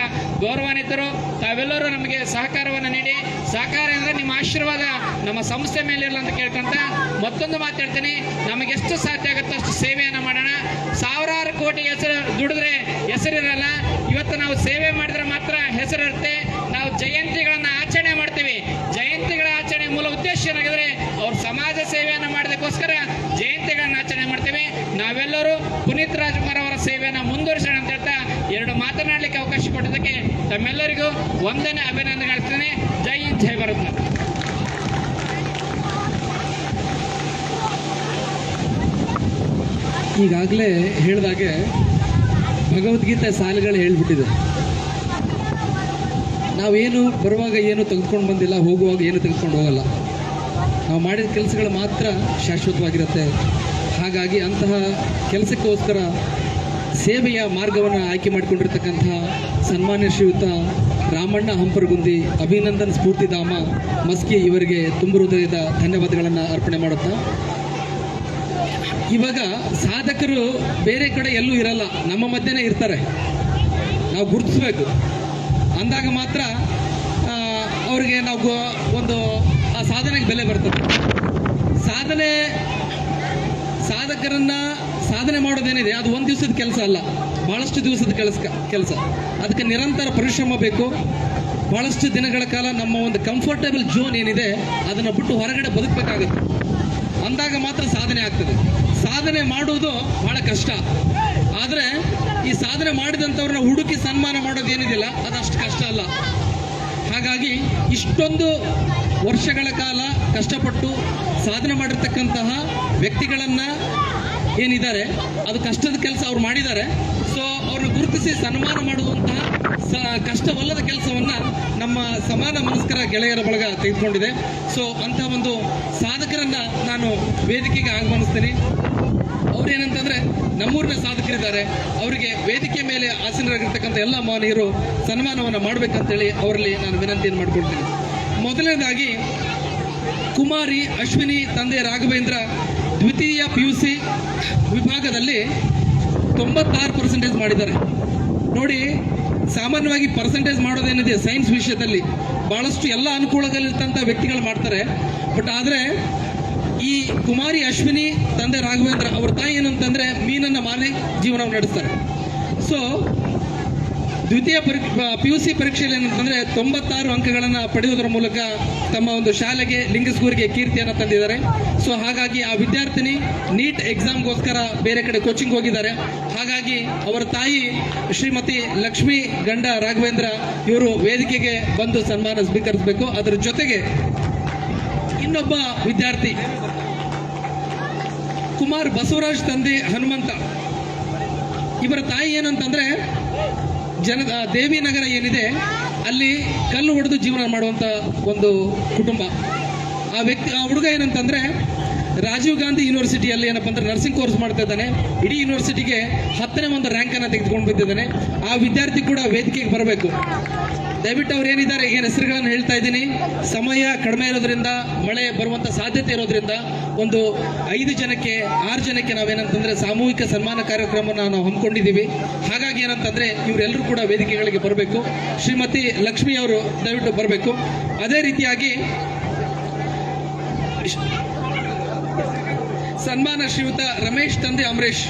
Speaker 7: ಗೌರವಾನ್ವಿತರು ತಾವೆಲ್ಲರೂ ನಮಗೆ ಸಹಕಾರವನ್ನು ನೀಡಿ, ಸಹಕಾರ ಅಂದ್ರೆ ನಿಮ್ಮ ಆಶೀರ್ವಾದ ನಮ್ಮ ಸಂಸ್ಥೆ ಮೇಲೆ ಇರಲ್ಲ ಅಂತ ಕೇಳ್ಕೊಂತ ಮತ್ತೊಂದು ಮಾತಾಡ್ತೀನಿ, ನಮಗೆ ಎಷ್ಟು ಸಾಧ್ಯ ಆಗುತ್ತೋ ಅಷ್ಟು ಸೇವೆಯನ್ನ ಮಾಡೋಣ. ಸಾವಿರಾರು ಕೋಟಿ ಹೆಸರು ದುಡಿದ್ರೆ ಹೆಸರಿರಲ್ಲ. ಇವತ್ತು ನಾವು ಸೇವೆ ಮಾಡಿದ್ರೆ ಮಾತ್ರ ಹೆಸರಿರುತ್ತೆ. ನಾವು ಜಯಂತಿಗಳನ್ನ ಆಚರಣೆ ಮಾಡ್ತೀವಿ. ಜಯಂತಿಗಳ ಆಚರಣೆ ಮೂಲ ಉದ್ದೇಶ ಏನಾಗಿದ್ರೆ ಅವ್ರ ಸಮಾಜ ಸೇವೆಯನ್ನ ಮಾಡೋದಕ್ಕೋಸ್ಕರ ಜಯಂತಿಗಳನ್ನ ಆಚರಣೆ ಮಾಡ್ತೀವಿ. ನಾವೆಲ್ಲರೂ ಪುನೀತ್ ರಾಜ್ಕುಮಾರ್ ಅವರ ಸೇವೆಯನ್ನ ಮುಂದುವರಿಸೋಣ ಅಂತ ಹೇಳ್ತಾ ಎರಡು ಮಾತನಾಡಲಿಕ್ಕೆ ಅವಕಾಶ ಕೊಟ್ಟಿದ್ದಕ್ಕೆ ತಮ್ಮೆಲ್ಲರಿಗೂ ಒಂದನೇ ಅಭಿನಂದನೆ ಹೇಳ್ತೇನೆ. ಜೈ ಹಿಂದ್, ಜೈ ಭಾರತ್ ಮಾತಾ.
Speaker 1: ಈಗಾಗಲೇ ಹೇಳಿದಾಗೆ ಭಗವದ್ಗೀತೆ ಸಾಲುಗಳು ಹೇಳ್ಬಿಟ್ಟಿದೆ. ನಾವೇನು ಬರುವಾಗ ಏನು ತೆಗೆದುಕೊಂಡು ಬಂದಿಲ್ಲ, ಹೋಗುವಾಗ ಏನು ತೆಗೆದುಕೊಂಡು ಹೋಗಲ್ಲ. ನಾವು ಮಾಡಿದ ಕೆಲಸಗಳು ಮಾತ್ರ ಶಾಶ್ವತವಾಗಿರುತ್ತೆ. ಹಾಗಾಗಿ ಅಂತಹ ಕೆಲಸಕ್ಕೋಸ್ಕರ ಸೇವೆಯ ಮಾರ್ಗವನ್ನು ಆಯ್ಕೆ ಮಾಡಿಕೊಂಡಿರ್ತಕ್ಕಂತಹ ಸನ್ಮಾನ್ಯ ಶ್ರೀಯುತ ರಾಮಣ್ಣ ಹಂಪರಗುಂದಿ ಅಭಿನಂದನ್ ಸ್ಫೂರ್ತಿಧಾಮ ಮಸ್ಕಿ ಇವರಿಗೆ ತುಂಬ ಹೃದಯದ ಧನ್ಯವಾದಗಳನ್ನು ಅರ್ಪಣೆ ಮಾಡುತ್ತಾ, ಇವಾಗ ಸಾಧಕರು ಬೇರೆ ಕಡೆ ಎಲ್ಲೂ ಇರಲ್ಲ, ನಮ್ಮ ಮಧ್ಯೆನೇ ಇರ್ತಾರೆ. ನಾವು ಗುರುತಿಸ್ಬೇಕು. ಅಂದಾಗ ಮಾತ್ರ ಅವ್ರಿಗೆ ನಾವು ಒಂದು ಆ ಸಾಧನೆಗೆ ಬೆಲೆ ಬರ್ತದೆ. ಸಾಧಕರನ್ನ ಸಾಧನೆ ಮಾಡೋದೇನಿದೆ ಅದು ಒಂದು ದಿವಸದ ಕೆಲಸ ಅಲ್ಲ, ಬಹಳಷ್ಟು ದಿವಸದ ಕೆಲಸ. ಅದಕ್ಕೆ ನಿರಂತರ ಪರಿಶ್ರಮ ಬೇಕು. ಬಹಳಷ್ಟು ದಿನಗಳ ಕಾಲ ನಮ್ಮ ಒಂದು ಕಂಫರ್ಟೇಬಲ್ ಝೋನ್ ಏನಿದೆ ಅದನ್ನು ಬಿಟ್ಟು ಹೊರಗಡೆ ಬದುಕಬೇಕಾಗುತ್ತೆ. ಅಂದಾಗ ಮಾತ್ರ ಸಾಧನೆ ಆಗ್ತದೆ. ಸಾಧನೆ ಮಾಡುವುದು ಬಹಳ ಕಷ್ಟ. ಆದರೆ ಈ ಸಾಧನೆ ಮಾಡಿದಂಥವ್ರನ್ನ ಹುಡುಕಿ ಸನ್ಮಾನ ಮಾಡೋದು ಏನಿದೆಯಲ್ಲ ಅದು ಅಷ್ಟು ಕಷ್ಟ ಅಲ್ಲ. ಹಾಗಾಗಿ ಇಷ್ಟೊಂದು ವರ್ಷಗಳ ಕಾಲ ಕಷ್ಟಪಟ್ಟು ಸಾಧನೆ ಮಾಡಿರ್ತಕ್ಕಂತಹ ವ್ಯಕ್ತಿಗಳನ್ನು ಏನಿದ್ದಾರೆ ಅದು ಕಷ್ಟದ ಕೆಲಸ ಅವ್ರು ಮಾಡಿದ್ದಾರೆ. ಸೊ ಅವ್ರನ್ನ ಗುರುತಿಸಿ ಸನ್ಮಾನ ಮಾಡುವಂತಹ ಕಷ್ಟವಲ್ಲದ ಕೆಲಸವನ್ನು ನಮ್ಮ ಸಮಾನ ಮನಸ್ಕರ ಗೆಳೆಯರ ಬಳಗ ತೆಗೆದುಕೊಂಡಿದೆ. ಸೊ ಅಂತಹ ಒಂದು ಸಾಧಕರನ್ನ ನಾನು ವೇದಿಕೆಗೆ ಆಹ್ವಾನಿಸ್ತೀನಿ. ಅವ್ರೇನಂತಂದ್ರೆ ನಮ್ಮೂರಿನ ಸಾಧಕರಿದ್ದಾರೆ, ಅವರಿಗೆ ವೇದಿಕೆ ಮೇಲೆ ಆಸೀನರಾಗಿರ್ತಕ್ಕಂಥ ಎಲ್ಲ ಮಾನೀಯರು ಸನ್ಮಾನವನ್ನು ಮಾಡಬೇಕಂತೇಳಿ ಅವರಲ್ಲಿ ನಾನು ವಿನಂತಿಯನ್ನು ಮಾಡಿಕೊಳ್ತೀನಿ. ಮೊದಲನೇದಾಗಿ ಕುಮಾರಿ ಅಶ್ವಿನಿ ತಂದೆ ರಾಘವೇಂದ್ರ ದ್ವಿತೀಯ PUC ವಿಭಾಗದಲ್ಲಿ 96% ಮಾಡಿದ್ದಾರೆ. ನೋಡಿ, ಸಾಮಾನ್ಯವಾಗಿ ಪರ್ಸೆಂಟೇಜ್ ಮಾಡೋದೇನಿದೆ ಸೈನ್ಸ್ ವಿಷಯದಲ್ಲಿ ಬಹಳಷ್ಟು ಎಲ್ಲ ಅನುಕೂಲಗಳಿರ್ತಂಥ ವ್ಯಕ್ತಿಗಳು ಮಾಡ್ತಾರೆ. ಬಟ್ ಆದರೆ ಈ ಕುಮಾರಿ ಅಶ್ವಿನಿ ತಂದೆ ರಾಘವೇಂದ್ರ ಅವ್ರ ತಾಯಿ ಏನಂತಂದ್ರೆ ಮೀನನ್ನ ಮಾರಿ ಜೀವನವನ್ನು ನಡೆಸ್ತಾರೆ. ಸೊ ದ್ವಿತೀಯ PUC ಪರೀಕ್ಷೆಯಲ್ಲಿ ಏನಂತಂದ್ರೆ 96 ಅಂಕಗಳನ್ನು ಪಡೆಯುವುದರ ಮೂಲಕ ತಮ್ಮ ಒಂದು ಶಾಲೆಗೆ ಲಿಂಗಸ್ಗೂರಿಗೆ ಕೀರ್ತಿಯನ್ನು ತಂದಿದ್ದಾರೆ. ಸೊ ಹಾಗಾಗಿ ಆ ವಿದ್ಯಾರ್ಥಿನಿ ನೀಟ್ ಎಕ್ಸಾಮ್ಗೋಸ್ಕರ ಬೇರೆ ಕಡೆ ಕೋಚಿಂಗ್ ಹೋಗಿದ್ದಾರೆ. ಹಾಗಾಗಿ ಅವರ ತಾಯಿ ಶ್ರೀಮತಿ ಲಕ್ಷ್ಮಿ ಗಂಡ ರಾಘವೇಂದ್ರ ಇವರು ವೇದಿಕೆಗೆ ಬಂದು ಸನ್ಮಾನ ಸ್ವೀಕರಿಸಬೇಕು. ಅದರ ಜೊತೆಗೆ ಇನ್ನೊಬ್ಬ ವಿದ್ಯಾರ್ಥಿ ಕುಮಾರ್ ಬಸವರಾಜ್ ತಂದೆ ಹನುಮಂತ, ಇವರ ತಾಯಿ ಏನಂತಂದ್ರೆ ದೇವಿನಗರ ಏನಿದೆ ಅಲ್ಲಿ ಕಲ್ಲು ಹೊಡೆದು ಜೀವನ ಮಾಡುವಂತ ಒಂದು ಕುಟುಂಬ. ಆ ಹುಡುಗ ಏನಂತಂದ್ರೆ ರಾಜೀವ್ ಗಾಂಧಿ ಯೂನಿವರ್ಸಿಟಿಯಲ್ಲಿ ಏನಪ್ಪ ಅಂದ್ರೆ ನರ್ಸಿಂಗ್ ಕೋರ್ಸ್ ಮಾಡ್ತಾ ಇದ್ದಾನೆ. ಇಡೀ ಯೂನಿವರ್ಸಿಟಿಗೆ 10ನೇ ಒಂದು ರ್ಯಾಂಕ್ ಅನ್ನು ತೆಗೆದುಕೊಂಡು ಬಂದಿದ್ದಾನೆ. ಆ ವಿದ್ಯಾರ್ಥಿ ಕೂಡ ವೇದಿಕೆಗೆ ಬರಬೇಕು. ದಯವಿಟ್ಟು ಅವ್ರು ಏನಿದ್ದಾರೆ ಏನು ಹೆಸರುಗಳನ್ನು ಹೇಳ್ತಾ ಇದ್ದೀನಿ. ಸಮಯ ಕಡಿಮೆ ಇರೋದ್ರಿಂದ, ಮಳೆ ಬರುವಂತ ಸಾಧ್ಯತೆ ಇರೋದ್ರಿಂದ ಒಂದು 5 ಜನಕ್ಕೆ 6 ಜನಕ್ಕೆ ನಾವೇನಂತಂದ್ರೆ ಸಾಮೂಹಿಕ ಸನ್ಮಾನ ಕಾರ್ಯಕ್ರಮವನ್ನು ನಾವು ಹಮ್ಮಿಕೊಂಡಿದ್ದೀವಿ. ಹಾಗಾಗಿ ಏನಂತಂದ್ರೆ ಇವರೆಲ್ಲರೂ ಕೂಡ ವೇದಿಕೆಗಳಿಗೆ ಬರಬೇಕು. ಶ್ರೀಮತಿ ಲಕ್ಷ್ಮಿ ಅವರು ದಯವಿಟ್ಟು ಬರಬೇಕು. ಅದೇ ರೀತಿಯಾಗಿ ಸನ್ಮಾನ ಶ್ರೀಯುತ ರಮೇಶ್ ತಂದೆ ಅಮರೇಶ್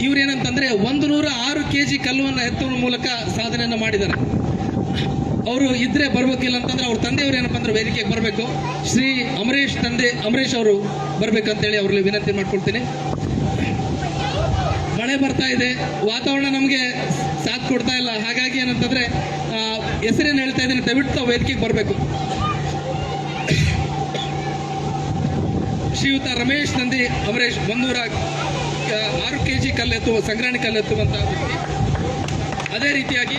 Speaker 1: ಇವ್ರೇನಂತಂದ್ರೆ 106 kg ಕಲ್ಲುವನ್ನು ಎತ್ತುವ ಮೂಲಕ ಸಾಧನೆಯನ್ನು ಮಾಡಿದ್ದಾರೆ. ಅವರು ಇದ್ರೆ ಬರ್ಬೇಕಿಲ್ಲ ಅಂತಂದ್ರೆ ಅವ್ರ ತಂದೆಯವರು ಏನಪ್ಪ ಅಂದ್ರೆ ವೇದಿಕೆಗೆ ಬರಬೇಕು. ಶ್ರೀ ಅಮರೇಶ್ ಅವರು ಬರ್ಬೇಕಂತೇಳಿ ಅವ್ರಲ್ಲಿ ವಿನಂತಿ ಮಾಡ್ಕೊಳ್ತೀನಿ. ಮಳೆ ಬರ್ತಾ ಇದೆ, ವಾತಾವರಣ ನಮಗೆ ಸಾಥ್ ಕೊಡ್ತಾ ಇಲ್ಲ. ಹಾಗಾಗಿ ಏನಂತಂದ್ರೆ ಹೆಸರೇನು ಹೇಳ್ತಾ ಇದ್ದೀನಿ, ದಯವಿಟ್ಟು ತಾವು ವೇದಿಕೆಗೆ ಬರಬೇಕು. ಶ್ರೀಯುತ ರಮೇಶ್ ನಂದಿ ಅಮರೇಶ್ 106 kg ಕಲ್ಲೆತ್ತುವ ಸಂಗ್ರಾಣಿ ಕಲ್ಲೆತ್ತುವಂತ ವ್ಯಕ್ತಿ. ಅದೇ ರೀತಿಯಾಗಿ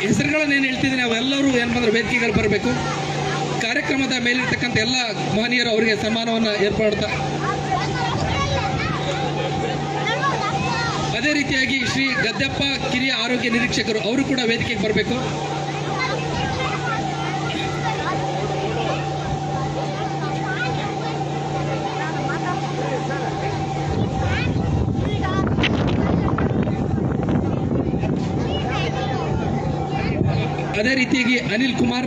Speaker 1: ಹೆಸರುಗಳನ್ನು ಏನು ಹೇಳ್ತಿದ್ದೀನಿ ಅವೆಲ್ಲರೂ ಏನಂದ್ರೆ ವೇದಿಕೆಗಳು ಬರಬೇಕು. ಕಾರ್ಯಕ್ರಮದ ಮೇಲಿರ್ತಕ್ಕಂಥ ಎಲ್ಲ ಮಹನೀಯರು ಅವರಿಗೆ ಸನ್ಮಾನವನ್ನು ಏರ್ಪಡ್ತಾ, ಅದೇ ರೀತಿಯಾಗಿ ಶ್ರೀ ಗದ್ದೆಪ್ಪ ಕಿರಿಯ ಆರೋಗ್ಯ ನಿರೀಕ್ಷಕರು ಅವರು ಕೂಡ ವೇದಿಕೆಗೆ ಬರಬೇಕು. ಅದೇ ರೀತಿಯಾಗಿ ಅನಿಲ್ ಕುಮಾರ್,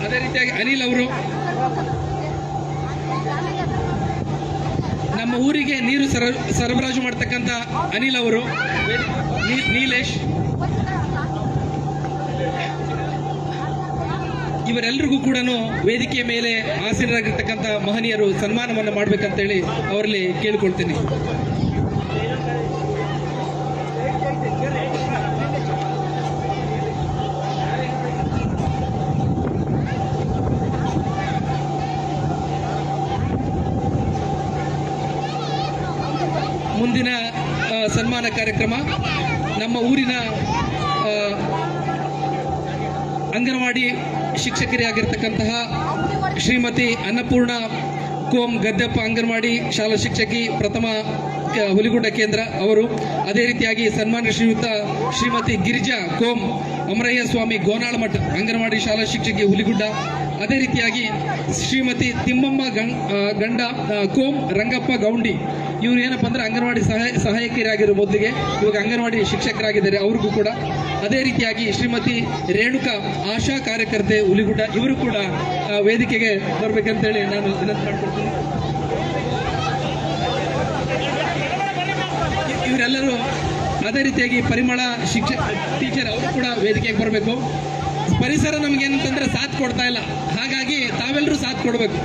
Speaker 1: ಅದೇ ರೀತಿಯಾಗಿ ಅನಿಲ್ ಅವರು, ನಮ್ಮ ಊರಿಗೆ ನೀರು ಸರಬರಾಜು ಮಾಡ್ತಕ್ಕಂಥ ಅನಿಲ್ ಅವರು, ನೀಲೇಶ್, ಇವರೆಲ್ಲರಿಗೂ ಕೂಡ ವೇದಿಕೆಯ ಮೇಲೆ ಆಸೀನರಾಗಿರ್ತಕ್ಕಂಥ ಮಹನೀಯರು ಸನ್ಮಾನವನ್ನು ಮಾಡಬೇಕಂತೇಳಿ ಅವರಲ್ಲಿ ಕೇಳಿಕೊಳ್ತೀನಿ. ಮುಂದಿನ ಸನ್ಮಾನ ಕಾರ್ಯಕ್ರಮ ನಮ್ಮ ಊರಿನ ಅಂಗನವಾಡಿ ಶಿಕ್ಷಕರಿಯಾಗಿರ್ತಕ್ಕಂತಹ ಶ್ರೀಮತಿ ಅನ್ನಪೂರ್ಣ ಕೋಮ್ ಗದ್ದೆಪ್ಪ ಅಂಗನವಾಡಿ ಶಾಲಾ ಶಿಕ್ಷಕಿ ಪ್ರಥಮ ಹುಲಿಗುಡ್ಡ ಕೇಂದ್ರ ಅವರು. ಅದೇ ರೀತಿಯಾಗಿ ಸನ್ಮಾನ್ಯ ಶ್ರೀಮತಿ ಗಿರಿಜಾ ಕೋಮ್ ಅಮರಯ್ಯ ಸ್ವಾಮಿ ಗೋನಾಳಮಠ ಅಂಗನವಾಡಿ ಶಾಲಾ ಶಿಕ್ಷಕಿ ಹುಲಿಗುಡ್ಡ. ಅದೇ ರೀತಿಯಾಗಿ ಶ್ರೀಮತಿ ತಿಮ್ಮಮ್ಮ ಗಂಡ ಕೋಮ್ ರಂಗಪ್ಪ ಗೌಂಡಿ, ಇವರು ಏನಪ್ಪ ಅಂದ್ರೆ ಅಂಗನವಾಡಿ ಸಹಾಯಕಿಯರಾಗಿರೋ ಮೊದಲಿಗೆ ಇವಾಗ ಅಂಗನವಾಡಿ ಶಿಕ್ಷಕರಾಗಿದ್ದಾರೆ, ಅವ್ರಿಗೂ ಕೂಡ. ಅದೇ ರೀತಿಯಾಗಿ ಶ್ರೀಮತಿ ರೇಣುಕಾ ಆಶಾ ಕಾರ್ಯಕರ್ತೆ ಹುಲಿಗುಡ್ಡ, ಇವರು ಕೂಡ ವೇದಿಕೆಗೆ ಬರ್ಬೇಕಂತೇಳಿ ನಾನು ವಿನಂತಿ ಮಾಡ್ಕೊಳ್ತೀನಿ. ಇವರೆಲ್ಲರೂ ಅದೇ ರೀತಿಯಾಗಿ ಪರಿಮಳ ಟೀಚರ್ ಅವರು ಕೂಡ ವೇದಿಕೆಗೆ ಬರಬೇಕು. ಪರಿಸರ ನಮಗೇನಂತಂದ್ರೆ ಸಾಥ್ ಕೊಡ್ತಾ ಇಲ್ಲ, ಹಾಗಾಗಿ ತಾವೆಲ್ಲರೂ ಸಾಥ್ ಕೊಡಬೇಕು.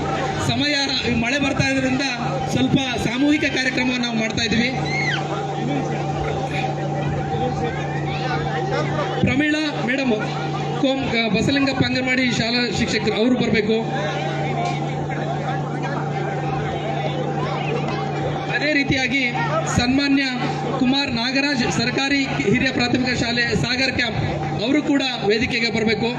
Speaker 1: ಸಮಯ ಮಳೆ ಬರ್ತಾ ಇದ್ರಿಂದ ಸ್ವಲ್ಪ ಸಾಮೂಹಿಕ ಕಾರ್ಯಕ್ರಮವನ್ನು ನಾವು ಮಾಡ್ತಾ ಇದ್ದೀವಿ. ಪ್ರಮೀಳಾ ಮೇಡಮ್ ಕೋಮ್ ಬಸಲಿಂಗಪ್ಪ ಅಂಗನವಾಡಿ ಶಾಲಾ ಶಿಕ್ಷಕರು ಅವರು ಬರಬೇಕು. ಅದೇ ರೀತಿಯಾಗಿ ಸನ್ಮಾನ್ಯ ಕುಮಾರ್ ನಾಗರಾಜ್ ಸರ್ಕಾರಿ ಹಿರಿಯ ಪ್ರಾಥಮಿಕ ಶಾಲೆ ಸಾಗರ್ ಕ್ಯಾಂಪ್ ಅವರು ಕೂಡ ವೇದಿಕೆಗೆ ಬರಬೇಕು.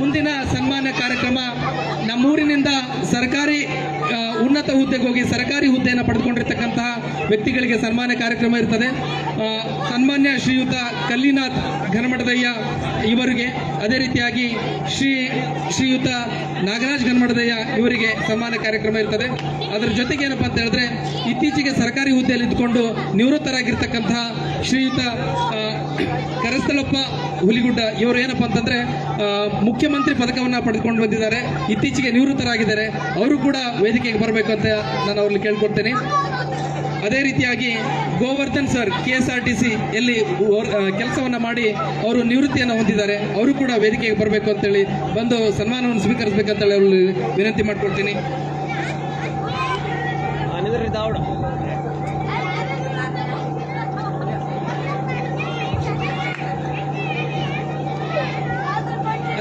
Speaker 1: ಮುಂದಿನ ಸನ್ಮಾನ ಕಾರ್ಯಕ್ರಮ ನಮ್ಮೂರಿನಿಂದ ಸರ್ಕಾರಿ ಉನ್ನತ ಹುದ್ದೆಗೆ ಹೋಗಿ ಸರ್ಕಾರಿ ಹುದ್ದೆಯನ್ನು ಪಡೆದುಕೊಂಡಿರ್ತಕ್ಕಂತಹ ವ್ಯಕ್ತಿಗಳಿಗೆ ಸನ್ಮಾನ ಕಾರ್ಯಕ್ರಮ ಇರ್ತದೆ. ಸನ್ಮಾನ್ಯ ಶ್ರೀಯುತ ಕಲ್ಲಿನಾಥ್ ಘನಮಠದಯ್ಯ ಇವರಿಗೆ, ಅದೇ ರೀತಿಯಾಗಿ ಶ್ರೀಯುತ ನಾಗರಾಜ್ ಘನಮಠದಯ್ಯ ಇವರಿಗೆ ಸನ್ಮಾನ ಕಾರ್ಯಕ್ರಮ ಇರ್ತದೆ. ಅದರ ಜೊತೆಗೆ ಏನಪ್ಪಾ ಅಂತ ಹೇಳಿದ್ರೆ, ಇತ್ತೀಚೆಗೆ ಸರ್ಕಾರಿ ಹುದ್ದೆಯಲ್ಲಿ ಇದ್ದುಕೊಂಡು ನಿವೃತ್ತರಾಗಿರ್ತಕ್ಕಂತಹ ಶ್ರೀಯುತ ಕರಸ್ಥಳಪ್ಪ ಹುಲಿಗುಡ್ಡ ಇವರು ಏನಪ್ಪಾ ಅಂತಂದ್ರೆ ಮುಖ್ಯಮಂತ್ರಿ ಪದಕವನ್ನ ಪಡೆದುಕೊಂಡು ಬಂದಿದ್ದಾರೆ, ಇತ್ತೀಚೆಗೆ ನಿವೃತ್ತರಾಗಿದ್ದಾರೆ. ಅವರು ಕೂಡ ವೇದಿಕೆಗೆ ಬರಬೇಕು ಅಂತ ನಾನು ಅವ್ರಲ್ಲಿ ಕೇಳ್ಕೊಡ್ತೇನೆ. ಅದೇ ರೀತಿಯಾಗಿ ಗೋವರ್ಧನ್ ಸರ್ KSRTC ಎಲ್ಲಿ ಕೆಲಸವನ್ನ ಮಾಡಿ ಅವರು ನಿವೃತ್ತಿಯನ್ನು ಹೊಂದಿದ್ದಾರೆ, ಅವರು ಕೂಡ ವೇದಿಕೆಗೆ ಬರಬೇಕು ಅಂತೇಳಿ ಬಂದು ಸನ್ಮಾನವನ್ನು ಸ್ವೀಕರಿಸಬೇಕಂತೇಳಿ ಅವರಲ್ಲಿ ವಿನಂತಿ ಮಾಡ್ಕೊಳ್ತೀನಿ.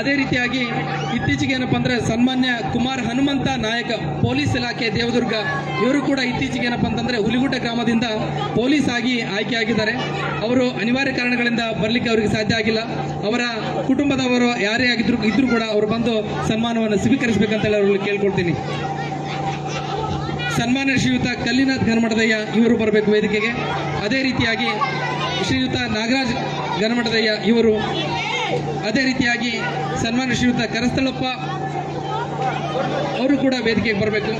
Speaker 1: ಅದೇ ರೀತಿಯಾಗಿ ಇತ್ತೀಚೆಗೆ ಏನಪ್ಪ ಅಂದ್ರೆ ಸನ್ಮಾನ್ಯ ಕುಮಾರ್ ಹನುಮಂತ ನಾಯಕ ಪೊಲೀಸ್ ಇಲಾಖೆ ದೇವದುರ್ಗ ಇವರು ಕೂಡ ಇತ್ತೀಚೆಗೆ ಏನಪ್ಪ ಅಂತಂದ್ರೆ ಹುಲಿಗುಡ್ಡ ಗ್ರಾಮದಿಂದ ಪೊಲೀಸ್ ಆಗಿ ಆಯ್ಕೆಯಾಗಿದ್ದಾರೆ. ಅವರು ಅನಿವಾರ್ಯ ಕಾರಣಗಳಿಂದ ಬರಲಿಕ್ಕೆ ಅವರಿಗೆ ಸಾಧ್ಯ ಆಗಿಲ್ಲ. ಅವರ ಕುಟುಂಬದವರು ಯಾರೇ ಇದ್ರೂ ಕೂಡ ಅವರು ಬಂದು ಸನ್ಮಾನವನ್ನು ಸ್ವೀಕರಿಸಬೇಕಂತ ಹೇಳಿ ಅವರಲ್ಲಿ ಕೇಳ್ಕೊಳ್ತೀನಿ. ಸನ್ಮಾನ್ಯ ಶ್ರೀಯುತ ಕಲ್ಲಿನಾಥ್ ಗನಮಠದಯ್ಯ ಇವರು ಬರಬೇಕು ವೇದಿಕೆಗೆ. ಅದೇ ರೀತಿಯಾಗಿ ಶ್ರೀಯುತ ನಾಗರಾಜ್ ಗನಮಠದಯ್ಯ ಇವರು, ಅದೇ ರೀತಿಯಾಗಿ ಸನ್ಮಾನ್ಯ ಶ್ರೀಯುತ ಕರಸ್ಥಳಪ್ಪ ಅವರು ಕೂಡ ವೇದಿಕೆಗೆ ಬರಬೇಕು.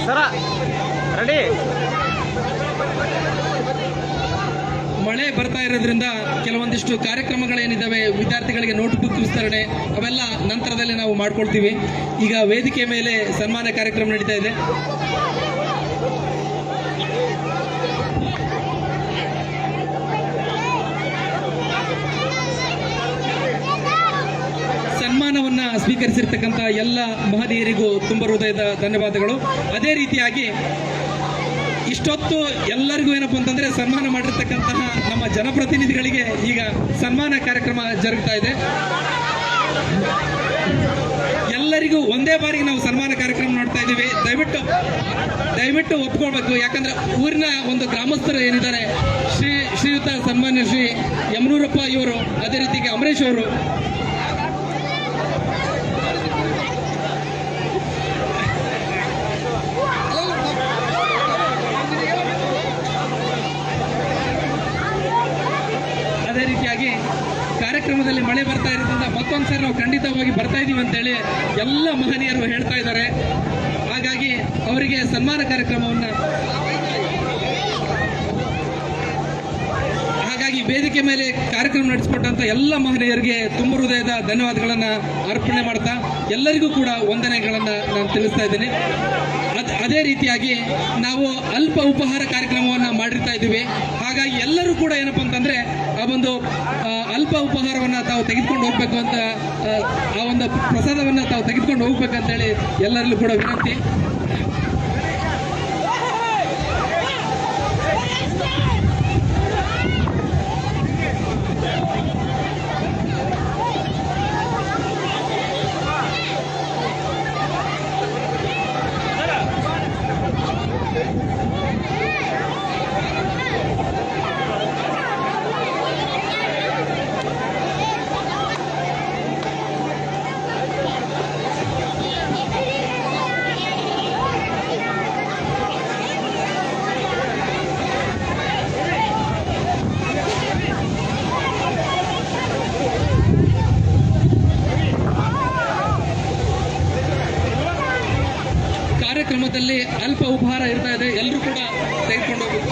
Speaker 3: ಸರ ರೆಡಿ.
Speaker 1: ಮಳೆ ಬರ್ತಾ ಇರೋದ್ರಿಂದ ಕೆಲವೊಂದಿಷ್ಟು ಕಾರ್ಯಕ್ರಮಗಳೇನಿದ್ದಾವೆ, ವಿದ್ಯಾರ್ಥಿಗಳಿಗೆ ನೋಟ್ಬುಕ್ ವಿಸ್ತರಣೆ ಅವೆಲ್ಲ ನಂತರದಲ್ಲಿ ನಾವು ಮಾಡ್ಕೊಳ್ತೀವಿ. ಈಗ ವೇದಿಕೆ ಮೇಲೆ ಸನ್ಮಾನ ಕಾರ್ಯಕ್ರಮ ನಡೀತಾ ಇದೆ. ಸನ್ಮಾನವನ್ನ ಸ್ವೀಕರಿಸಿರ್ತಕ್ಕಂಥ ಎಲ್ಲ ಮಹನೀಯರಿಗೂ ತುಂಬ ಹೃದಯದ ಧನ್ಯವಾದಗಳು. ಅದೇ ರೀತಿಯಾಗಿ ಇಷ್ಟೊತ್ತು ಎಲ್ಲರಿಗೂ ಏನಪ್ಪ ಅಂತಂದ್ರೆ ಸನ್ಮಾನ ಮಾಡಿರ್ತಕ್ಕಂತಹ ನಮ್ಮ ಜನಪ್ರತಿನಿಧಿಗಳಿಗೆ ಈಗ ಸನ್ಮಾನ ಕಾರ್ಯಕ್ರಮ ಜರುಗ್ತಾ ಇದೆ. ಎಲ್ಲರಿಗೂ ಒಂದೇ ಬಾರಿಗೆ ನಾವು ಸನ್ಮಾನ ಕಾರ್ಯಕ್ರಮ ನೋಡ್ತಾ ಇದ್ದೀವಿ. ದಯವಿಟ್ಟು ಒಪ್ಕೊಳ್ಬೇಕು. ಯಾಕಂದ್ರೆ ಊರಿನ ಒಂದು ಗ್ರಾಮಸ್ಥರು ಏನಿದ್ದಾರೆ, ಶ್ರೀಯುತ ಸನ್ಮಾನ್ಯ ಶ್ರೀ ಯಮನೂರಪ್ಪ ಇವರು, ಅದೇ ರೀತಿಗೆ ಅಮರೇಶ್ ಅವರು, ಅದೇ ರೀತಿಯಾಗಿ ಕಾರ್ಯಕ್ರಮದಲ್ಲಿ ಮಳೆ ಬರ್ತಾ ಇರೋದ್ರಿಂದ ಮತ್ತೊಂದ್ಸರಿ ನಾವು ಖಂಡಿತವಾಗಿ ಬರ್ತಾ ಇದೀವಿ ಅಂತೇಳಿ ಎಲ್ಲ ಮಹನೀಯರು ಹೇಳ್ತಾ ಇದ್ದಾರೆ. ಹಾಗಾಗಿ ಅವರಿಗೆ ಸನ್ಮಾನ ಕಾರ್ಯಕ್ರಮವನ್ನು, ಹಾಗಾಗಿ ವೇದಿಕೆ ಮೇಲೆ ಕಾರ್ಯಕ್ರಮ ನಡೆಸಿಕೊಟ್ಟಂತ ಎಲ್ಲ ಮಹನೀಯರಿಗೆ ತುಂಬ ಹೃದಯದ ಧನ್ಯವಾದಗಳನ್ನು ಅರ್ಪಣೆ ಮಾಡ್ತಾ ಎಲ್ಲರಿಗೂ ಕೂಡ ವಂದನೆಗಳನ್ನು ನಾನು ತಿಳಿಸ್ತಾ ಇದ್ದೀನಿ. ಅದೇ ರೀತಿಯಾಗಿ ನಾವು ಅಲ್ಪ ಉಪಹಾರ ಕಾರ್ಯಕ್ರಮವನ್ನು ಮಾಡಿರ್ತಾ ಇದ್ದೀವಿ. ಹಾಗಾಗಿ ಎಲ್ಲರೂ ಕೂಡ ಏನಪ್ಪ ಅಂತಂದ್ರೆ ಆ ಒಂದು ಅಲ್ಪ ಉಪಹಾರವನ್ನು ತಾವು ತೆಗೆದುಕೊಂಡು ಹೋಗ್ಬೇಕು ಅಂತ, ಆ ಒಂದು ಪ್ರಸಾದವನ್ನು ತಾವು ತೆಗೆದುಕೊಂಡು ಹೋಗ್ಬೇಕಂತೇಳಿ ಎಲ್ಲರಲ್ಲೂ ಕೂಡ ವಿನಂತಿ. ಕಾರ್ಯಕ್ರಮದಲ್ಲಿ ಅಲ್ಪ ಉಪಹಾರ ಇರ್ತಾ ಇದೆ, ಎಲ್ಲರೂ ಕೂಡ ತೆಗೆದುಕೊಂಡು ಹೋಗಬೇಕು.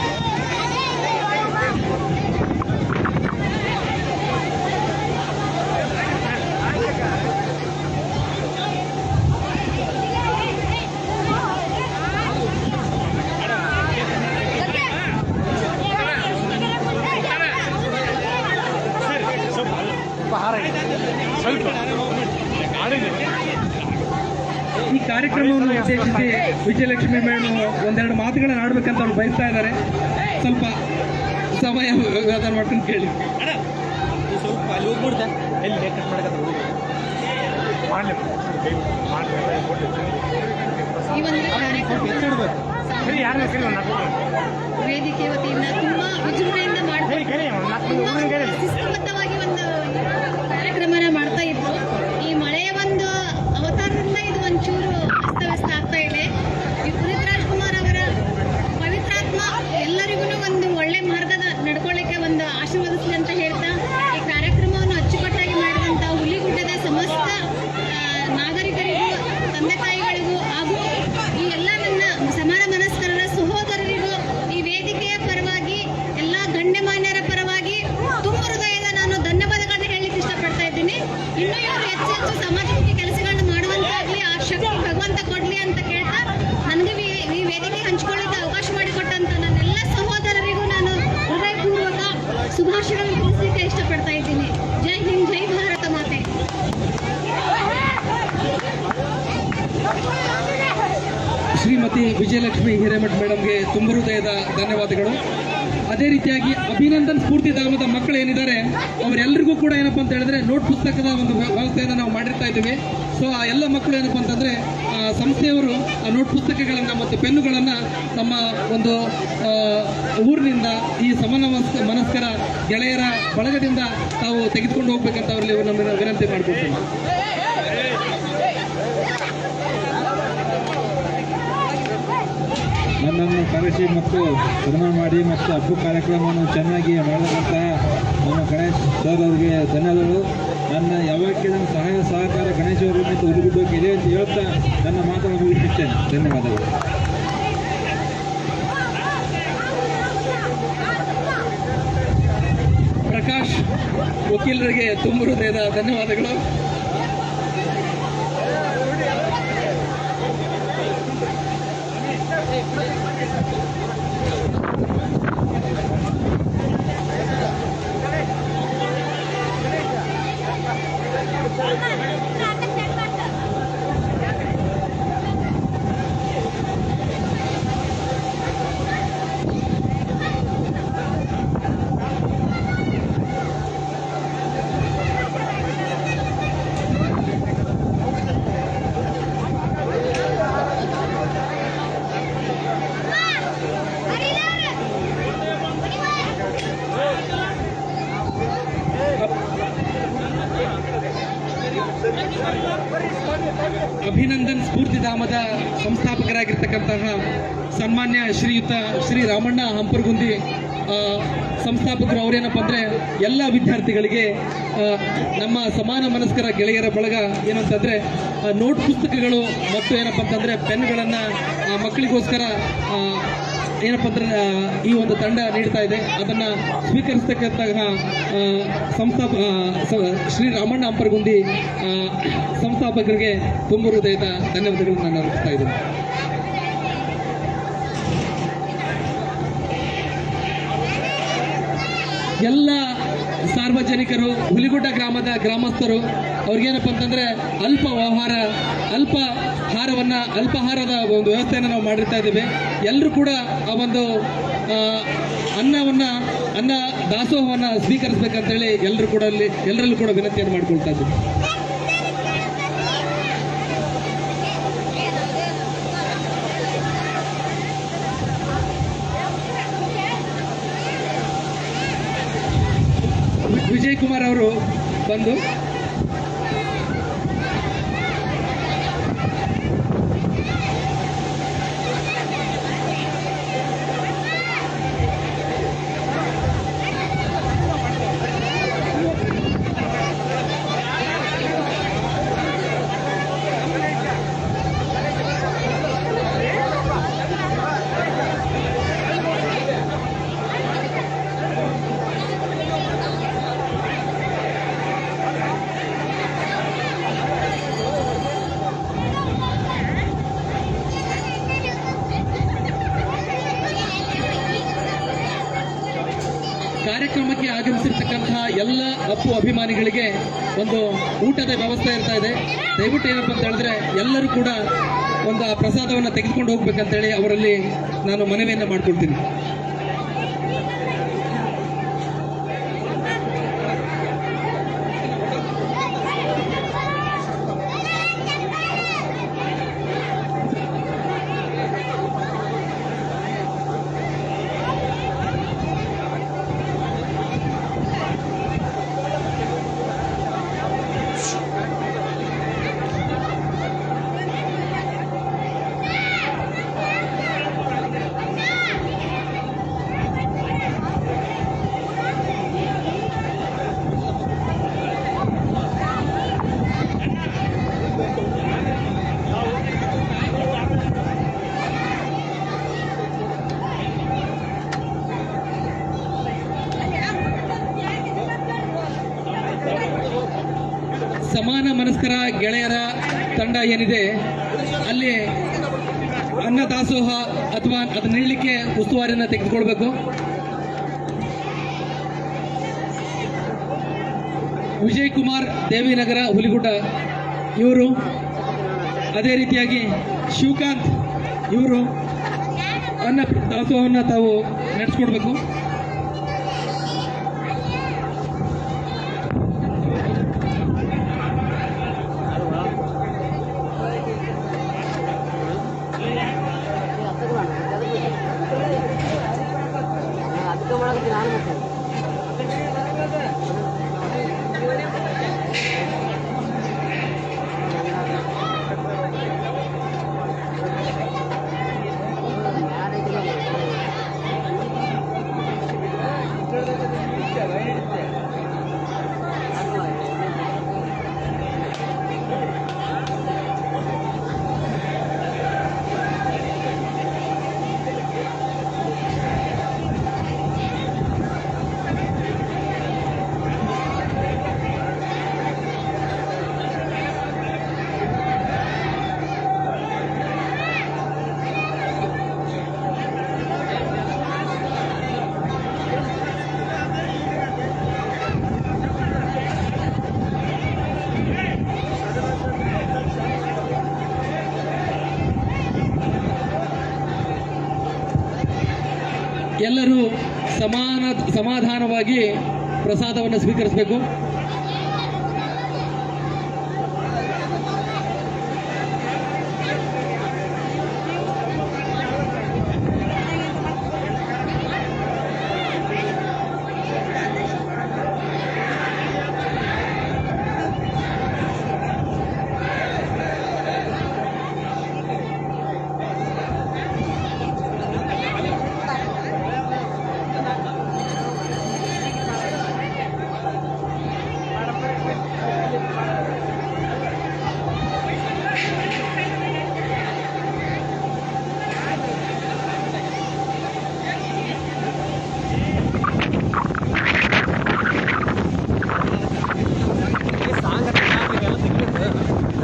Speaker 1: ಈ ಕಾರ್ಯಕ್ರಮವನ್ನು ಉದ್ದೇಶಿಸಿ ವಿಜಯಲಕ್ಷ್ಮಿ ಮೇಡಮ್ ಒಂದೆರಡು ಮಾತುಗಳನ್ನು ಆಡ್ಬೇಕಂತ ಅವ್ರು ಬಯಸ್ತಾ ಇದ್ದಾರೆ. ಸ್ವಲ್ಪ ಸಮಯ ವ್ಯವಧಾನ ಮಾಡ್ಕೊಂಡು ಕೇಳಿ.
Speaker 3: ಸ್ವಲ್ಪ ಅಲ್ಲಿ ಹೋಗ್ಬಿಡ್ತೆ ಎಲ್ಲಿ ಕಟ್ ಮಾಡಕತ್ತ
Speaker 8: ವೇದಿಕೆ ವತಿಯಿಂದ ತುಂಬಾ ವಿಜೃಂಭಣೆಯಿಂದ ಶಿಸ್ತುಬದ್ಧವಾಗಿ ಒಂದು ಕಾರ್ಯಕ್ರಮನ ಮಾಡ್ತಾ ಇದ್ರು. ಈ ಮಳೆಯ ಒಂದು ಅವತಾರದಿಂದ ಇದು ಒಂಚೂರು ಅಸ್ತವ್ಯಸ್ತ ಆಗ್ತಾ ಇದೆ. ಈ ಪುನೀತ್ ರಾಜ್ಕುಮಾರ್ ಅವರ ಪವಿತ್ರಾತ್ಮ ಎಲ್ಲರಿಗೂ ಒಂದು ಒಳ್ಳೆ ಮಾರ್ಗದ ನಡ್ಕೊಳ್ಳಿಕ್ಕೆ ಒಂದು ಆಶೀರ್ವದಿಸಲಿ ಅಂತ ಹೇಳ್ತಾ, ಈ ಕಾರ್ಯಕ್ರಮವನ್ನು ಅಚ್ಚುಕಟ್ಟಾಗಿ ಮಾಡಿದಂಥ ಹುಲಿಗುಡ್ಡದ ಸಮಸ್ತ ನಾಗರಿಕರಿಗೂ, ತಂದೆ ತಾಯಿಗಳಿಗೂ ಹಾಗೂ ಈ ಎಲ್ಲ ನನ್ನ ಸಮಾನ ಮನಸ್ಕರರ ಸಹೋದರರಿಗೂ ಈ ವೇದಿಕೆಯ ಪರವಾಗಿ ಎಲ್ಲ ಗಣ್ಯ
Speaker 1: ಶ್ರೀಮತಿ ವಿಜಯಲಕ್ಷ್ಮಿ ಹಿರೇಮಠ್ ಮೇಡಮ್ಗೆ ತುಂಬ ಹೃದಯದ ಧನ್ಯವಾದಗಳು. ಅದೇ ರೀತಿಯಾಗಿ ಅಭಿನಂದನ್ ಸ್ಫೂರ್ತಿಧಾಮದ ಮಕ್ಕಳು ಏನಿದ್ದಾರೆ ಅವರೆಲ್ಲರಿಗೂ ಕೂಡ ಏನಪ್ಪ ಅಂತ ಹೇಳಿದ್ರೆ ನೋಟ್ ಪುಸ್ತಕದ ಒಂದು ವ್ಯವಸ್ಥೆಯನ್ನು ನಾವು ಮಾಡಿರ್ತಾ ಇದ್ದೀವಿ. ಸೊ ಆ ಎಲ್ಲ ಮಕ್ಕಳು ಏನಪ್ಪ ಅಂತಂದ್ರೆ ಸಂಸ್ಥೆಯವರು ಆ ನೋಟ್ ಪುಸ್ತಕಗಳನ್ನು ಮತ್ತು ಪೆನ್ನುಗಳನ್ನು ನಮ್ಮ ಒಂದು ಊರಿನಿಂದ ಈ ಮನಸ್ಕರ ಗೆಳೆಯರ ಬಳಗದಿಂದ ತಾವು ತೆಗೆದುಕೊಂಡು ಹೋಗ್ಬೇಕಂತ ಅವರಲ್ಲಿ ನಮ್ಮನ್ನು ವಿನಂತಿ ಮಾಡಿಕೊಡ್ತೀನಿ.
Speaker 9: ನನ್ನನ್ನು ಕರೆಸಿ ಮತ್ತು ಸನ್ಮಾನ ಮಾಡಿ ಮತ್ತು ಹಬ್ಬ ಕಾರ್ಯಕ್ರಮವನ್ನು ಚೆನ್ನಾಗಿ ಮಾಡಿದಂತಹ ನಮ್ಮ ಗಣೇಶ್ ಸರ್ ಅವರಿಗೆ ಧನ್ಯವಾದಗಳು. ನನ್ನ ಯಾವಾಗ ನನ್ನ ಸಹಾಯ ಸಹಕಾರ ಗಣೇಶ್ ಅವರು ಮತ್ತು ಹುಡುಗುಡ್ಡೋಕೆ ಇದೆ ಅಂತ ಹೇಳ್ತಾ ನನ್ನ ಮಾತನ್ನು ಮುಗಿಸುತ್ತೇನೆ. ಧನ್ಯವಾದಗಳು.
Speaker 1: ಪ್ರಕಾಶ್ ವಕೀಲರಿಗೆ ತುಂಬ ಹೃದಯದ ಧನ್ಯವಾದಗಳು. ಅಭಿನಂದನ್ ಸ್ಫೂರ್ತಿಧಾಮದ ಸಂಸ್ಥಾಪಕರಾಗಿರ್ತಕ್ಕಂತಹ ಸನ್ಮಾನ್ಯ ಶ್ರೀಯುತ ಶ್ರೀ ರಾಮಣ್ಣ ಹಂಪರಗುಂದಿ ಸಂಸ್ಥಾಪಕರು ಅವರೇನಪ್ಪ ಅಂದರೆ ಎಲ್ಲ ವಿದ್ಯಾರ್ಥಿಗಳಿಗೆ ನಮ್ಮ ಸಮಾನ ಮನಸ್ಕರ ಗೆಳೆಯರ ಬಳಗ ಏನಂತಂದರೆ ನೋಟ್ ಪುಸ್ತಕಗಳು ಮತ್ತು ಏನಪ್ಪ ಅಂತಂದರೆ ಪೆನ್ಗಳನ್ನು ಮಕ್ಕಳಿಗೋಸ್ಕರ ಏನಪ್ಪ ಅಂದ್ರೆ ಈ ಒಂದು ತಂಡ ನೀಡ್ತಾ ಇದೆ. ಅದನ್ನು ಸ್ವೀಕರಿಸ್ತಕ್ಕಂತಹ ಶ್ರೀ ರಾಮಣ್ಣ ಹಂಪರಗುಂದಿ ಸಂಸ್ಥಾಪಕರಿಗೆ ತುಂಬ ಹೃದಯದ ಧನ್ಯವಾದಗಳನ್ನು ನಾನು ಅರ್ಪಿಸ್ತಾ ಇದ್ದೀನಿ. ಎಲ್ಲ ಸಾರ್ವಜನಿಕರು, ಹುಲಿಗುಡ್ಡ ಗ್ರಾಮದ ಗ್ರಾಮಸ್ಥರು ಅವ್ರಿಗೇನಪ್ಪ ಅಂತಂದ್ರೆ ಅಲ್ಪಾಹಾರದ ಒಂದು ವ್ಯವಸ್ಥೆಯನ್ನು ನಾವು ಮಾಡಿರ್ತಾ ಇದ್ದೀವಿ. ಎಲ್ಲರೂ ಕೂಡ ಆ ಒಂದು ಅನ್ನ ದಾಸೋಹವನ್ನು ಸ್ವೀಕರಿಸಬೇಕಂತೇಳಿ ಎಲ್ಲರಲ್ಲೂ ಕೂಡ ವಿನಂತಿಯನ್ನು ಮಾಡ್ಕೊಳ್ತಾ ಇದ್ದೀವಿ. ವಿಜಯ್ ಕುಮಾರ್ ಅವರು ಬಂದು ಕಾರ್ಯಕ್ರಮಕ್ಕೆ ಆಗಮಿಸಿರ್ತಕ್ಕಂತಹ ಎಲ್ಲ ಅಪ್ಪು ಅಭಿಮಾನಿಗಳಿಗೆ ಒಂದು ಊಟದ ವ್ಯವಸ್ಥೆ ಇರ್ತಾ ಇದೆ. ದಯವಿಟ್ಟು ಏನಪ್ಪ ಅಂತ ಹೇಳಿದ್ರೆ ಎಲ್ಲರೂ ಕೂಡ ಒಂದು ಆ ಪ್ರಸಾದವನ್ನು ತೆಗೆದುಕೊಂಡು ಹೋಗ್ಬೇಕಂತೇಳಿ ಅವರಲ್ಲಿ ನಾನು ಮನವಿಯನ್ನು ಮಾಡ್ಕೊಳ್ತೀನಿ. ಸಮಾನ ಮನಸ್ಕರ ಗೆಳೆಯರ ತಂಡ ಏನಿದೆ ಅಲ್ಲಿ ಅನ್ನ ದಾಸೋಹ ಅಥವಾ ಅದನ್ನ ನೀಡಲಿಕ್ಕೆ ಉಸ್ತುವಾರಿಯನ್ನು ತೆಗೆದುಕೊಳ್ಬೇಕು. ವಿಜಯ್ ಕುಮಾರ್ ದೇವಿನಗರ ಹುಲಿಗುಡ್ಡ ಇವರು, ಅದೇ ರೀತಿಯಾಗಿ ಶಿವಕಾಂತ್
Speaker 9: ಇವರು ಅನ್ನ ದಾಸೋಹವನ್ನು ತಾವು ನಡೆಸ್ಕೊಡ್ಬೇಕು. ಎಲ್ಲರೂ ಸಮಾಧಾನವಾಗಿ ಪ್ರಸಾದವನ್ನು ಸ್ವೀಕರಿಸಬೇಕು.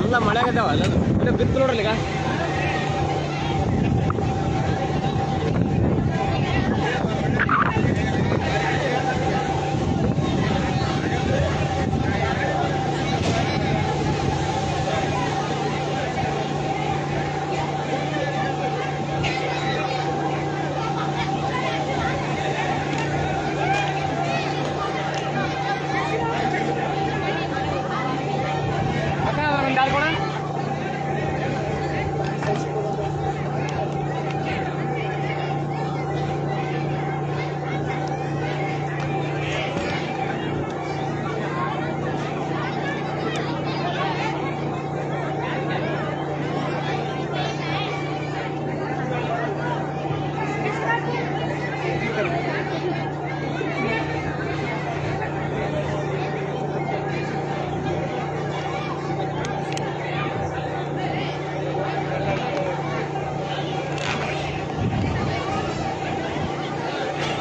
Speaker 3: ಎಲ್ಲ ಮಳೆ ಆಗದಾವ, ಬಿತ್ತು ನೋಡ್ರಿ ಈಗ.